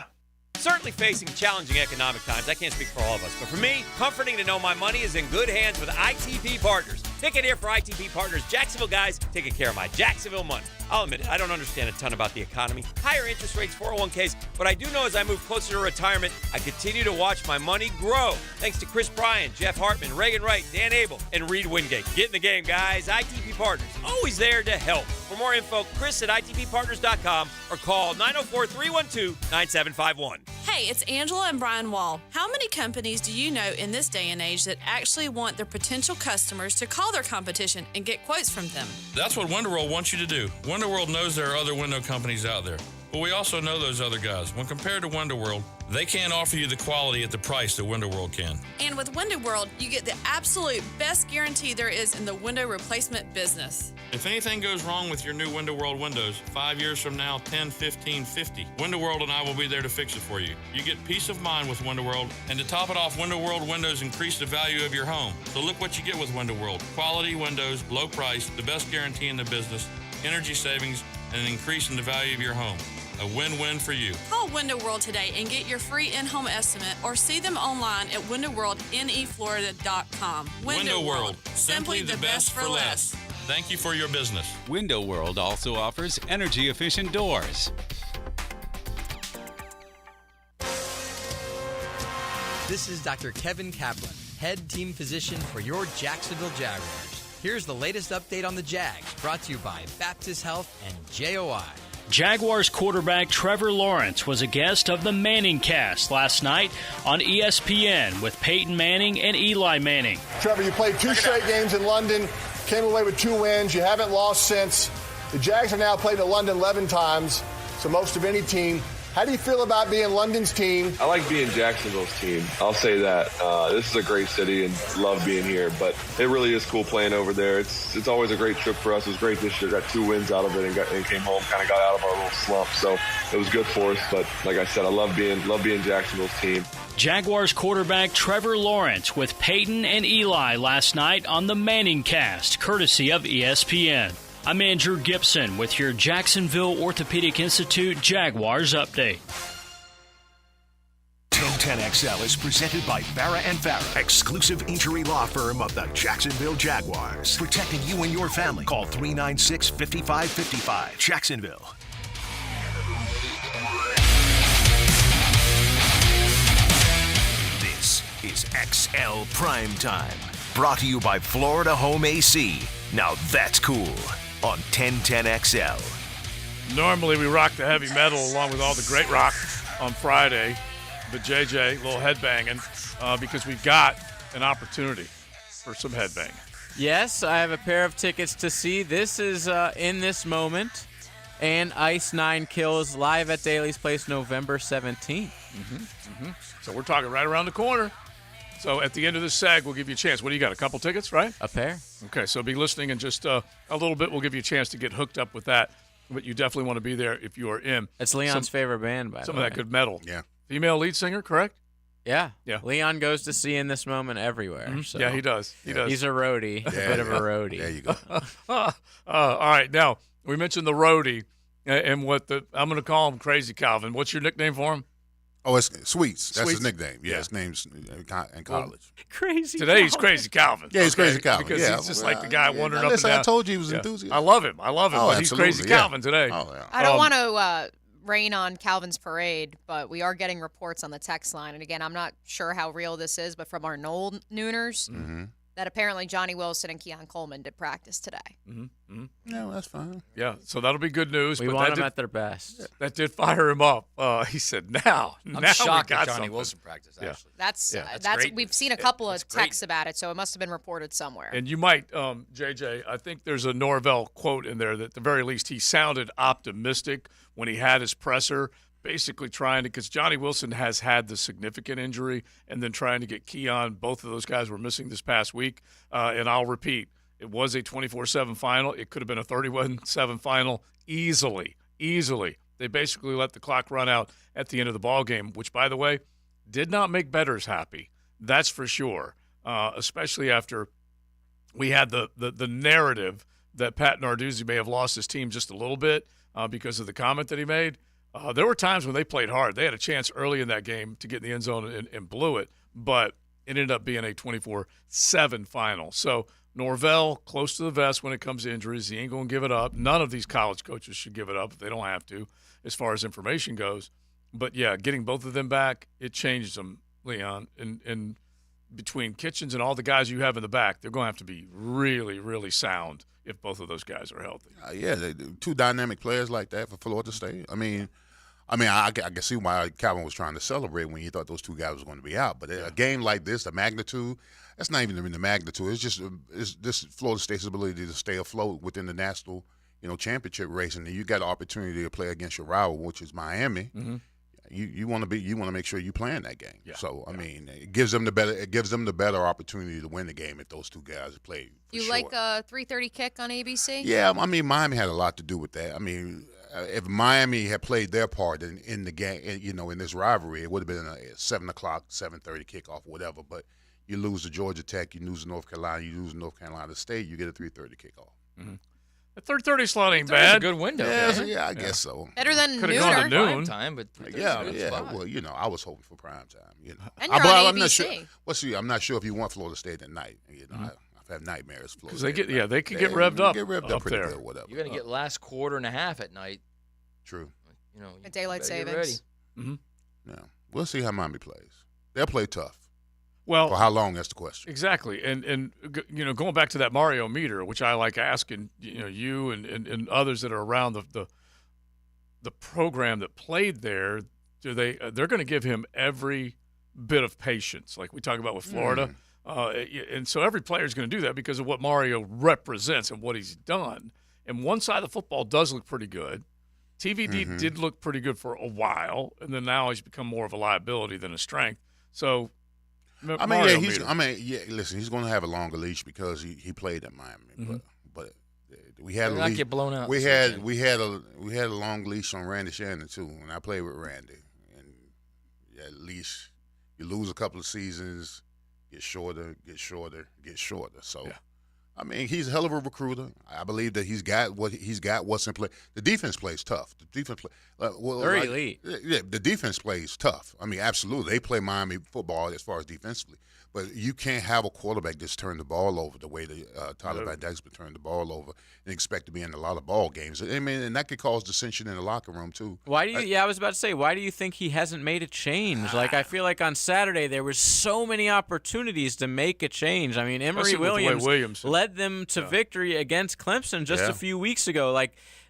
Certainly facing challenging economic times. I can't speak for all of us, but for me, comforting to know my money is in good hands with ITP Partners. Ticket here for ITP Partners. Jacksonville guys taking care of my Jacksonville money. I'll admit it, I don't understand a ton about the economy, higher interest rates, 401ks, but I do know as I move closer to retirement, I continue to watch my money grow. Thanks to Chris Bryan, Jeff Hartman, Reagan Wright, Dan Abel, and Reed Wingate. Get in the game, guys. ITP Partners, always there to help. For more info, Chris at ITPPartners.com or call 904-312-9751. Hey, it's Angela and Brian Wall. How many companies do you know in this day and age that actually want their potential customers to call their competition and get quotes from them? That's what WonderWorld wants you to do. WonderWorld knows there are other window companies out there, but we also know those other guys. When compared to WonderWorld, they can't offer you the quality at the price that WonderWorld can. And with Window World, you get the absolute best guarantee there is in the window replacement business. If anything goes wrong with your new WonderWorld windows, 5 years from now, 10, 15, 50, WonderWorld and I will be there to fix it for you. You get peace of mind with WonderWorld, and to top it off, WonderWorld windows increase the value of your home. So look what you get with WonderWorld. Quality windows, low price, the best guarantee in the business, energy savings, and an increase in the value of your home. A win-win for you. Call Window World today and get your free in-home estimate or see them online at windowworldneflorida.com. Window World. Simply the best for less. Thank you for your business. Window World also offers energy-efficient doors. This is Dr. Kevin Kaplan, head team physician for your Jacksonville Jaguars. Here's the latest update on the Jags, brought to you by Baptist Health and JOI. Jaguars quarterback Trevor Lawrence was a guest of the Manning Cast last night on ESPN with Peyton Manning and Eli Manning. Trevor, you played 2 straight games in London, came away with 2 wins. You haven't lost since. The Jags have now played in London 11 times, so most of any team. How do you feel about being London's team? I like being Jacksonville's team. I'll say that. This is a great city and love being here, but it really is cool playing over there. It's always a great trip for us. It was great this year. Got 2 wins out of it and came home, kind of got out of our little slump. So it was good for us. But like I said, I love being Jacksonville's team. Jaguars quarterback Trevor Lawrence with Peyton and Eli last night on the Manning Cast, courtesy of ESPN. I'm Andrew Gibson with your Jacksonville Orthopedic Institute Jaguars update. 1010XL is presented by Farah & Farah, exclusive injury law firm of the Jacksonville Jaguars. Protecting you and your family. Call 396-5555. Jacksonville. This is XL Primetime. Brought to you by Florida Home AC. Now that's cool. On 1010XL. Normally we rock the heavy metal along with all the great rock on Friday, but JJ, a little headbanging, because we've got an opportunity for some headbanging. Yes, I have a pair of tickets to see. This is In This Moment and Ice 9 Kills live at Daly's Place November 17th. So we're talking right around the corner. So at the end of this seg, we'll give you a chance. What do you got, a couple tickets, right? A pair. Okay, so be listening in just a little bit. We'll give you a chance to get hooked up with that. But you definitely want to be there if you are in. It's Leon's favorite band, by the way. Some of that good metal. Yeah. Female lead singer, correct? Yeah. Yeah. Leon goes to see In This Moment everywhere. So. Yeah, he does. He does. He's a roadie, a bit of a roadie. There you go. All right, now, we mentioned the roadie and I'm going to call him Crazy Calvin. What's your nickname for him? Oh, it's Sweets. That's his Sweets? nickname. Yeah, his name's in college. Crazy Today he's Crazy Calvin. Yeah, he's Crazy Calvin. Because he's just like the guy wandering up and listen, down. I told you he was enthusiastic. I love him. Oh, but he's Crazy Calvin today. Oh, yeah. I don't want to rain on Calvin's parade, but we are getting reports on the text line. And again, I'm not sure how real this is, but from our Knoll Nooners, that apparently Johnny Wilson and Keon Coleman did practice today. Yeah, that's fine. Yeah, so that'll be good news. We but want that them did, at their best. That did fire him up. He said, now I'm we shocked got that Johnny something. Wilson practiced, actually. That's great we've news. seen a couple It's of great texts about it, so it must have been reported somewhere. And you might, JJ, I think there's a Norvell quote in there that at the very least he sounded optimistic when he had his presser basically trying to, because Johnny Wilson has had the significant injury, and then trying to get Keon. Both of those guys were missing this past week. And I'll repeat, it was a 24-7 final. It could have been a 31-7 final easily. They basically let the clock run out at the end of the ball game, which, by the way, did not make bettors happy. That's for sure, especially after we had the narrative that Pat Narduzzi may have lost his team just a little bit because of the comment that he made. There were times when they played hard. They had a chance early in that game to get in the end zone and blew it, but it ended up being a 24-7 final. So Norvell, close to the vest when it comes to injuries. He ain't going to give it up. None of these college coaches should give it up if they don't have to, as far as information goes. But, yeah, getting both of them back, it changed them, Leon. And between Kitchens and all the guys you have in the back, they're going to have to be really, really sound if both of those guys are healthy. Two dynamic players like that for Florida State. I can see why Calvin was trying to celebrate when he thought those two guys were going to be out. But a game like this, the magnitude, that's not even the magnitude. It's just this Florida State's ability to stay afloat within the national, championship race, and you got an opportunity to play against your rival, which is Miami. Mm-hmm. You want to make sure you play in that game. Yeah. So it gives them the better opportunity to win the game if those two guys play. You like a 3:30 kick on ABC? Yeah, Miami had a lot to do with that. If Miami had played their part in the game, in this rivalry, it would have been a 7 o'clock, 7:30 kickoff, whatever. But you lose to Georgia Tech, you lose to North Carolina, you lose to North Carolina State, you get a 3:30 kickoff. Mm-hmm. The 3:30 slot ain't bad. It's a good window. Yeah, I guess so. Better than Could have gone to noon. Time, but yeah. Well, I was hoping for prime time. And you're on I'm not ABC. sure. I'm not sure if you want Florida State at night. I've had nightmares. Because they could get revved up. Get revved up pretty there. good, whatever. You're going to get last quarter and a half at night. True. A daylight savings. Ready. Mm-hmm. Yeah, we'll see how Miami plays. They'll play tough. Well, for how long? That's the question. Exactly, and going back to that Mario meter, which I like asking, you and others that are around the program that played there, they're going to give him every bit of patience, like we talk about with Florida, and so every player is going to do that because of what Mario represents and what he's done. And one side of the football does look pretty good. TVD did look pretty good for a while, and then now he's become more of a liability than a strength. So. Listen, he's going to have a longer leash because he played at Miami, but we had not get blown out. We had a long leash on Randy Shannon too, and I played with Randy, and at least you lose a couple of seasons, get shorter. So. Yeah. He's a hell of a recruiter. I believe that he's got what's in play. The defense plays tough. Very elite. Yeah, the defense plays tough. Absolutely. They play Miami football as far as defensively. But you can't have a quarterback just turn the ball over the way that Tyler Van Dyke's been turning the ball over and expect to be in a lot of ball games. And that could cause dissension in the locker room too. Why do you? I was about to say, why do you think he hasn't made a change? I feel like on Saturday there were so many opportunities to make a change. Emory Williams led them to victory against Clemson just a few weeks ago.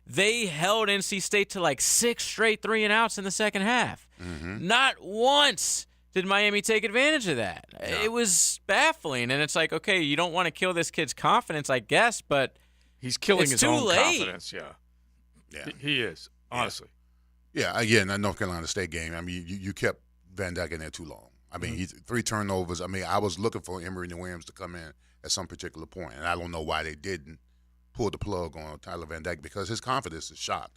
They held NC State to 6 straight 3-and-outs in the second half. Mm-hmm. Not once did Miami take advantage of that. Yeah. It was baffling, and it's okay, you don't want to kill this kid's confidence, I guess, but he's killing his own confidence. Yeah, he is, honestly. Yeah, again, that North Carolina State game, you kept Van Dyke in there too long. He's 3 turnovers. I was looking for Emory Williams to come in at some particular point, and I don't know why they didn't pull the plug on Tyler Van Dyke because his confidence is shot.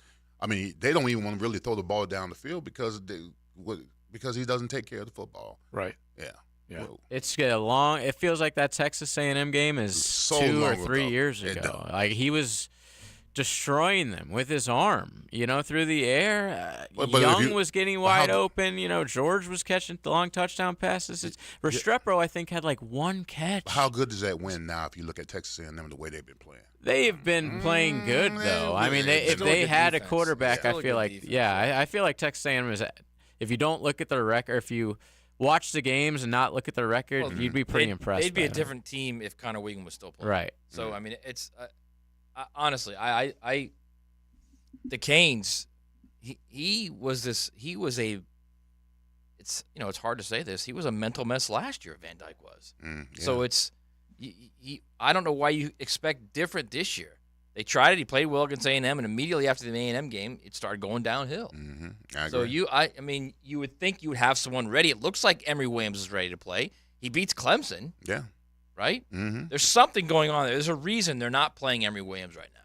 They don't even want to really throw the ball down the field because he doesn't take care of the football. Right. Yeah. Whoa. It's long. It feels like that Texas A&M game is so 2 or 3 ago. years ago. He was destroying them with his arm, through the air. Young was getting wide open. George was catching long touchdown passes. Restrepo, I think, had 1 catch. How good does that win now if you look at Texas A&M the way they've been playing? They've been playing good, though. If they had a quarterback, I feel like, I feel like Texas A&M is – if you don't look at their record, if you watch the games and not look at their record, you'd be pretty impressed. They'd be a different team if Connor Wiggum was still playing. Right. So, it's honestly, the Canes, he was it's hard to say this. He was a mental mess last year, Van Dyke was. So I don't know why you expect different this year. They tried it. He played well against A&M, and immediately after the A&M game, it started going downhill. I So agree. I mean, you would think you would have someone ready. It looks like Emory Williams is ready to play. He beats Clemson. Yeah. Right? There's something going on there. There's a reason they're not playing Emory Williams right now.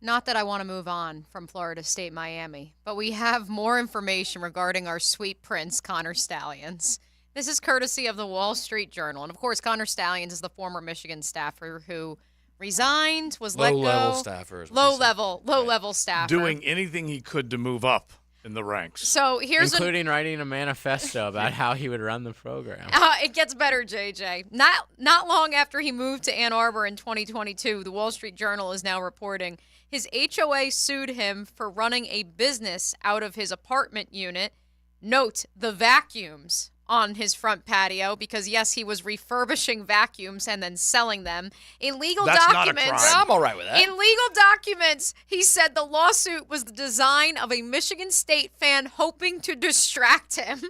Not that I want to move on from Florida State, Miami, but we have more information regarding our sweet prince, Connor Stallions. This is courtesy of the Wall Street Journal. And, of course, Connor Stallions is the former Michigan staffer who resigned, was let go. Low-level staffer. Low-level staffer. Doing anything he could to move up in the ranks. So here's including writing a manifesto about how he would run the program. It gets better, JJ. Not long after he moved to Ann Arbor in 2022, the Wall Street Journal is now reporting his HOA sued him for running a business out of his apartment unit. Note the vacuums on his front patio because, yes, he was refurbishing vacuums and then selling them. In legal documents, not a crime. I'm all right with that. In legal documents, he said the lawsuit was the design of a Michigan State fan hoping to distract him.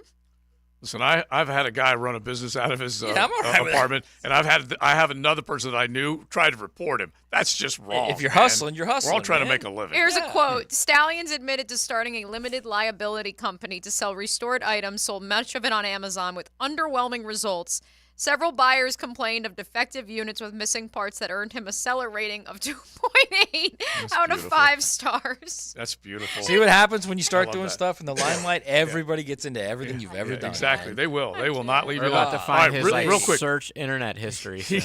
Listen, I've had a guy run a business out of his I'm all right with apartment, and I have another person that I knew try to report him. That's just wrong. If you're man. hustling, you're hustling. We're all trying man. to make a living. Here's a quote. Stallions admitted to starting a limited liability company to sell restored items, sold much of it on Amazon with underwhelming results. Several buyers complained of defective units with missing parts that earned him a seller rating of 2.8 out of 5 stars. That's beautiful. See what happens when you start doing that. stuff in the limelight? Everybody gets into everything you've ever done. Exactly. Man. They will. They will not leave We're you about alone. to find his real quick. search internet history soon.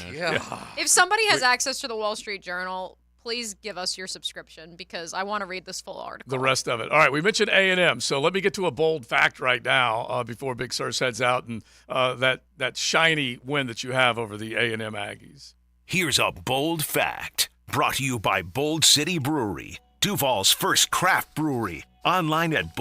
If somebody has access to the Wall Street Journal, please give us your subscription because I want to read this full article. The rest of it. All right, we mentioned A&M, so let me get to a bold fact right now before Big Surge heads out and that shiny win that you have over the A&M Aggies. Here's a bold fact brought to you by Bold City Brewery, Duval's first craft brewery. Online at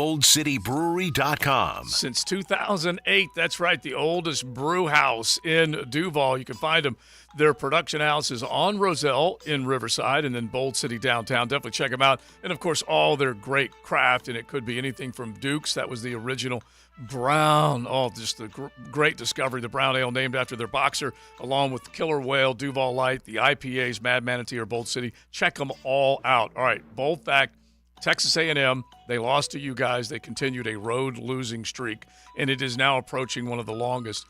boldcitybrewery.com. Since 2008, that's right, the oldest brew house in Duval. You can find them. Their production house is on Roselle in Riverside and then Bold City downtown. Definitely check them out. And, of course, all their great craft, and it could be anything from Duke's. That was the original Brown. Oh, just the great discovery. The Brown Ale named after their boxer, along with Killer Whale, Duval Light, the IPAs, Mad Manatee, or Bold City. Check them all out. All right, bold fact. Texas A&M, they lost to you guys. They continued a road losing streak, and it is now approaching one of the longest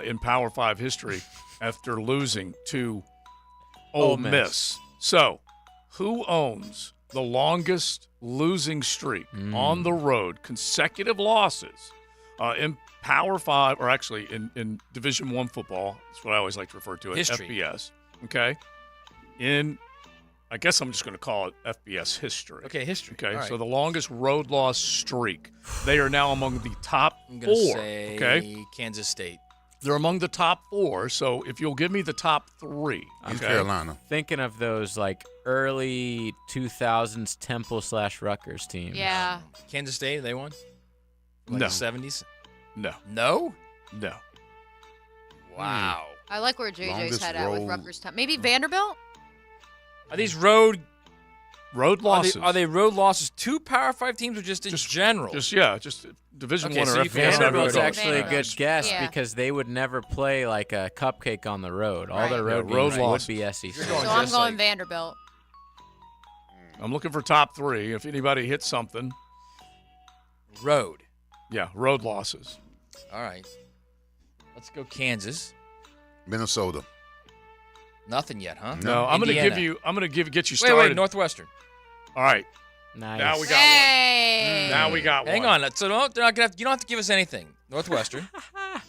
in Power 5 history after losing to Ole Miss. So, who owns the longest losing streak on the road, consecutive losses in Power 5, or actually in Division I football? That's what I always like to refer to it, History. FBS. Okay? I guess I'm just going to call it FBS history. Okay, history. Okay, All right. so the longest road loss streak. They are now among the top I'm going to 4. say Okay, Kansas State. they're among the top 4. So if you'll give me the top 3, In okay? Carolina. Thinking of those like early 2000s Temple/Rutgers teams. Yeah. Kansas State, they won? Like No. the 70s? No, No? no. Wow. I like where JJ's Longest head at with road- Rutgers Town. Maybe Vanderbilt? Are these road losses? Are they road losses to Power 5 teams or just in general? Just Division Okay, I so or you FBS. can- Vanderbilt's road actually a good losses. guess Yeah. because they would never play like a cupcake on the road. All Right. their road Yeah, road games losses. would be SEC. You're going So I'm just going like- Vanderbilt. I'm looking for top 3. If anybody hits something, Road. yeah, road losses. All right. Let's go Kansas. Minnesota. Nothing yet, huh? No, I'm going to Indiana. get you started. Wait, Northwestern. All right, Nice. now we got Hey. one. Now we got Hang one. on. So they're not gonna you don't have to give us anything. Northwestern.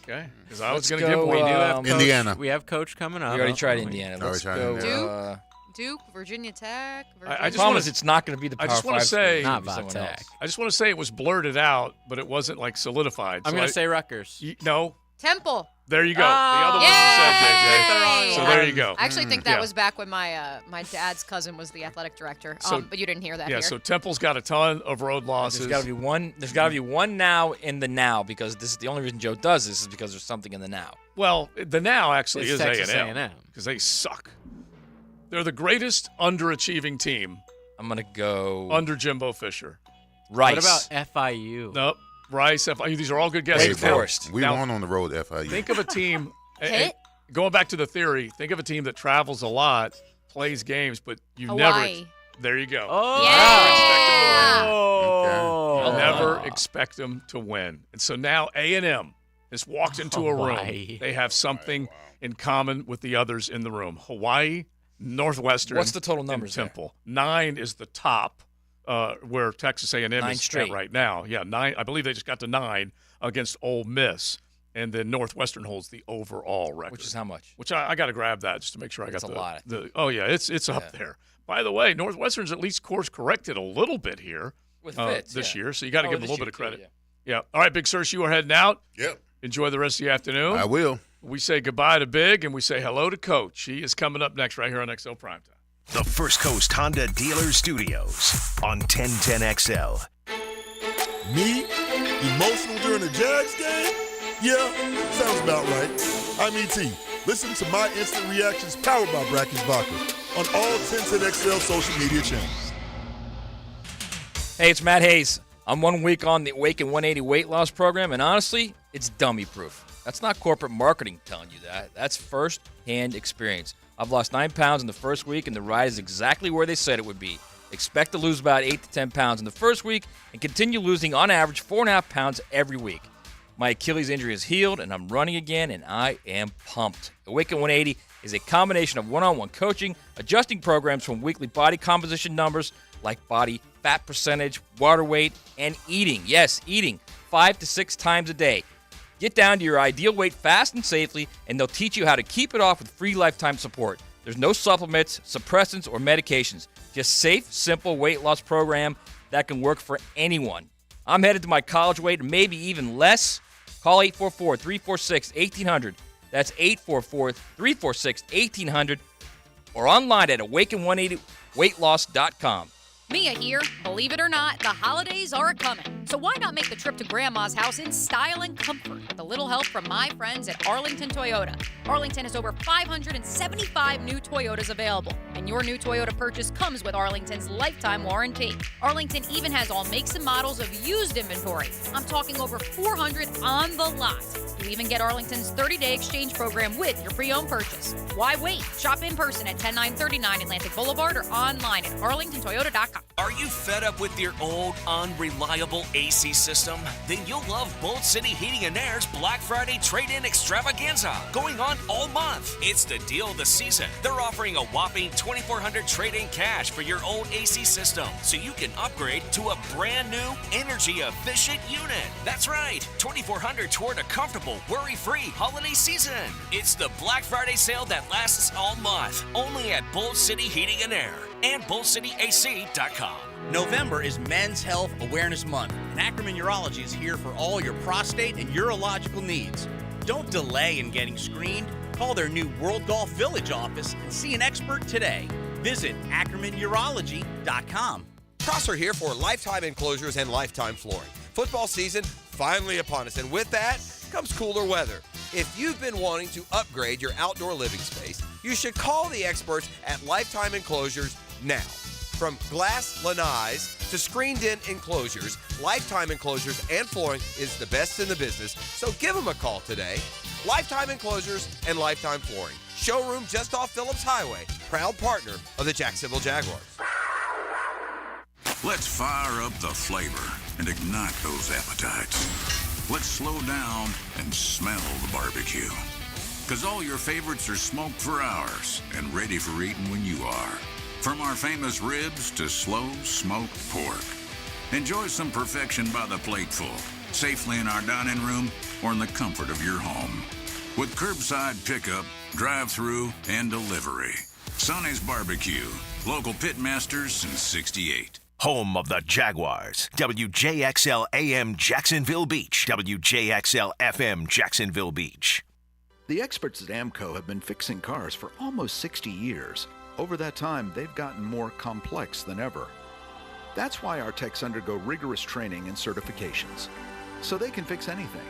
Okay, because I was Let's going to give go, We one. do have Coach, Indiana. We have Coach coming up. We already tried don't we? Indiana. Already Let's tried go. Indiana. Duke, Virginia Tech. I just Problem wanna- is, it's not going to be the I Power just wanna 5 say- school. Not It's gonna be someone Vodtech. else. I just want to say it was blurted out, but it wasn't like solidified. I'm So going to say Rutgers. no. Temple. There you go. The other one you said, Yay! JJ. So there you go. I actually think that Yeah. was back when my my dad's cousin was the athletic director. So- But you didn't hear that Yeah, here. so Temple's got a ton of road losses. There's got to be one. There's got to be one now in the now because this is the only reason Joe does this is because there's something in the now. Well, the now actually It's is Texas A&M A&M. because they suck. They're the greatest underachieving team I'm gonna go under Jimbo Fisher. Rice. What about FIU? Nope. Rice, FIU. These are all good guesses. Wake Forest. We Now- won on the road, FIU. Think of a team. Pitt? Going back to the theory, think of a team that travels a lot, plays games, but you Hawaii. never. There you go. Oh, yeah. You never expect them to win, and so now A&M has walked into a room. They have something in common with the others in the room. Hawaii, Northwestern. What's the total numbers and Temple? 9 is the top, where Texas A&M is at right now. Yeah, 9. I believe they just got to 9 against Ole Miss. And then Northwestern holds the overall record. Which is how much? Which I got to grab that just to make sure I got a lot. Oh, yeah, it's up there. By the way, Northwestern's at least course corrected a little bit here with Fitz, this year, so you got to give them a little bit of credit. Too, yeah. All right, Big Sirs, you are heading out. Yep. Enjoy the rest of the afternoon. I will. We say goodbye to Big, and we say hello to Coach. He is coming up next right here on XL Primetime. The First Coast Honda Dealer Studios on 1010XL. Me? Emotional during the Jags game? Yeah, sounds about right. I'm E.T. Listen to my instant reactions powered by Brackish Vodka on all 1010XL social media channels. Hey, it's Matt Hayes. I'm 1 week on the Awaken 180 weight loss program, and honestly, it's dummy proof. That's not corporate marketing telling you that. That's first-hand experience. I've lost 9 pounds in the first week, and the ride is exactly where they said it would be. Expect to lose about 8 to 10 pounds in the first week and continue losing, on average, 4.5 pounds every week. My Achilles injury is healed, and I'm running again, and I am pumped. Awaken 180 is a combination of one-on-one coaching, adjusting programs from weekly body composition numbers like body fat percentage, water weight, and eating. Yes, eating 5 to 6 times a day. Get down to your ideal weight fast and safely, and they'll teach you how to keep it off with free lifetime support. There's no supplements, suppressants, or medications. Just safe, simple weight loss program that can work for anyone. I'm headed to my college weight, maybe even less. Call 844-346-1800. That's 844-346-1800. Or online at awaken180weightloss.com. Mia here. Believe it or not, the holidays are a-coming. So why not make the trip to Grandma's house in style and comfort with a little help from my friends at Arlington Toyota. Arlington has over 575 new Toyotas available, and your new Toyota purchase comes with Arlington's lifetime warranty. Arlington even has all makes and models of used inventory. I'm talking over 400 on the lot. You even get Arlington's 30-day exchange program with your pre-owned purchase. Why wait? Shop in person at 10939 Atlantic Boulevard or online at arlingtontoyota.com. Are you fed up with your old, unreliable AC system? Then you'll love Bolt City Heating & Air's Black Friday Trade-In Extravaganza, going on all month. It's the deal of the season. They're offering a whopping $2,400 trade-in cash for your old AC system, so you can upgrade to a brand new, energy-efficient unit. That's right, $2,400 toward a comfortable, worry-free holiday season. It's the Black Friday sale that lasts all month, only at Bolt City Heating & Air and BoltCityAC.com. November is Men's Health Awareness Month, and Ackerman Urology is here for all your prostate and urological needs. Don't delay in getting screened. Call their new World Golf Village office and see an expert today. Visit AckermanUrology.com. Prosser here for Lifetime Enclosures and Lifetime Flooring. Football season finally upon us, and with that comes cooler weather. If you've been wanting to upgrade your outdoor living space, you should call the experts at Lifetime Enclosures now. From glass lanais to screened-in enclosures, Lifetime Enclosures and Flooring is the best in the business, so give them a call today. Lifetime Enclosures and Lifetime Flooring. Showroom just off Phillips Highway. Proud partner of the Jacksonville Jaguars. Let's fire up the flavor and ignite those appetites. Let's slow down and smell the barbecue. Because all your favorites are smoked for hours and ready for eating when you are. From our famous ribs to slow smoked pork. Enjoy some perfection by the plateful, safely in our dining room or in the comfort of your home. With curbside pickup, drive-through, and delivery. Sonny's Barbecue, local pitmasters since '68. Home of the Jaguars. WJXL AM Jacksonville Beach. WJXL FM Jacksonville Beach. The experts at AMCO have been fixing cars for almost 60 years. Over that time, they've gotten more complex than ever. That's why our techs undergo rigorous training and certifications, so they can fix anything,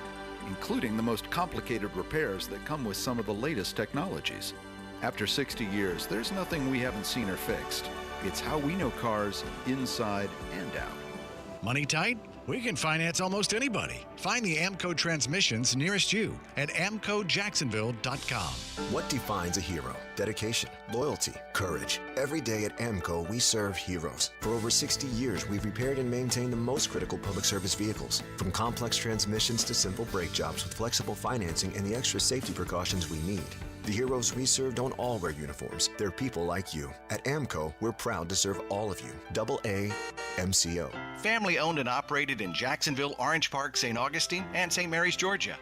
including the most complicated repairs that come with some of the latest technologies. After 60 years, there's nothing we haven't seen or fixed. It's how we know cars inside and out. Money tight? We can finance almost anybody. Find the AMCO transmissions nearest you at amcojacksonville.com. What defines a hero? Dedication, loyalty, courage. Every day at AMCO, we serve heroes. For over 60 years, we've repaired and maintained the most critical public service vehicles. From complex transmissions to simple brake jobs with flexible financing and the extra safety precautions we need. The heroes we serve don't all wear uniforms. They're people like you. At AMCO, we're proud to serve all of you. AA MCO. Family owned and operated in Jacksonville, Orange Park, St. Augustine, and St. Mary's, Georgia.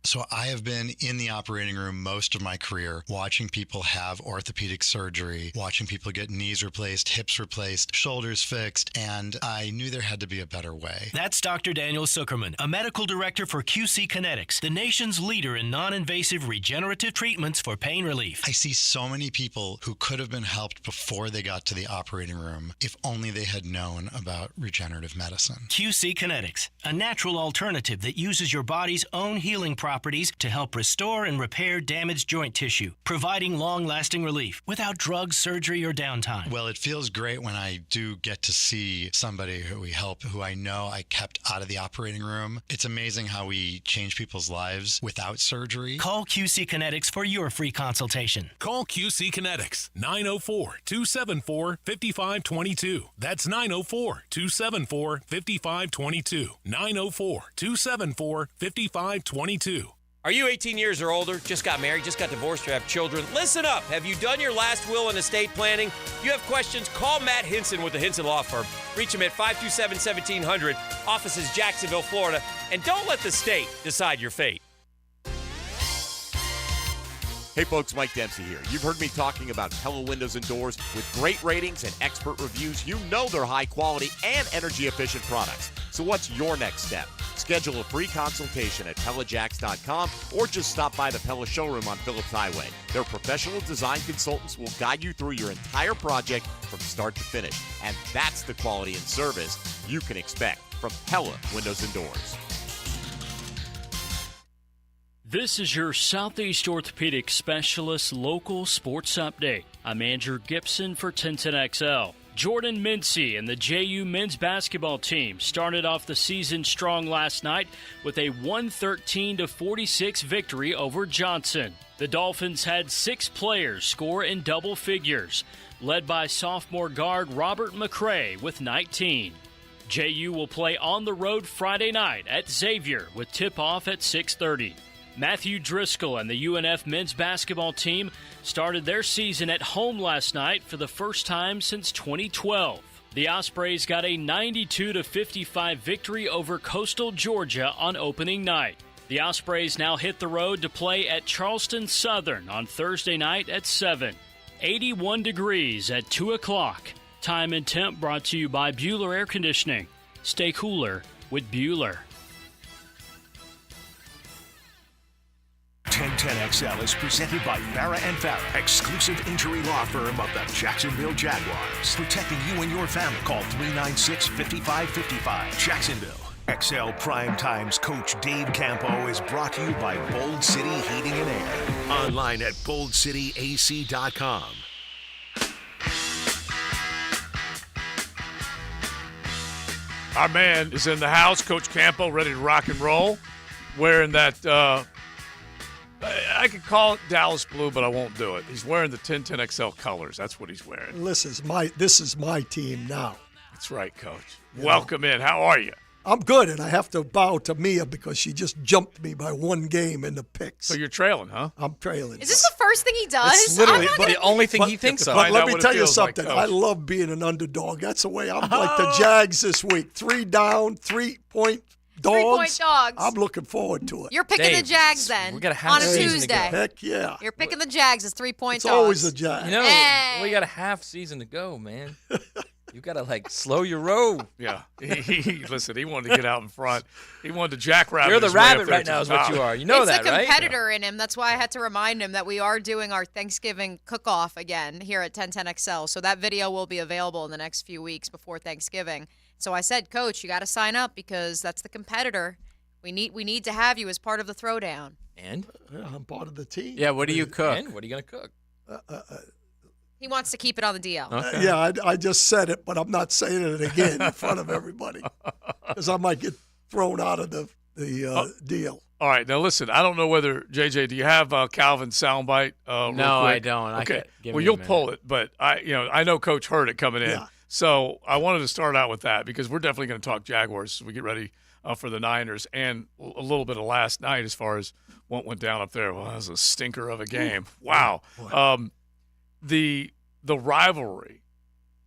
So I have been in the operating room most of my career, watching people have orthopedic surgery, watching people get knees replaced, hips replaced, shoulders fixed, and I knew there had to be a better way. That's Dr. Daniel Zuckerman, a medical director for QC Kinetics, the nation's leader in non-invasive regenerative treatments for pain relief. I see so many people who could have been helped before they got to the operating room if only they had known about regenerative medicine. QC Kinetics, a natural alternative that uses your body's own healing properties to help restore and repair damaged joint tissue, providing long-lasting relief without drugs, surgery, or downtime. Well, it feels great when I do get to see somebody who we help, who I know I kept out of the operating room. It's amazing how we change people's lives without surgery. Call QC Kinetics for your free consultation. Call QC Kinetics, 904-274-5522. That's 904-274-5522. 904-274-5522. Are you 18 years or older, just got married, just got divorced, or have children? Listen up. Have you done your last will and estate planning? If you have questions, call Matt Hinson with the Hinson Law Firm. Reach him at 527-1700, offices Jacksonville, Florida. And don't let the state decide your fate. Hey folks, Mike Dempsey here. You've heard me talking about Pella Windows and Doors. With great ratings and expert reviews, you know they're high quality and energy efficient products. So what's your next step? Schedule a free consultation at PellaJacks.com or just stop by the Pella showroom on Phillips Highway. Their professional design consultants will guide you through your entire project from start to finish. And that's the quality and service you can expect from Pella Windows and Doors. This is your Southeast Orthopedic Specialist local sports update. I'm Andrew Gibson for 1010XL. Jordan Mincy and the JU men's basketball team started off the season strong last night with a 113-46 victory over Johnson. The Dolphins had 6 players score in double figures, led by sophomore guard Robert McCray with 19. JU will play on the road Friday night at Xavier with tip-off at 6:30. Matthew Driscoll and the UNF men's basketball team started their season at home last night for the first time since 2012. The Ospreys got a 92-55 victory over Coastal Georgia on opening night. The Ospreys now hit the road to play at Charleston Southern on Thursday night at 7. 81 degrees at 2 o'clock. Time and temp brought to you by Bueller Air Conditioning. Stay cooler with Bueller. 1010XL is presented by Farah & Farah, exclusive injury law firm of the Jacksonville Jaguars. Protecting you and your family. Call 396-5555. Jacksonville. XL Primetime's coach Dave Campo is brought to you by Bold City Heating and Air. Online at boldcityac.com. Our man is in the house, Coach Campo, ready to rock and roll, wearing that, I could call it Dallas blue, but I won't do it. He's wearing the 1010XL colors. That's what he's wearing. This is my team now. That's right, Coach. Welcome in. How are you? I'm good, and I have to bow to Mia because she just jumped me by one game in the picks. So you're trailing, huh? I'm trailing. Is this the first thing he does? It's literally the only thing he thinks of. But let me tell you something. I love being an underdog. That's the way I'm like the Jags this week. 3 down, 3-point dogs. 3-point dogs. I'm looking forward to it. You're picking the Jags then on a Tuesday. Heck yeah. You're picking the Jags as 3-point dogs. It's always the Jags. You know, Hey. we got a half season to go, man. You got to, slow your roll. Yeah. Listen, he wanted to get out in front. He wanted to jackrabbit. You're the his way up rabbit there right to now the is what top. you are. You know that, It's a right? competitor in him. That's why I had to remind him that we are doing our Thanksgiving cook-off again here at 1010XL. So that video will be available in the next few weeks before Thanksgiving. So I said, Coach, you got to sign up because that's the competitor. We need to have you as part of the throwdown. And? Yeah, I'm part of the team. Yeah, what do you cook? And what are you going to cook? He wants to keep it on the DL. Okay. Yeah, I just said it, but I'm not saying it again in front of everybody because I might get thrown out of the deal. All right, now listen. I don't know whether JJ, do you have Calvin's soundbite? No, I don't. Okay, well you'll pull it, but I know Coach heard it coming in, Yeah. so I wanted to start out with that because we're definitely going to talk Jaguars as we get ready for the Niners and a little bit of last night as far as what went down up there. Well, that was a stinker of a game. Wow. The rivalry,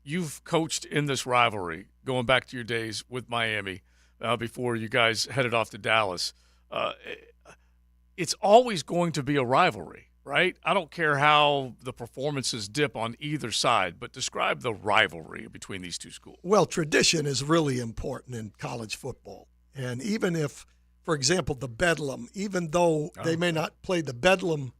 you've coached in this rivalry going back to your days with Miami before you guys headed off to Dallas. It's always going to be a rivalry, right? I don't care how the performances dip on either side, but describe the rivalry between these two schools. Well, tradition is really important in college football. And even if, for example, the Bedlam, even though they may not play the Bedlam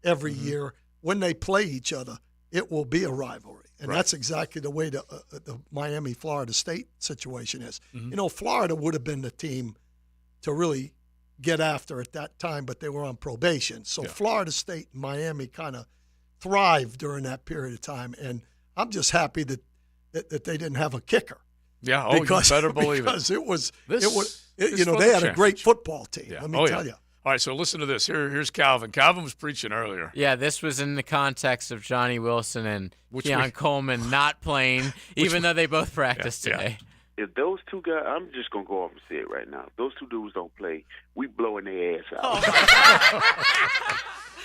every year, when they play each other, it will be a rivalry. And that's exactly the way the Miami-Florida State situation is. You know, Florida would have been the team to really get after at that time, but they were on probation. So Florida State and Miami kind of thrived during that period of time. And I'm just happy that they didn't have a kicker. Yeah, you better believe it. Because it was This they had a great football team. Yeah. Let me tell you. All right, so listen to this. Here's Calvin. Calvin was preaching earlier. Yeah, this was in the context of Johnny Wilson and Keon Coleman not playing, even though they both practiced today. If those two guys, I'm just going to go off and say it right now. If those two dudes don't play, we blowing their ass out.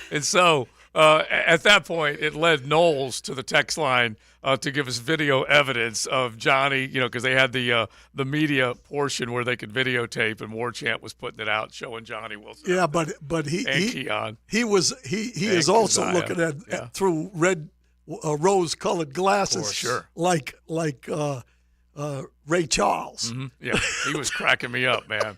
And so at that point, it led Knowles to the text line to give us video evidence of Johnny, because they had the media portion where they could videotape, and Warchant was putting it out, showing Johnny Wilson. Yeah, but he Keon. He is also looking at through red rose-colored glasses, For sure. like Ray Charles. Mm-hmm. Yeah, he was cracking me up, man.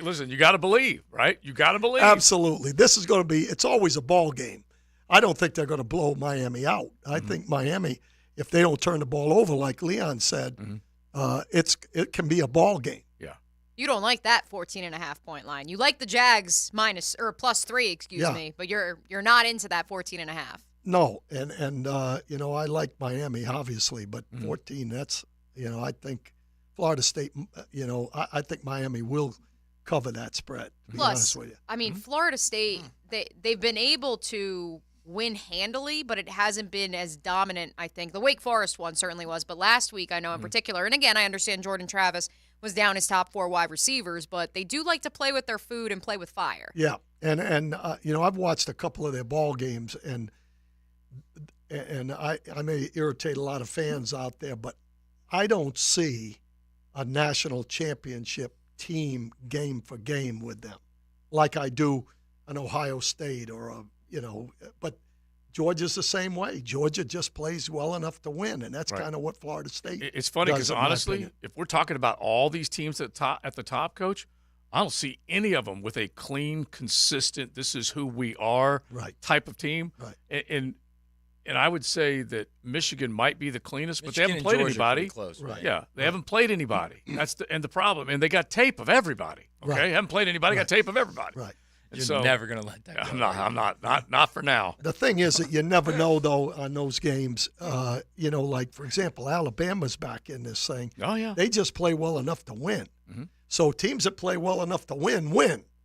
Listen, you got to believe, right? You got to believe. Absolutely. This is going to be – it's always a ball game. I don't think they're going to blow Miami out. I think Miami, if they don't turn the ball over like Leon said, it can be a ball game. Yeah. You don't like that 14.5-point line. You like the Jags +3, excuse me, but you're not into that 14.5. No, and I like Miami, obviously, but 14, that's – I think Florida State, I think Miami will – cover that spread, to be honest with you. I mean, Florida State, they've been able to win handily, but it hasn't been as dominant, I think. The Wake Forest one certainly was, but last week I know in particular, and again, I understand Jordan Travis was down his top 4 wide receivers, but they do like to play with their food and play with fire. Yeah, and I've watched a couple of their ball games, and I may irritate a lot of fans out there, but I don't see a national championship team game for game with them like I do an Ohio State but Georgia's the same way. Georgia just plays well enough to win, and that's kind of what Florida State It's funny does, because in my honestly, opinion. if we're talking about all these teams at the top, Coach, I don't see any of them with a clean, consistent, this is who we are type of team. Right. And I would say that Michigan might be the cleanest, but they Michigan haven't played and Georgia are anybody. pretty close, right? Yeah, they haven't played anybody. That's the problem. And they got tape of everybody. Okay, haven't played anybody. Got tape of everybody. Right. And You're never gonna let that go. I'm not for now. The thing is that you never know, though, on those games. Like, for example, Alabama's back in this thing. Oh, yeah. They just play well enough to win. So teams that play well enough to win.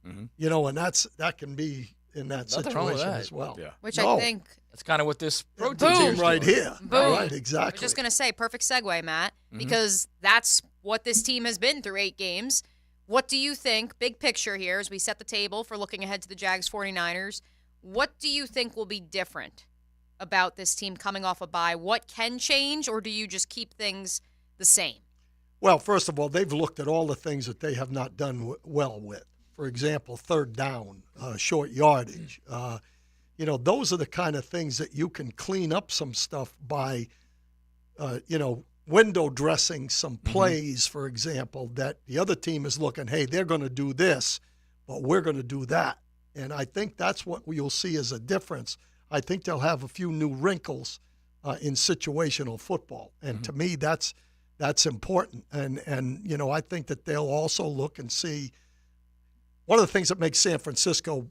And that can be in that Nothing wrong with situation that. as well. Yeah. Which I think that's kind of what this road Boom. team Right here. Boom. Right, exactly. I was just going to say, perfect segue, Matt, because that's what this team has been through 8 games. What do you think, big picture here, as we set the table for looking ahead to the Jags 49ers, what do you think will be different about this team coming off a bye? What can change, or do you just keep things the same? Well, first of all, they've looked at all the things that they have not done well with. For example, third down, short yardage. Those are the kind of things that you can clean up some stuff by, window dressing some plays, for example, that the other team is looking, hey, they're going to do this, but we're going to do that. And I think that's what you'll see as a difference. I think they'll have a few new wrinkles in situational football. And to me, that's important. And I think that they'll also look and see. One of the things that makes San Francisco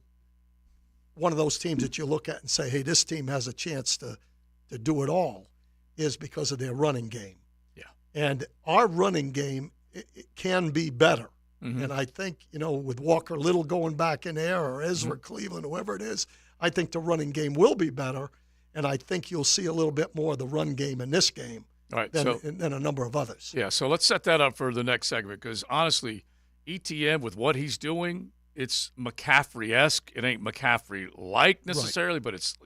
one of those teams that you look at and say, hey, this team has a chance to to do it all is because of their running game. Yeah. And our running game it can be better. Mm-hmm. And I think, with Walker Little going back in there or Ezra Cleveland, whoever it is, I think the running game will be better. And I think you'll see a little bit more of the run game in this game than a number of others. Yeah, so let's set that up for the next segment because, honestly, ETN with what he's doing, it's McCaffrey-esque. It ain't McCaffrey-like necessarily, but it's,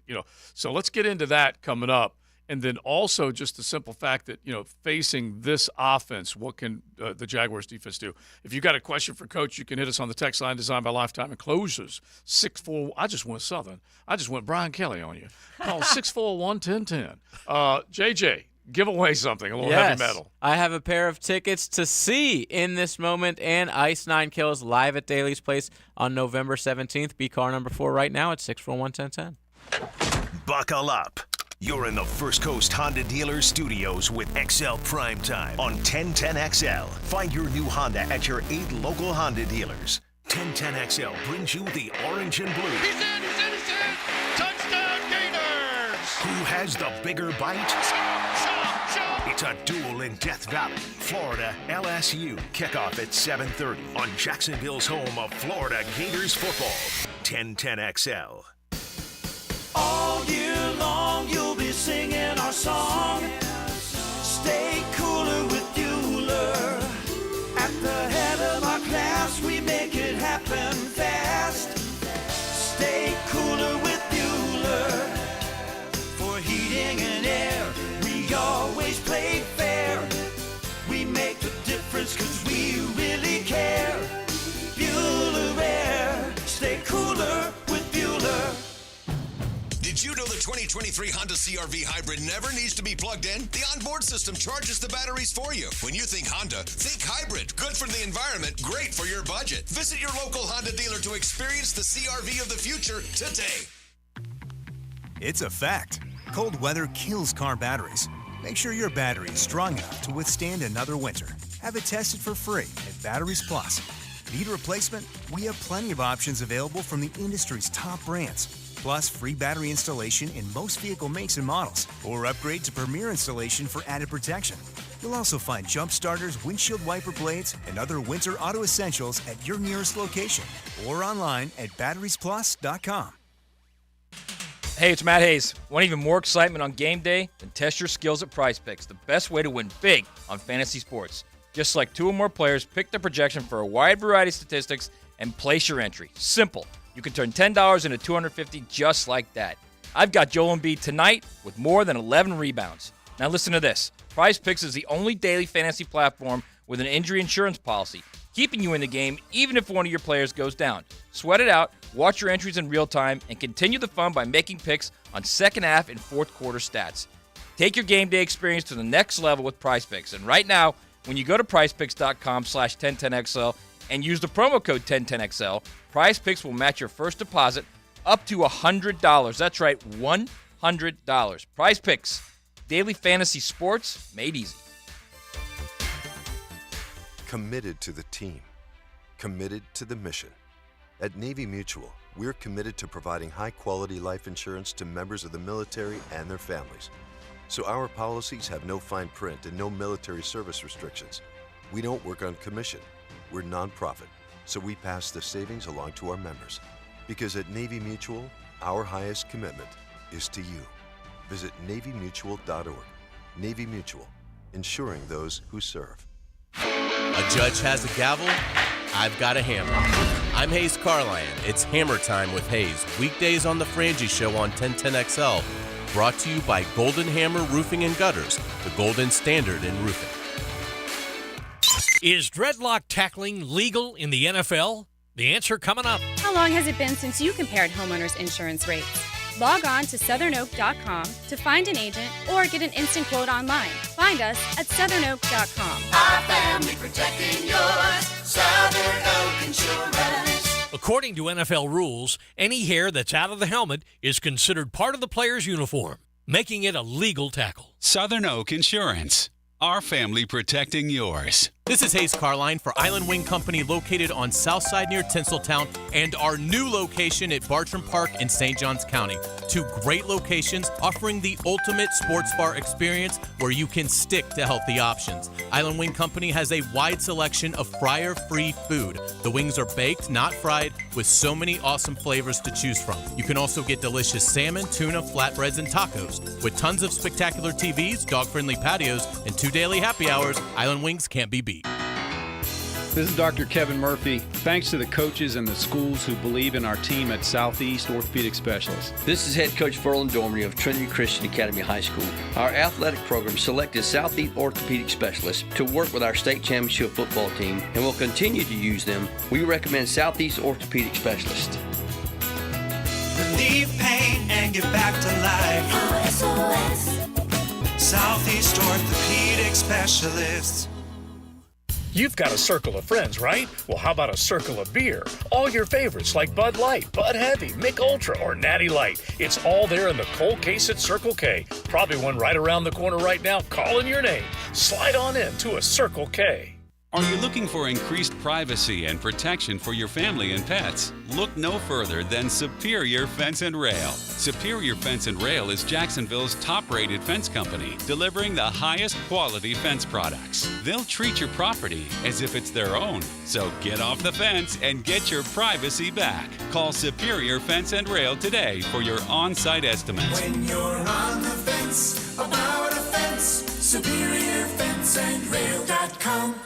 So let's get into that coming up. And then also just the simple fact that, facing this offense, what can the Jaguars defense do? If you got a question for Coach, you can hit us on the text line designed by Lifetime Enclosures. 641. I just went Southern. I just went Brian Kelly on you. Call 641-1010. JJ, give away something, a little heavy metal. I have a pair of tickets to see In This Moment and Ice Nine Kills live at Daly's Place on November 17th. Be car number 4 right now at 641-1010. Buckle up. You're in the First Coast Honda Dealer Studios with XL Primetime on 1010XL. Find your new Honda at your 8 local Honda dealers. 1010XL brings you the orange and blue. He's in! Touchdown Gators! Who has the bigger bite? It's a duel in Death Valley, Florida, LSU. Kickoff at 7:30 on Jacksonville's home of Florida Gators football. 1010XL. All year long you'll be singing our song. Stay cooler with Bueller. At the head of our class we make it happen fast. Stay cooler with Bueller. For heating and air we always play fair. We make the difference cause we really care. Bueller Air. Stay cooler with Bueller. Did you know the 2023 Honda CR-V Hybrid never needs to be plugged in? The onboard system charges the batteries for you. When you think Honda, think hybrid. Good for the environment, great for your budget. Visit your local Honda dealer to experience the CR-V of the future today. It's a fact. Cold weather kills car batteries. Make sure your battery is strong enough to withstand another winter. Have it tested for free at Batteries Plus. Need a replacement? We have plenty of options available from the industry's top brands. Plus, free battery installation in most vehicle makes and models, or upgrade to Premier installation for added protection. You'll also find jump starters, windshield wiper blades, and other winter auto essentials at your nearest location, or online at batteriesplus.com. Hey, it's Matt Hayes. Want even more excitement on game day? Then test your skills at PrizePicks, the best way to win big on fantasy sports. Just select 2 or more players, pick the projection for a wide variety of statistics, and place your entry. Simple. You can turn $10 into $250 just like that. I've got Joel Embiid tonight with more than 11 rebounds. Now listen to this. PrizePicks is the only daily fantasy platform with an injury insurance policy, keeping you in the game even if one of your players goes down. Sweat it out, watch your entries in real time, and continue the fun by making picks on second half and fourth quarter stats. Take your game day experience to the next level with PrizePicks. And right now, when you go to PrizePicks.com/1010XL and use the promo code 1010XL, PrizePicks will match your first deposit up to $100. That's right, $100. PrizePicks, daily fantasy sports made easy. Committed to the team. Committed to the mission. At Navy Mutual, we're committed to providing high-quality life insurance to members of the military and their families. So our policies have no fine print and no military service restrictions. We don't work on commission. We're nonprofit, so we pass the savings along to our members. Because at Navy Mutual, our highest commitment is to you. Visit NavyMutual.org. Navy Mutual, insuring those who serve. A judge has a gavel, I've got a hammer. I'm Hayes Carlion. It's Hammer Time with Hayes. Weekdays on The Frangie Show on 1010XL. Brought to you by Golden Hammer Roofing and Gutters, the golden standard in roofing. Is dreadlock tackling legal in the NFL? The answer coming up. How long has it been since you compared homeowners' insurance rates? Log on to southernoak.com to find an agent or get an instant quote online. Find us at southernoak.com. Our family protecting yours. Southern Oak Insurance. According to NFL rules, any hair that's out of the helmet is considered part of the player's uniform, making it a legal tackle. Southern Oak Insurance. Our family protecting yours. This is Hayes Carline for Island Wing Company, located on Southside near Tinseltown, and our new location at Bartram Park in St. Johns County. 2 great locations offering the ultimate sports bar experience where you can stick to healthy options. Island Wing Company has a wide selection of fryer-free food. The wings are baked, not fried, with so many awesome flavors to choose from. You can also get delicious salmon, tuna, flatbreads, and tacos. With tons of spectacular TVs, dog-friendly patios, and 2 daily happy hours, Island Wings can't be beat. This is Dr. Kevin Murphy. Thanks to the coaches and the schools who believe in our team at Southeast Orthopedic Specialists. This is Head Coach Ferland Dormery of Trinity Christian Academy High School. Our athletic program selected Southeast Orthopedic Specialists to work with our state championship football team and will continue to use them. We recommend Southeast Orthopedic Specialists. Relieve pain and get back to life. SOS. Southeast Orthopedic Specialists. You've got a circle of friends, right? Well, how about a circle of beer? All your favorites like Bud Light, Bud Heavy, Mick Ultra, or Natty Light. It's all there in the cold case at Circle K. Probably one right around the corner right now calling your name. Slide on in to a Circle K. Are you looking for increased privacy and protection for your family and pets? Look no further than Superior Fence and Rail. Superior Fence and Rail is Jacksonville's top-rated fence company, delivering the highest quality fence products. They'll treat your property as if it's their own. So get off the fence and get your privacy back. Call Superior Fence and Rail today for your on-site estimates. When you're on the fence about a fence, SuperiorFenceandRail.com.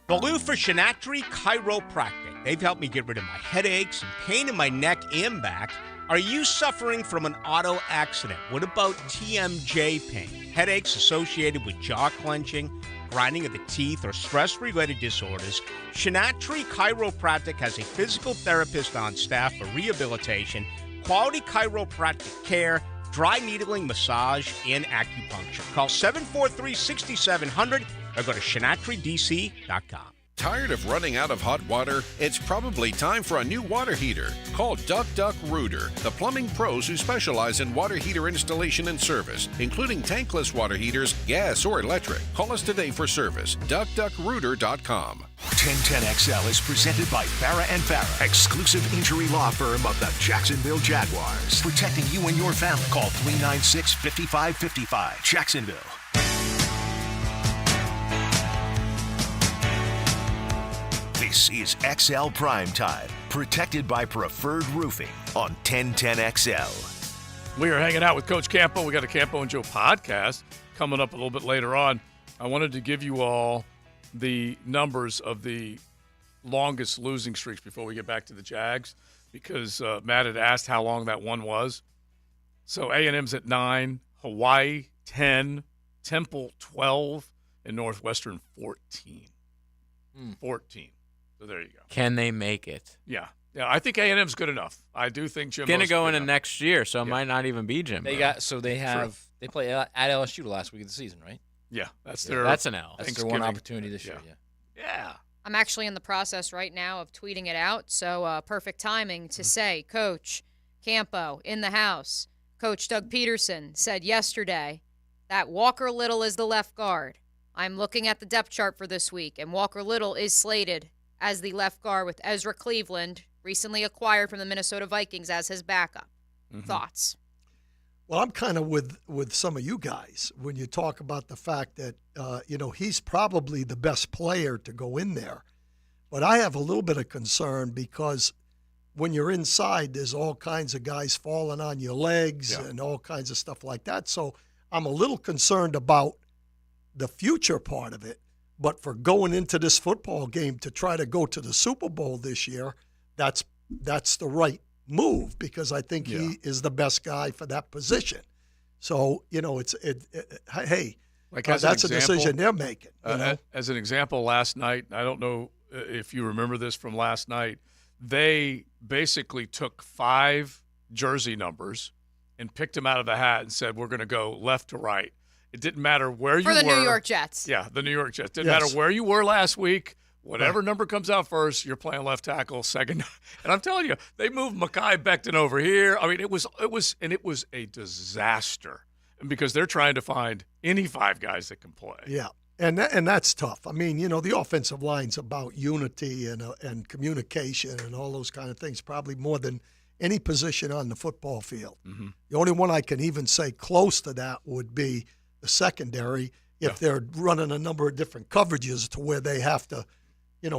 Baloo for Shinatri Chiropractic. They've helped me get rid of my headaches and pain in my neck and back. Are you suffering from an auto accident? What about TMJ pain? Headaches associated with jaw clenching, grinding of the teeth, or stress-related disorders? Shinatri Chiropractic has a physical therapist on staff for rehabilitation, quality chiropractic care, dry needling, massage, and acupuncture. Call 743-6700 or go to ShinatriDC.com. Tired of running out of hot water? It's probably time for a new water heater. Call Duck Duck Rooter, the plumbing pros who specialize in water heater installation and service, including tankless water heaters, gas or electric. Call us today for service. DuckDuckRooter.com. 1010XL is presented by Farah and Farah, exclusive injury law firm of the Jacksonville Jaguars. Protecting you and your family. Call 396-5555. Jacksonville. This is XL Primetime, protected by Preferred Roofing on 1010XL. We are hanging out with Coach Campo. We got a Campo and Joe podcast coming up a little bit later on. I wanted to give you all the numbers of the longest losing streaks before we get back to the Jags, because Matt had asked how long that one was. So A&M's at 9, Hawaii 10, Temple 12, and Northwestern 14. 14. So there you go. Can they make it? Yeah. Yeah, I think A&M's good enough. I do think Jim going to go into next year, so it might not even be Jim. They play at LSU the last week of the season, right? Yeah, that's an L. That's their one opportunity this year. Yeah. I'm actually in the process right now of tweeting it out, so perfect timing to say, Coach Campo in the house. Coach Doug Peterson said yesterday that Walker Little is the left guard. I'm looking at the depth chart for this week, and Walker Little is slated as the left guard with Ezra Cleveland, recently acquired from the Minnesota Vikings, as his backup. Thoughts? Well, I'm kind of with some of you guys when you talk about the fact that, he's probably the best player to go in there. But I have a little bit of concern because when you're inside, there's all kinds of guys falling on your legs and all kinds of stuff like that. So I'm a little concerned about the future part of it. But for going into this football game to try to go to the Super Bowl this year, that's the right move, because I think he is the best guy for that position. So, that's a decision they're making. As an example, last night, I don't know if you remember this from last night, they basically took 5 jersey numbers and picked them out of the hat and said, we're going to go left to right. It didn't matter where you were. For the New York Jets. Yeah, the New York Jets. Didn't matter where you were last week. Whatever number comes out first, you're playing left tackle, second. And I'm telling you, they moved Mekhi Becton over here. I mean, it was a disaster, because they're trying to find any 5 guys that can play. Yeah. And that's tough. I mean, the offensive line's about unity and communication and all those kind of things, probably more than any position on the football field. Mm-hmm. The only one I can even say close to that would be the secondary if they're running a number of different coverages to where they have to,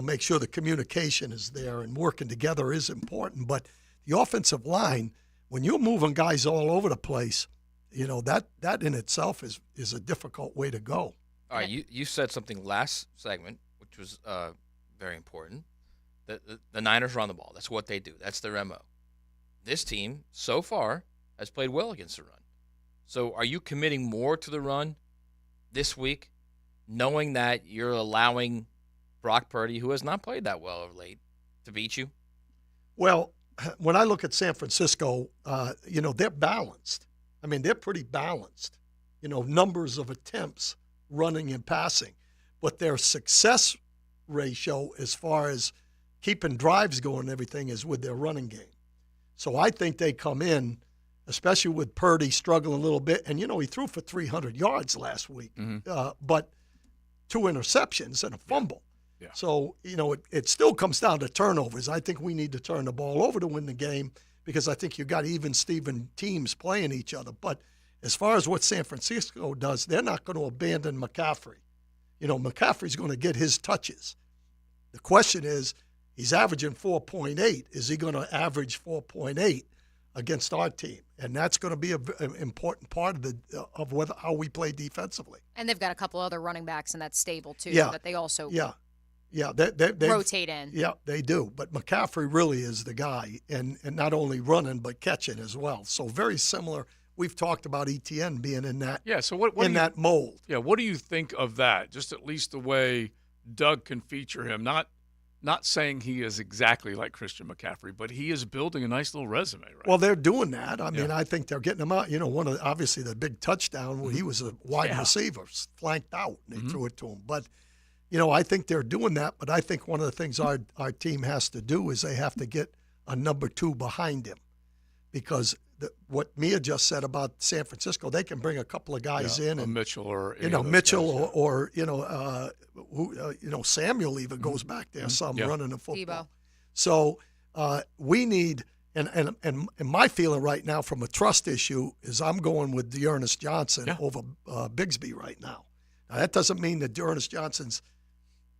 make sure the communication is there and working together is important. But the offensive line, when you're moving guys all over the place, that in itself is a difficult way to go. All right, you said something last segment, which was very important. The Niners run the ball. That's what they do. That's their MO. This team, so far, has played well against the run. So are you committing more to the run this week, knowing that you're allowing Brock Purdy, who has not played that well of late, to beat you? Well, when I look at San Francisco, they're balanced. I mean, they're pretty balanced. Numbers of attempts running and passing. But their success ratio as far as keeping drives going and everything is with their running game. So I think they come in, especially with Purdy struggling a little bit. And, he threw for 300 yards last week, but 2 interceptions and a fumble. Yeah. So, it still comes down to turnovers. I think we need to turn the ball over to win the game because I think you got even Steven teams playing each other. But as far as what San Francisco does, they're not going to abandon McCaffrey. McCaffrey's going to get his touches. The question is, he's averaging 4.8. Is he going to average 4.8 against our team? And that's going to be an important part of how we play defensively. And they've got a couple other running backs in that stable, too, Yeah. that they also they rotate in. Yeah, they do. But McCaffrey really is the guy, and not only running but catching as well. So very similar. We've talked about ETN being in that that mold. Yeah, what do you think of that? Just at least the way Doug can feature him. Not saying he is exactly like Christian McCaffrey, but he is building a nice little resume, right? Well, they're doing that. I mean, I think they're getting him out. Obviously the big touchdown where he was a wide receiver, flanked out, and they threw it to him. But, I think they're doing that. But I think one of the things our team has to do is they have to get a number 2 behind him because what Mia just said about San Francisco, they can bring a couple of guys in, and Mitchell or Mitchell or Samuel even goes back there. Some running the football. Debo. So we need, and my feeling right now from a trust issue is I'm going with Dearness Johnson over Bigsby right now. Now that doesn't mean that Dearness Johnson's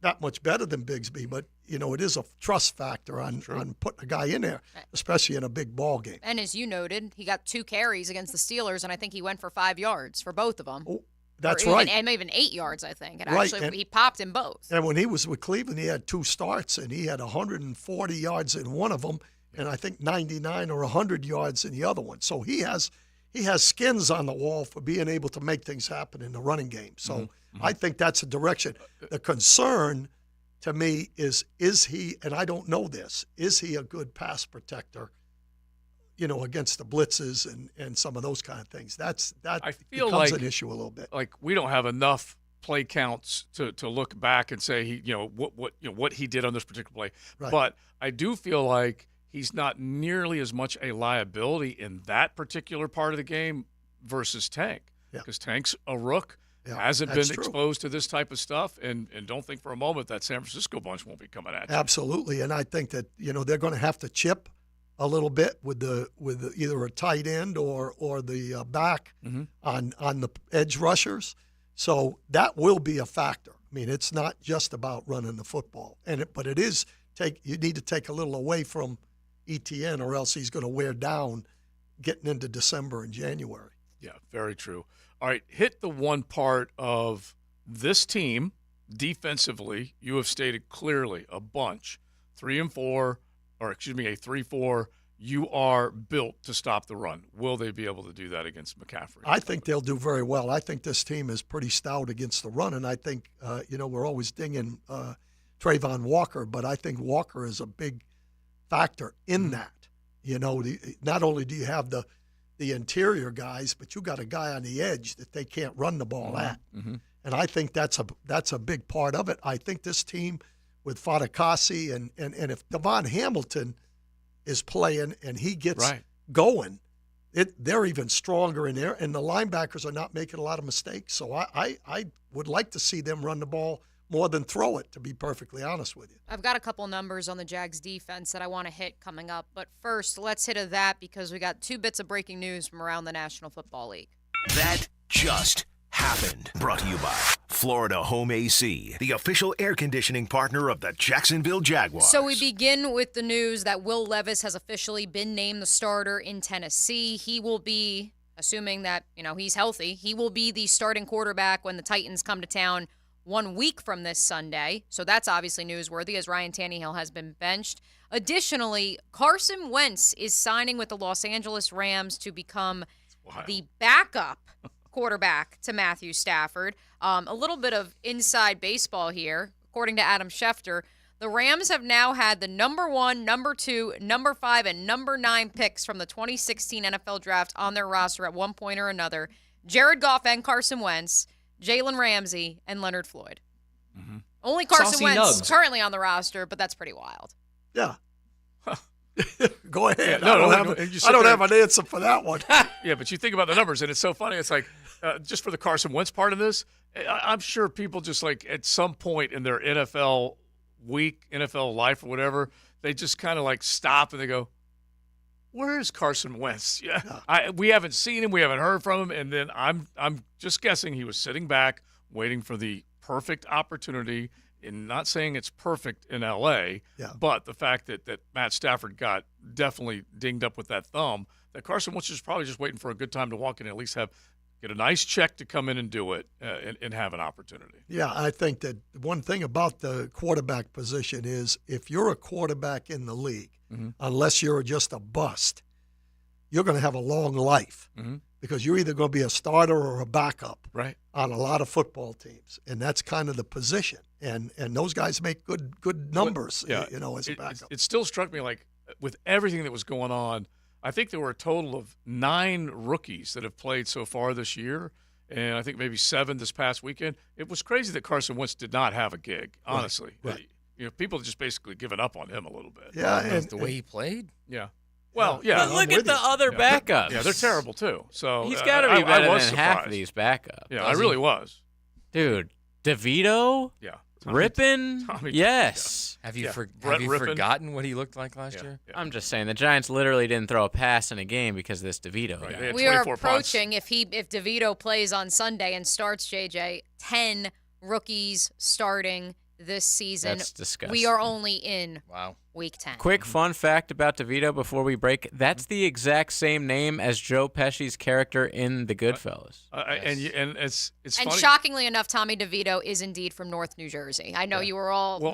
not much better than Bigsby, but it is a trust factor on putting a guy in there, especially in a big ball game. And as you noted, he got 2 carries against the Steelers, and I think he went for 5 yards for both of them. Oh, that's right. right. And even 8 yards, I think. And right. actually, he popped in both. And when he was with Cleveland, he had 2 starts, and he had 140 yards in one of them, and I think 99 or 100 yards in the other one. So he has skins on the wall for being able to make things happen in the running game. So I think that's a direction. The concern to me is he, and I don't know this, is he a good pass protector, against the blitzes and some of those kind of things? That becomes an issue a little bit. Like we don't have enough play counts to look back and say what he did on this particular play. Right. But I do feel like he's not nearly as much a liability in that particular part of the game versus Tank. Because Tank's a rook. Hasn't been exposed to this type of stuff, and don't think for a moment that San Francisco bunch won't be coming at you. Absolutely, and I think that they're going to have to chip a little bit with either a tight end or the back on the edge rushers. So that will be a factor. I mean, it's not just about running the football, but it is you need to take a little away from ETN, or else he's going to wear down getting into December and January. Yeah, very true. All right, hit the one part of this team defensively. You have stated clearly a bunch, 3-4, a 3-4. You are built to stop the run. Will they be able to do that against McCaffrey? I think they'll do very well. I think this team is pretty stout against the run, and I think we're always dinging Trayvon Walker, but I think Walker is a big factor in that. Not only do you have the interior guys, but you got a guy on the edge that they can't run the ball at. And I think that's a big part of it. I think this team with Fatukasi and if Devon Hamilton is playing and he gets going, they're even stronger in there, and the linebackers are not making a lot of mistakes. So I would like to see them run the ball more than throw it, to be perfectly honest with you. I've got a couple numbers on the Jags defense that I want to hit coming up. But first, let's hit that because we got 2 bits of breaking news from around the National Football League. That just happened. Brought to you by Florida Home AC, the official air conditioning partner of the Jacksonville Jaguars. So we begin with the news that Will Levis has officially been named the starter in Tennessee. He will be, assuming that, he's healthy, he will be the starting quarterback when the Titans come to town 1 week from this Sunday. So that's obviously newsworthy as Ryan Tannehill has been benched. Additionally, Carson Wentz is signing with the Los Angeles Rams to become the backup quarterback to Matthew Stafford. A little bit of inside baseball here. According to Adam Schefter, the Rams have now had the number 1, number 2, number 5, and number 9 picks from the 2016 NFL Draft on their roster at one point or another. Jared Goff and Carson Wentz, Jalen Ramsey, and Leonard Floyd. Mm-hmm. Only Carson Wentz currently on the roster, but that's pretty wild. Yeah. Go ahead. Yeah, I don't have an answer for that one. Yeah, but you think about the numbers, and it's so funny. It's like, just for the Carson Wentz part of this, I'm sure people just like at some point in their NFL week, NFL life or whatever, they just kind of like stop and they go, where's Carson Wentz? Yeah. We haven't seen him. We haven't heard from him. And then I'm just guessing he was sitting back waiting for the perfect opportunity. And not saying it's perfect in L.A., but the fact that Matt Stafford got definitely dinged up with that thumb, that Carson Wentz is probably just waiting for a good time to walk in and at least get a nice check to come in and do it and have an opportunity. Yeah, I think that one thing about the quarterback position is if you're a quarterback in the league, unless you're just a bust, you're going to have a long life because you're either going to be a starter or a backup on a lot of football teams, and that's kind of the position. And those guys make good numbers, as a backup. It still struck me like with everything that was going on, I think there were a total of 9 rookies that have played so far this year, and I think maybe 7 this past weekend. It was crazy that Carson Wentz did not have a gig, honestly. Right. People have just basically given up on him a little bit. Yeah, and the way he played. Yeah. Well, yeah. But look at the other backups. Yeah, they're terrible too. So he's got to be better than surprised. half of these backups. Yeah, I really was. Dude, DeVito? Yeah. Rippin? Yes. Have you forgotten what he looked like last year? Yeah. I'm just saying the Giants literally didn't throw a pass in a game because of this DeVito. Right. We are approaching, if DeVito plays on Sunday and starts, JJ, 10 rookies starting this season. That's disgusting. We are only in week 10. Quick fun fact about DeVito before we break. That's the exact same name as Joe Pesci's character in The Goodfellas. And it's and funny. Shockingly enough, Tommy DeVito is indeed from North New Jersey. I know you were all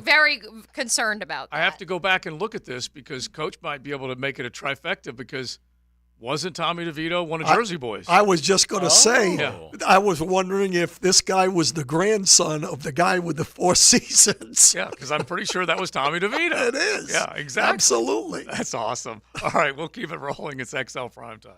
very concerned about that. I have to go back and look at this because Coach might be able to make it a trifecta because wasn't Tommy DeVito one of Jersey boys? I was just going to say, I was wondering if this guy was the grandson of the guy with the 4 seasons. Yeah, because I'm pretty sure that was Tommy DeVito. It is. Yeah, exactly. Absolutely. That's awesome. All right, we'll keep it rolling. It's XL Primetime.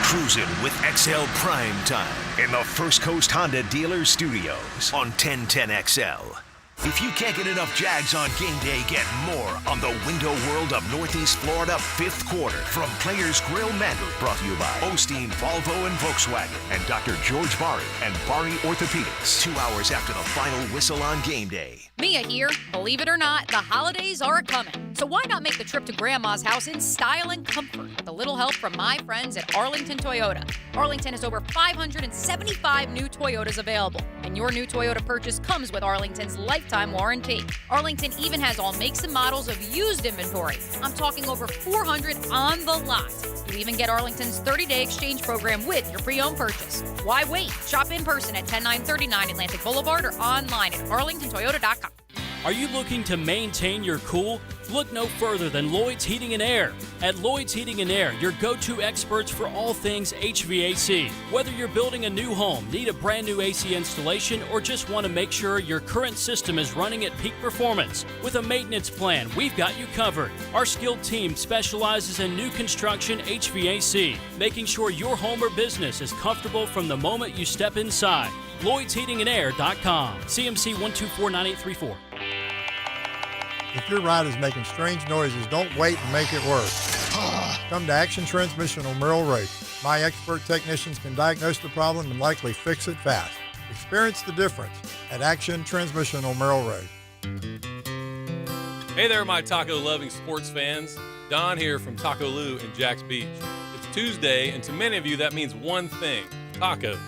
Cruising with XL Primetime in the First Coast Honda Dealer Studios on 1010XL. If you can't get enough Jags on game day, get more on the Window World of Northeast Florida 5th quarter from Players Grill Mandarin. Brought to you by Osteen, Volvo, and Volkswagen, and Dr. George Bari and Bari Orthopedics. 2 hours after the final whistle on game day. Mia here. Believe it or not, the holidays are a-coming. So why not make the trip to Grandma's house in style and comfort with a little help from my friends at Arlington Toyota. Arlington has over 575 new Toyotas available, and your new Toyota purchase comes with Arlington's lifetime warranty. Arlington even has all makes and models of used inventory. I'm talking over 400 on the lot. You even get Arlington's 30-day exchange program with your pre-owned purchase. Why wait? Shop in person at 10939 Atlantic Boulevard or online at arlingtontoyota.com. Are you looking to maintain your cool? Look no further than Lloyd's Heating and Air. At Lloyd's Heating and Air, your go-to experts for all things HVAC. Whether you're building a new home, need a brand new AC installation, or just want to make sure your current system is running at peak performance, with a maintenance plan, we've got you covered. Our skilled team specializes in new construction HVAC, making sure your home or business is comfortable from the moment you step inside. Lloyd'sHeatingandAir.com. CMC 1249834. If your ride is making strange noises, don't wait and make it worse. come to Action Transmission on Merrill Road. My expert technicians can diagnose the problem and likely fix it fast. Experience the difference at Action Transmission on Merrill Road. Hey there, my taco-loving sports fans. Don here from Taco Lou in Jax Beach. It's Tuesday, and to many of you, that means one thing, tacos.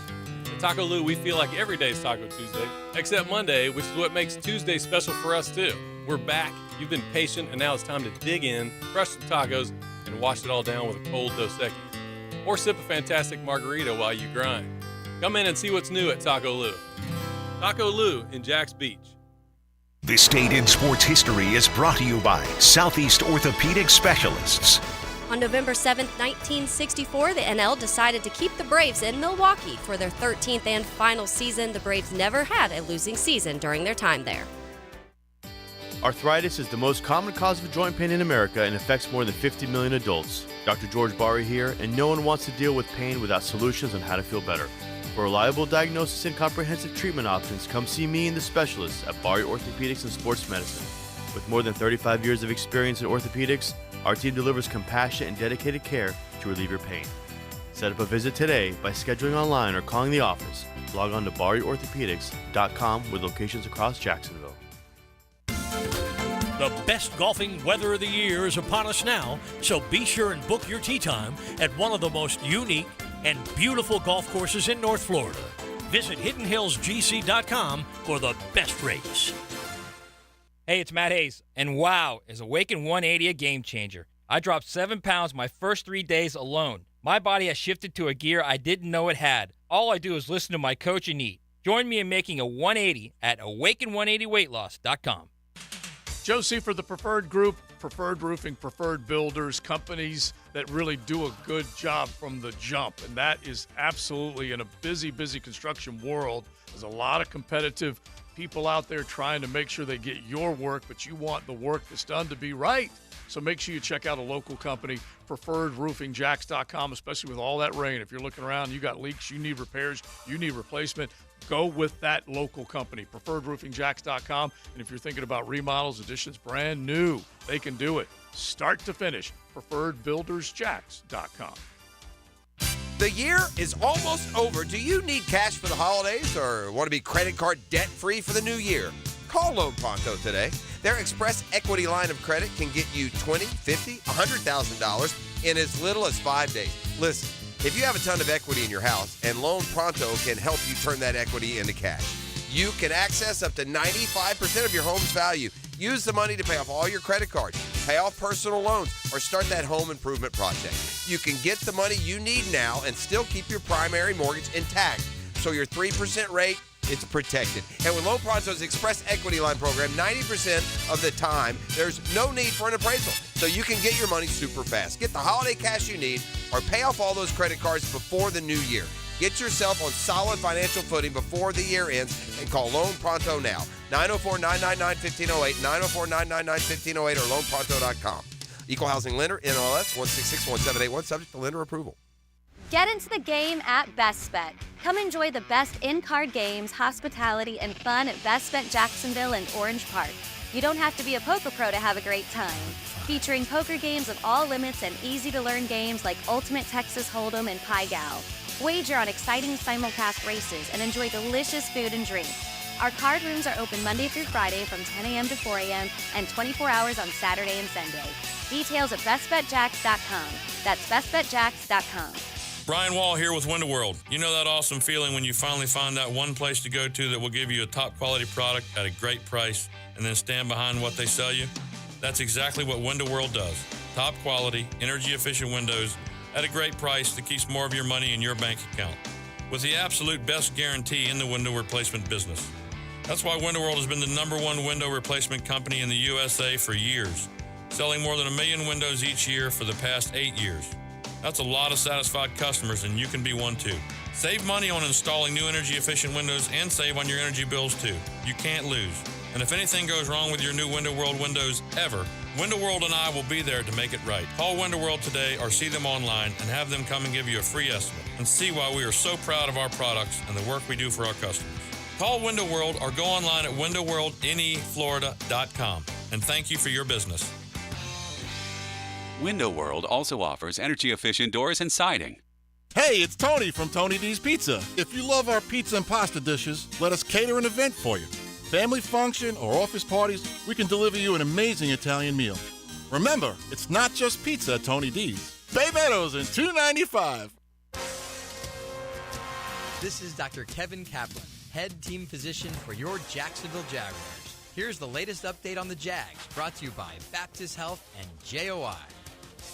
At Taco Lou, we feel like every day is Taco Tuesday, except Monday, which is what makes Tuesday special for us, too. We're back, you've been patient, and now it's time to dig in, crush some tacos, and wash it all down with a cold Dos Equis. Or sip a fantastic margarita while you grind. Come in and see what's new at Taco Lou. Taco Lou in Jax Beach. This date in sports history is brought to you by Southeast Orthopedic Specialists. On November 7th, 1964, the NL decided to keep the Braves in Milwaukee for their 13th and final season. The Braves never had a losing season during their time there. Arthritis is the most common cause of joint pain in America and affects more than 50 million adults. Dr. George Barry here, and no one wants to deal with pain without solutions on how to feel better. For reliable diagnosis and comprehensive treatment options, come see me and the specialists at Barry Orthopedics and Sports Medicine. With more than 35 years of experience in orthopedics, our team delivers compassionate and dedicated care to relieve your pain. Set up a visit today by scheduling online or calling the office. Log on to barryorthopedics.com with locations across Jacksonville. The best golfing weather of the year is upon us now, so be sure and book your tee time at one of the most unique and beautiful golf courses in North Florida. Visit hiddenhillsgc.com for the best rates. Hey, it's Matt Hayes, and wow, is Awaken 180 a game changer. I dropped 7 pounds my first 3 days alone. My body has shifted to a gear I didn't know it had. All I do is listen to my coach and eat. Join me in making a 180 at awaken180weightloss.com. Josie, for the Preferred Group, Preferred Roofing, Preferred Builders, companies that really do a good job from the jump. And that is absolutely in a busy construction world. There's a lot of competitive people out there trying to make sure they get your work, but you want the work that's done to be right. So make sure you check out a local company, preferredroofingjax.com, especially with all that rain. If you're looking around, you got leaks, you need repairs, you need replacement, go with that local company, preferredroofingjax.com. And if you're thinking about remodels, additions, brand new, they can do it. Start to finish, preferredbuildersjax.com. The year is almost over. Do you need cash for the holidays or want to be credit card debt-free for the new year? Call Loan Pronto today. Their Express Equity line of credit can get you $20,000, $50,000, $100,000 in as little as 5 days. Listen, if you have a ton of equity in your house, and Loan Pronto can help you turn that equity into cash, you can access up to 95% of your home's value. Use the money to pay off all your credit cards, pay off personal loans, or start that home improvement project. You can get the money you need now and still keep your primary mortgage intact, so your 3% rate is protected. And with Loan Pronto's Express Equity Line program, 90% of the time, there's no need for an appraisal, so you can get your money super fast. Get the holiday cash you need or pay off all those credit cards before the new year. Get yourself on solid financial footing before the year ends and call Loan Pronto now. 904-999-1508, 904-999-1508 or loanpronto.com. Equal Housing Lender, NLS 1661781, subject to lender approval. Get into the game at Best Bet. Come enjoy the best in-card games, hospitality, and fun at Best Bet Jacksonville and Orange Park. You don't have to be a poker pro to have a great time. Featuring poker games of all limits and easy-to-learn games like Ultimate Texas Hold'em and Pai Gow. Wager on exciting simulcast races and enjoy delicious food and drink. Our card rooms are open Monday through Friday from 10 a.m. to 4 a.m. and 24 hours on Saturday and Sunday. Details at bestbetjax.com. That's bestbetjax.com. Brian Wall here with Window World. You know that awesome feeling when you finally find that one place to go to that will give you a top quality product at a great price and then stand behind what they sell you? That's exactly what Window World does. Top quality, energy efficient windows at a great price that keeps more of your money in your bank account. With the absolute best guarantee in the window replacement business. That's why Window World has been the #1 window replacement company in the USA for years, selling more than 1 million windows each year for the past 8 years. That's a lot of satisfied customers, and you can be one too. Save money on installing new energy-efficient windows and save on your energy bills too. You can't lose. And if anything goes wrong with your new Window World windows ever, Window World and I will be there to make it right. Call Window World today or see them online and have them come and give you a free estimate and see why we are so proud of our products and the work we do for our customers. Call Window World or go online at windowworldneflorida.com. And thank you for your business. Window World also offers energy-efficient doors and siding. Hey, it's Tony from Tony D's Pizza. If you love our pizza and pasta dishes, let us cater an event for you. Family function or office parties, we can deliver you an amazing Italian meal. Remember, it's not just pizza at Tony D's. Bay Meadows and $2.95. This is Dr. Kevin Kaplan, head team physician for your Jacksonville Jaguars. Here's the latest update on the Jags, brought to you by Baptist Health and JOI.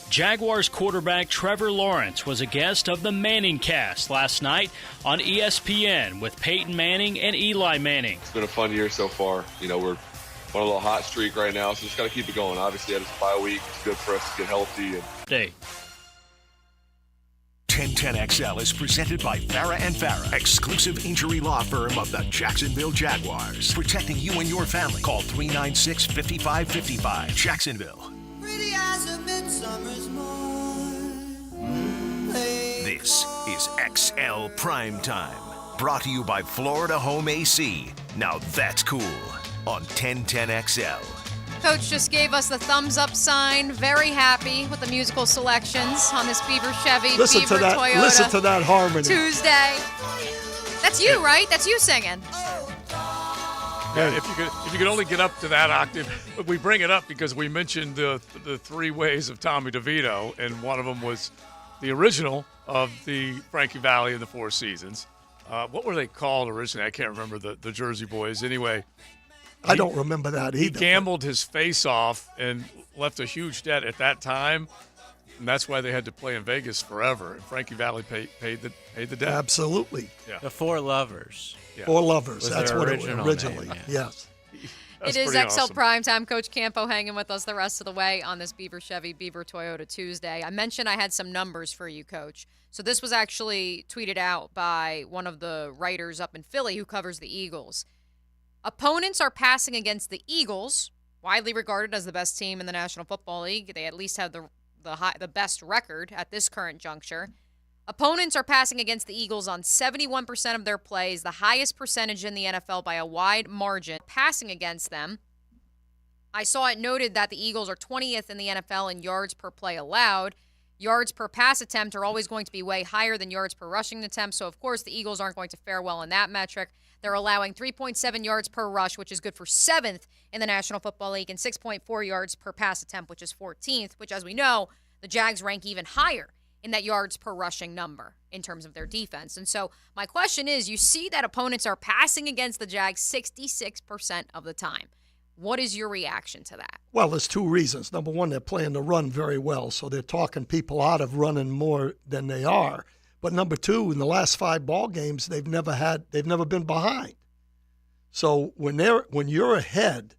Jaguars quarterback Trevor Lawrence was a guest of the Manning Cast last night on ESPN with Peyton Manning and Eli Manning. It's been a fun year so far. We're on a little hot streak right now, so just got to keep it going. Obviously, it's a bye week. It's good for us to get healthy. 1010XL is presented by Farah & Farah, exclusive injury law firm of the Jacksonville Jaguars. Protecting you and your family. Call 396-5555. Jacksonville. Pretty as a midsummer's morn. This is XL Primetime. Brought to you by Florida Home AC. Now that's cool. On 1010XL. Coach just gave us the thumbs up sign. Very happy with the musical selections on this Beaver Chevy, Listen Beaver to that. Toyota. Listen to that harmony. Tuesday. That's you, right? That's you singing. Yeah, if you could only get up to that octave. But we bring it up because we mentioned the three ways of Tommy DeVito, and one of them was the original of the Frankie Valli and the Four Seasons. What were they called originally? I can't remember the Jersey Boys. Anyway, I don't remember that either. He gambled his face off and left a huge debt at that time, and that's why they had to play in Vegas forever. And Frankie Valli paid the debt. Absolutely. Yeah. The Four Lovers. Yeah. Four Lovers. Was That's their what it original was originally. name, Yes. It is XL Primetime. Coach Campo hanging with us the rest of the way on this Beaver Chevy, Beaver Toyota Tuesday. I mentioned I had some numbers for you, Coach. So this was actually tweeted out by one of the writers up in Philly who covers the Eagles. Opponents are passing against the Eagles, widely regarded as the best team in the National Football League. They at least have the best record at this current juncture. Opponents are passing against the Eagles on 71% of their plays, the highest percentage in the NFL by a wide margin. Passing against them, I saw it noted that the Eagles are 20th in the NFL in yards per play allowed. Yards per pass attempt are always going to be way higher than yards per rushing attempt, so of course the Eagles aren't going to fare well in that metric. They're allowing 3.7 yards per rush, which is good for 7th in the National Football League, and 6.4 yards per pass attempt, which is 14th, which, as we know, the Jags rank even higher in that yards per rushing number in terms of their defense. And so my question is, you see that opponents are passing against the Jags 66% of the time. What is your reaction to that? Well, there's two reasons. Number one, they're playing the run very well, so they're talking people out of running more than they are. But number two, in the last 5 ball games, they've never been behind. So when you're ahead,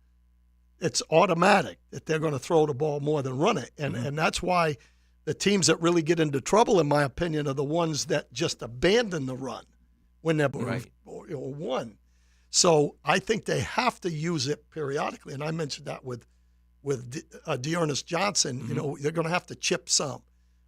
it's automatic that they're going to throw the ball more than run it. And that's why the teams that really get into trouble, in my opinion, are the ones that just abandon the run when they're won. So I think they have to use it periodically. And I mentioned that with Dearness Johnson. You know, they're going to have to chip some.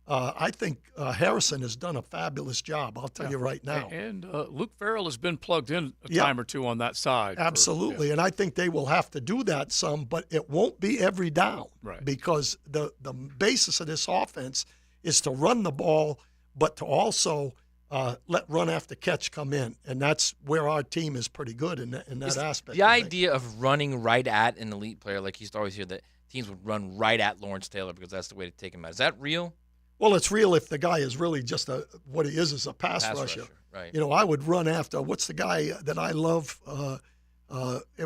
I think Harrison has done a fabulous job. I'll tell you right now. And Luke Farrell has been plugged in a time or two on that side. Absolutely. And I think they will have to do that some, but it won't be every down. Right. Because the basis of this offense is to run the ball, but to also let run after catch come in. And that's where our team is pretty good in that aspect. The idea of running right at an elite player, like you used to always hear that teams would run right at Lawrence Taylor because that's the way to take him out. Is that real? Well, it's real if the guy is really just what he is a pass rusher. Right. You know, I would run after, what's the guy that I love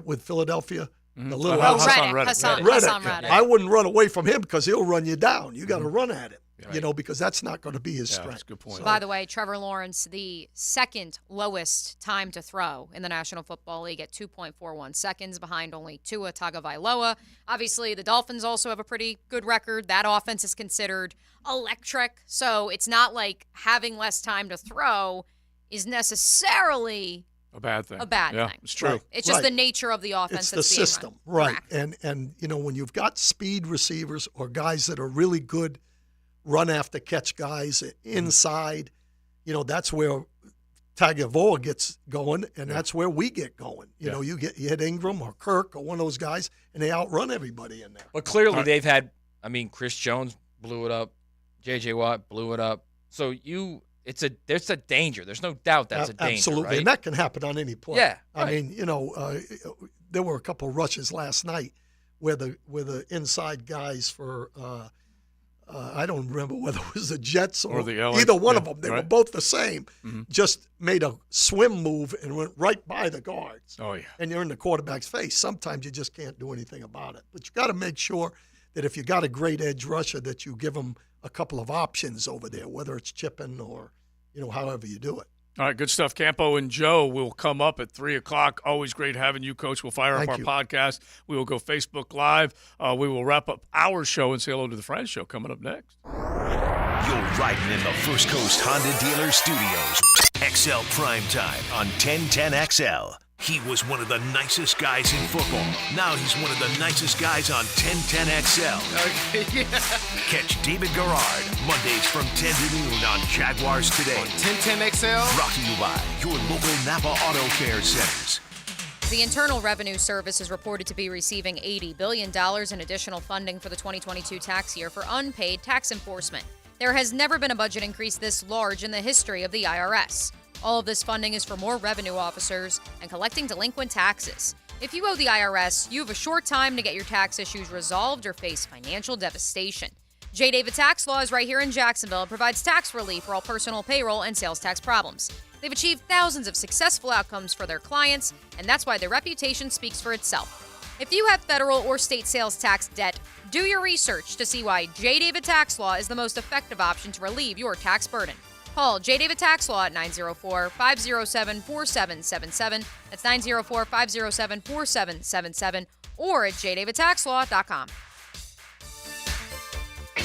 with Philadelphia? Mm-hmm. The little Hassan Reddick. I wouldn't run away from him because he'll run you down. You got to run at him, you know, because that's not going to be his strength. That's a good point. So, By the way, Trevor Lawrence, the second lowest time to throw in the National Football League at 2.41 seconds, behind only Tua Tagovailoa. Obviously, the Dolphins also have a pretty good record. That offense is considered electric, so it's not like having less time to throw is necessarily a bad thing. Yeah, it's true. Right. It's just the nature of the offense. It's the that's being system, run. right? And you know, when you've got speed receivers or guys that are really good run after catch guys inside, you know, that's where Tagovailoa gets going, and that's where we get going. You know, you hit Ingram or Kirk or one of those guys, and they outrun everybody in there. But clearly they've had, Chris Jones blew it up. J.J. Watt blew it up. So there's a danger. There's no doubt that's a danger, absolutely, right? and that can happen on any play. Yeah, I right. mean, there were a couple rushes last night where the inside guys for I don't remember whether it was the Jets or the LA, either one of them. They right. were both the same. Mm-hmm. Just made a swim move and went right by the guards. Oh, yeah. And you're in the quarterback's face. Sometimes you just can't do anything about it. But you got to make sure that if you got a great edge rusher, that you give them a couple of options over there, whether it's chipping or, however you do it. All right, good stuff. Campo and Joe will come up at 3 o'clock. Always great having you, Coach. We'll fire up our podcast. We will go Facebook Live. We will wrap up our show and say hello to the Friends Show coming up next. You're riding in the First Coast Honda Dealer Studios. XL Primetime on 1010XL. He was one of the nicest guys in football. Now he's one of the nicest guys on 1010XL. Okay, yeah. Catch David Garrard Mondays from 10 to noon on Jaguars Today. On 1010XL. Brought to you by your local Napa Auto Care Centers. The Internal Revenue Service is reported to be receiving $80 billion in additional funding for the 2022 tax year for unpaid tax enforcement. There has never been a budget increase this large in the history of the IRS. All of this funding is for more revenue officers and collecting delinquent taxes. If you owe the IRS, you have a short time to get your tax issues resolved or face financial devastation. J. David Tax Law is right here in Jacksonville and provides tax relief for all personal payroll and sales tax problems. They've achieved thousands of successful outcomes for their clients, and that's why their reputation speaks for itself. If you have federal or state sales tax debt, do your research to see why J. David Tax Law is the most effective option to relieve your tax burden. Call J. David Tax Law at 904-507-4777. That's 904-507-4777 or at jdavidtaxlaw.com.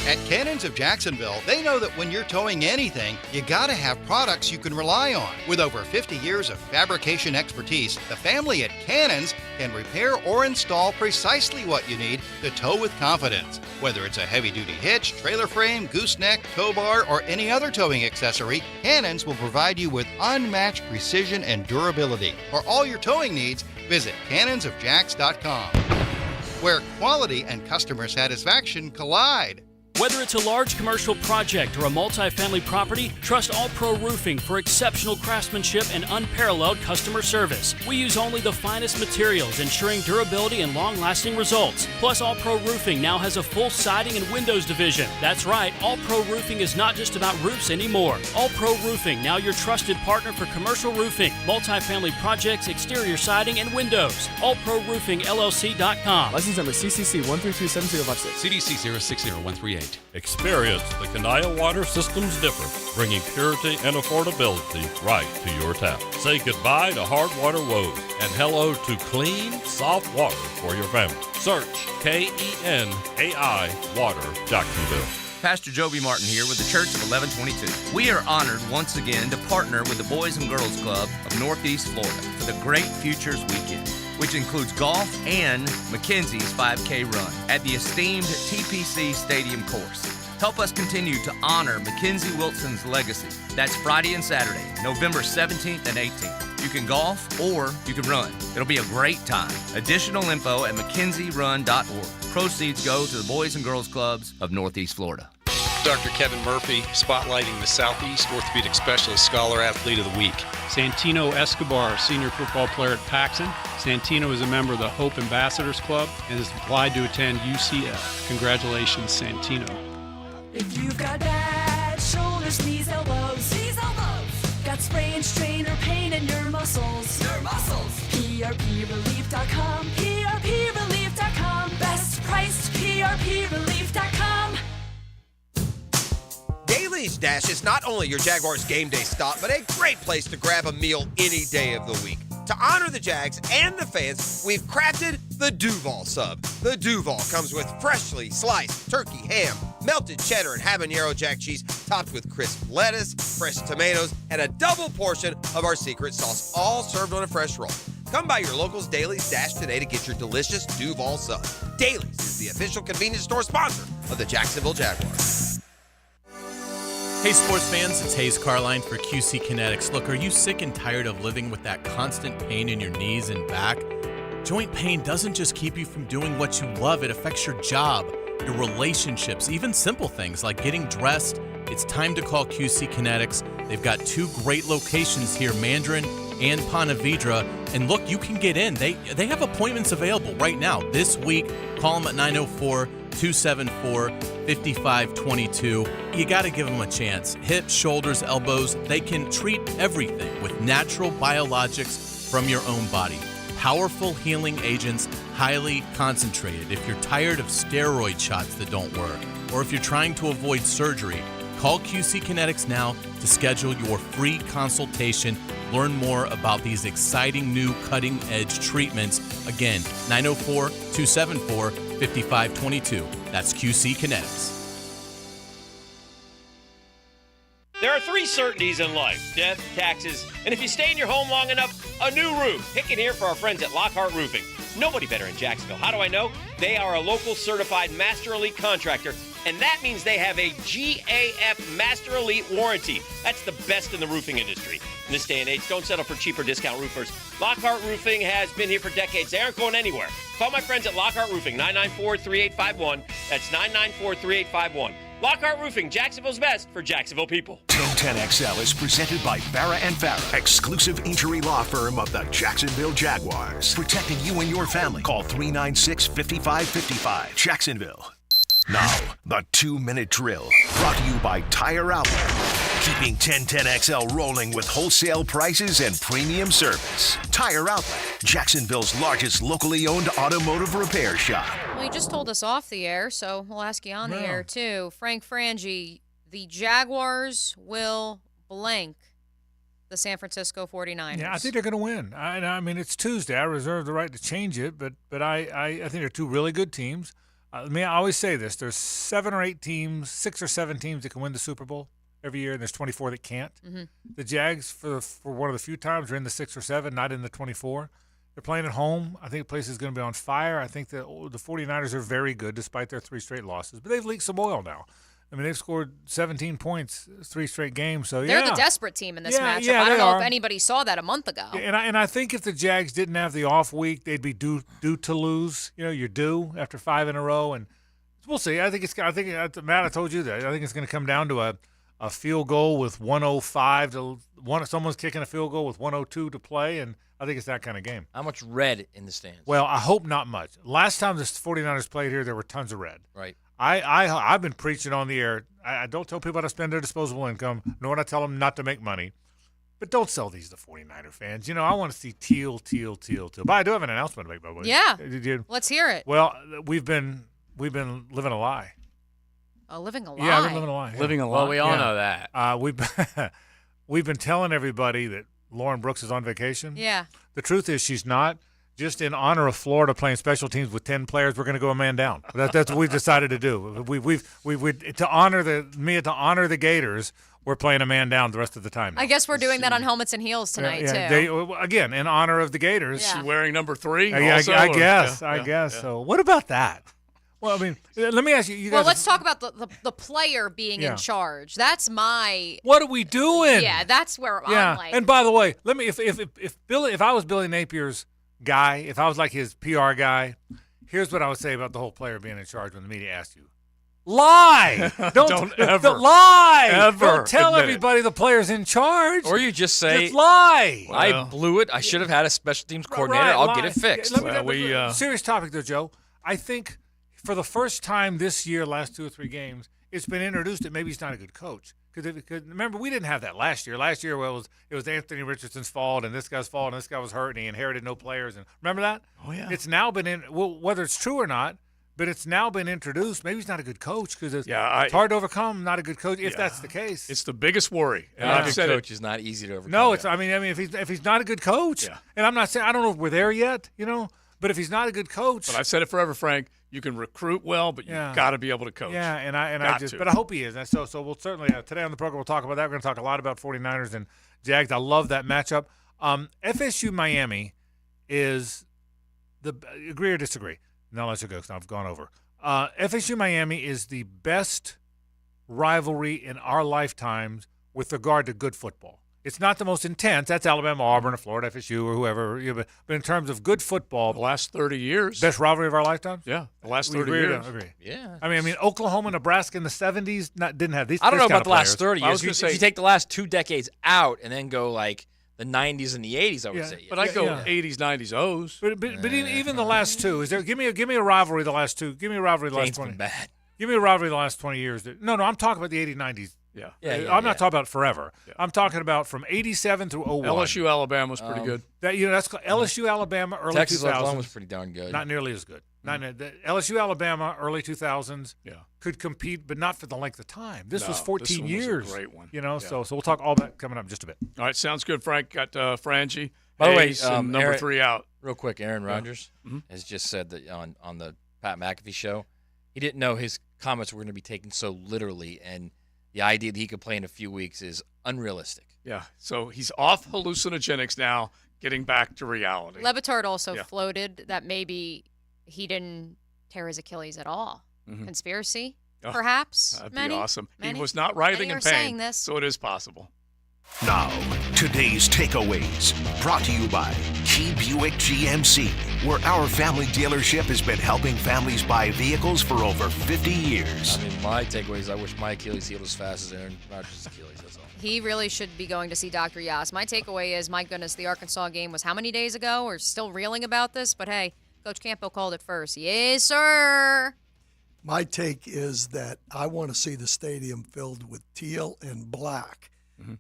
At Cannons of Jacksonville, they know that when you're towing anything, you gotta have products you can rely on. With over 50 years of fabrication expertise, the family at Cannons can repair or install precisely what you need to tow with confidence. Whether it's a heavy-duty hitch, trailer frame, gooseneck, tow bar, or any other towing accessory, Cannons will provide you with unmatched precision and durability. For all your towing needs, visit cannonsofjacks.com, where quality and customer satisfaction collide. Whether it's a large commercial project or a multifamily property, trust All Pro Roofing for exceptional craftsmanship and unparalleled customer service. We use only the finest materials, ensuring durability and long-lasting results. Plus, All Pro Roofing now has a full siding and windows division. That's right, All Pro Roofing is not just about roofs anymore. All Pro Roofing, now your trusted partner for commercial roofing, multifamily projects, exterior siding, and windows. AllProRoofingLLC.com. License number CCC 1327056. CDC 060138. Experience the Kanaya Water System's difference, bringing purity and affordability right to your tap. Say goodbye to hard water woes and hello to clean, soft water for your family. Search KENAI Water Jacksonville. Pastor Joby Martin here with the Church of 1122. We are honored once again to partner with the Boys and Girls Club of Northeast Florida for the Great Futures Weekend, which includes golf and Mackenzie's 5K run at the esteemed TPC Stadium course. Help us continue to honor Mackenzie Wilson's legacy. That's Friday and Saturday, November 17th and 18th. You can golf or you can run. It'll be a great time. Additional info at MackenzieRun.org. Proceeds go to the Boys and Girls Clubs of Northeast Florida. Dr. Kevin Murphy, spotlighting the Southeast Orthopedic Specialist Scholar Athlete of the Week. Santino Escobar, senior football player at Paxson. Santino is a member of the Hope Ambassadors Club and has applied to attend UCF. Congratulations, Santino. If you've got bad shoulders, knees, elbows, got sprain, strain, or pain in your muscles, PRPrelief.com, PRPrelief.com, best priced PRPrelief.com. Daly's Dash is not only your Jaguars game day stop, but a great place to grab a meal any day of the week. To honor the Jags and the fans, we've crafted the Duval Sub. The Duval comes with freshly sliced turkey, ham, melted cheddar, and habanero jack cheese, topped with crisp lettuce, fresh tomatoes, and a double portion of our secret sauce, all served on a fresh roll. Come by your local's Daly's Dash today to get your delicious Duval Sub. Daly's is the official convenience store sponsor of the Jacksonville Jaguars. Hey sports fans, it's Hayes Carline for QC Kinetics. Look, are you sick and tired of living with that constant pain in your knees and back? Joint pain doesn't just keep you from doing what you love, it affects your job, your relationships, even simple things like getting dressed. It's time to call QC Kinetics. They've got 2 great locations here, Mandarin and Ponte Vedra. And look, you can get in. They have appointments available right now. This week, call them at 904-274-5522. You got to give them a chance. Hips, shoulders, elbows, they can treat everything with natural biologics from your own body. Powerful healing agents, highly concentrated. If you're tired of steroid shots that don't work, or if you're trying to avoid surgery, call QC Kinetics now to schedule your free consultation. Learn more about these exciting new cutting-edge treatments. Again, 904-274-5522. That's QC Kinetics. There are 3 certainties in life: death, taxes, and if you stay in your home long enough, a new roof. Pick it here for our friends at Lockhart Roofing. Nobody better in Jacksonville. How do I know? They are a local certified Master Elite contractor, and that means they have a GAF Master Elite warranty. That's the best in the roofing industry. In this day and age, don't settle for cheaper discount roofers. Lockhart Roofing has been here for decades. They aren't going anywhere. Call my friends at Lockhart Roofing, 994-3851. That's 994-3851. Lockhart Roofing, Jacksonville's best for Jacksonville people. 1010XL is presented by Farah & Farah, exclusive injury law firm of the Jacksonville Jaguars. Protecting you and your family. Call 396-5555. Jacksonville. Now, the 2-minute drill. Brought to you by Tire Outlet. Keeping 1010XL rolling with wholesale prices and premium service. Tire Outlet, Jacksonville's largest locally owned automotive repair shop. Well, you just told us off the air, so we'll ask you on the air, too. Frank Frangie, the Jaguars will blank the San Francisco 49ers. Yeah, I think they're going to win. I mean, it's Tuesday. I reserve the right to change it, but I think they're 2 really good teams. I always say this. There's 7 or 8 teams, 6 or 7 teams that can win the Super Bowl every year, and there's 24 that can't. Mm-hmm. The Jags, for one of the few times, are in the 6 or 7, not in the 24. They're playing at home. I think the place is going to be on fire. I think the 49ers are very good despite their 3 straight losses, but they've leaked some oil now. I mean, they've scored 17 points 3 straight games. So they're the desperate team in this matchup. Yeah, I don't know if anybody saw that a month ago. And I think if the Jags didn't have the off week, they'd be due to lose. You know, you're due after 5 in a row, and we'll see. I think Matt, I told you that. I think it's going to come down to a field goal with 105 to one. Someone's kicking a field goal with 102 to play, and I think it's that kind of game. How much red in the stands? Well, I hope not much. Last time the 49ers played here, there were tons of red. Right. I've been preaching on the air. I don't tell people how to spend their disposable income, nor do I tell them not to make money. But don't sell these to 49er fans. You know, I want to see teal. But I do have an announcement to make, by the way. Yeah. Let's hear it. Well, we've been living a lie. Oh, living a lie. Yeah, I've been living a lie. Yeah. Living a lie. Well, we all know that. We've been telling everybody that Lauren Brooks is on vacation. Yeah. The truth is she's not. Just in honor of Florida playing special teams with 10 players, we're going to go a man down. That's what we've decided to do. To honor the Gators, we're playing a man down the rest of the time. I guess we're doing that on helmets and heels tonight too. Again, in honor of the Gators. Yeah. She wearing number 3? I guess. So what about that? Well, I mean, let me ask you. Well, let's talk about the player being in charge. That's my. What are we doing? Yeah, that's where I'm like. And by the way, let me if I was Billy Napier's guy, if I was like his PR guy, here's what I would say about the whole player being in charge when the media asks you. Lie! Don't ever lie! Ever don't tell everybody the player's in charge. Or you just say, just lie. I blew it. I should have had a special teams coordinator. I'll get it fixed. Serious topic though, Joe. I think for the first time this year, last 2 or 3 games, it's been introduced that maybe he's not a good coach. Because remember, we didn't have that last year. Last year, it was Anthony Richardson's fault, and this guy's fault, and this guy was hurt, and he inherited no players. And remember that? Oh yeah. It's now been whether it's true or not, but it's now been introduced. Maybe he's not a good coach because it's hard to overcome. Not a good coach if that's the case. It's the biggest worry. And a good coach is not easy to overcome. No, it's. I mean, if he's not a good coach, and I'm not saying I don't know if we're there yet, but if he's not a good coach, but I've said it forever, Frank. You can recruit well, but you've got to be able to coach. Yeah, but I hope he is. And so we'll certainly today on the program we'll talk about that. We're going to talk a lot about 49ers and Jags. I love that matchup. FSU Miami is agree or disagree? No, let's go. I've gone over. FSU Miami is the best rivalry in our lifetimes with regard to good football. It's not the most intense. That's Alabama, Auburn, or Florida, FSU, or whoever. But in terms of good football, the last 30 years, best rivalry of our lifetime. Yeah, the last 30 years. Yeah. I mean, Oklahoma, Nebraska in the 70s didn't have these. I don't know about the last players. 30 years. If you take the last 2 decades out and then go like the 90s and the 80s, I would say. But I go 80s, 90s, O's. But even the last two. Is there? Give me a rivalry the last two. Give me a rivalry the last 20. Bad. Give me a rivalry the last 20 years. No, I'm talking about the 80s, 90s. Yeah. I'm not talking about forever. Yeah. I'm talking about from 87 through 01. LSU, Alabama was pretty good. That's LSU, Alabama, early Texas, 2000s. Oklahoma was pretty darn good. Not nearly as good. LSU, Alabama, early 2000s. Could compete, but not for the length of time. This was 14 years. Was a great one. So we'll talk all that coming up in just a bit. All right, sounds good. Frank got Frangie. By the way, number Aaron, 3 out. Real quick, Aaron Rodgers has just said that on the Pat McAfee show, he didn't know his comments were going to be taken so literally, and the idea that he could play in a few weeks is unrealistic. Yeah, so he's off hallucinogenics now, getting back to reality. Levitard also floated that maybe he didn't tear his Achilles at all. Conspiracy, perhaps? That'd be awesome. He was not writhing in pain, saying this. So it is possible. Now, today's takeaways, brought to you by Key Buick GMC, where our family dealership has been helping families buy vehicles for over 50 years. I mean, my takeaway is I wish my Achilles healed as fast as Aaron Rodgers' Achilles, that's all. He really should be going to see Dr. Yas. My takeaway is, my goodness, the Arkansas game was how many days ago? We're still reeling about this, but hey, Coach Campo called it first. Yes, sir. My take is that I want to see the stadium filled with teal and black.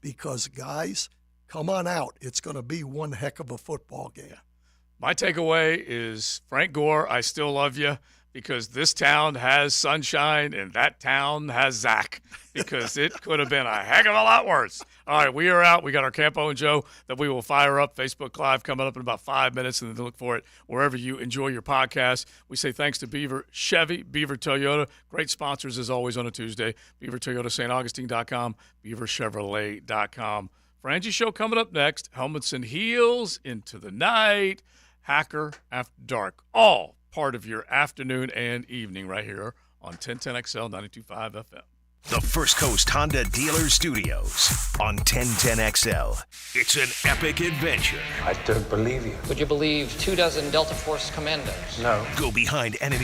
Because, guys, come on out. It's going to be one heck of a football game. My takeaway is, Frank Gore, I still love you, because this town has sunshine and that town has Zach, because it could have been a heck of a lot worse. All right, we are out. We got our Campo and Joe that we will fire up. Facebook Live coming up in about 5 minutes, and then look for it wherever you enjoy your podcast. We say thanks to Beaver Chevy, Beaver Toyota, great sponsors as always on a Tuesday. Beaver Toyota, StAugustine.com, BeaverChevrolet.com. Frangie Show coming up next. Helmets and Heels, Into the Night, Hacker After Dark, all part of your afternoon and evening right here on 1010XL 92.5 FM. The First Coast Honda Dealer Studios on 1010XL. It's an epic adventure. I don't believe you. Would you believe 24 Delta Force commandos? No. Go behind enemy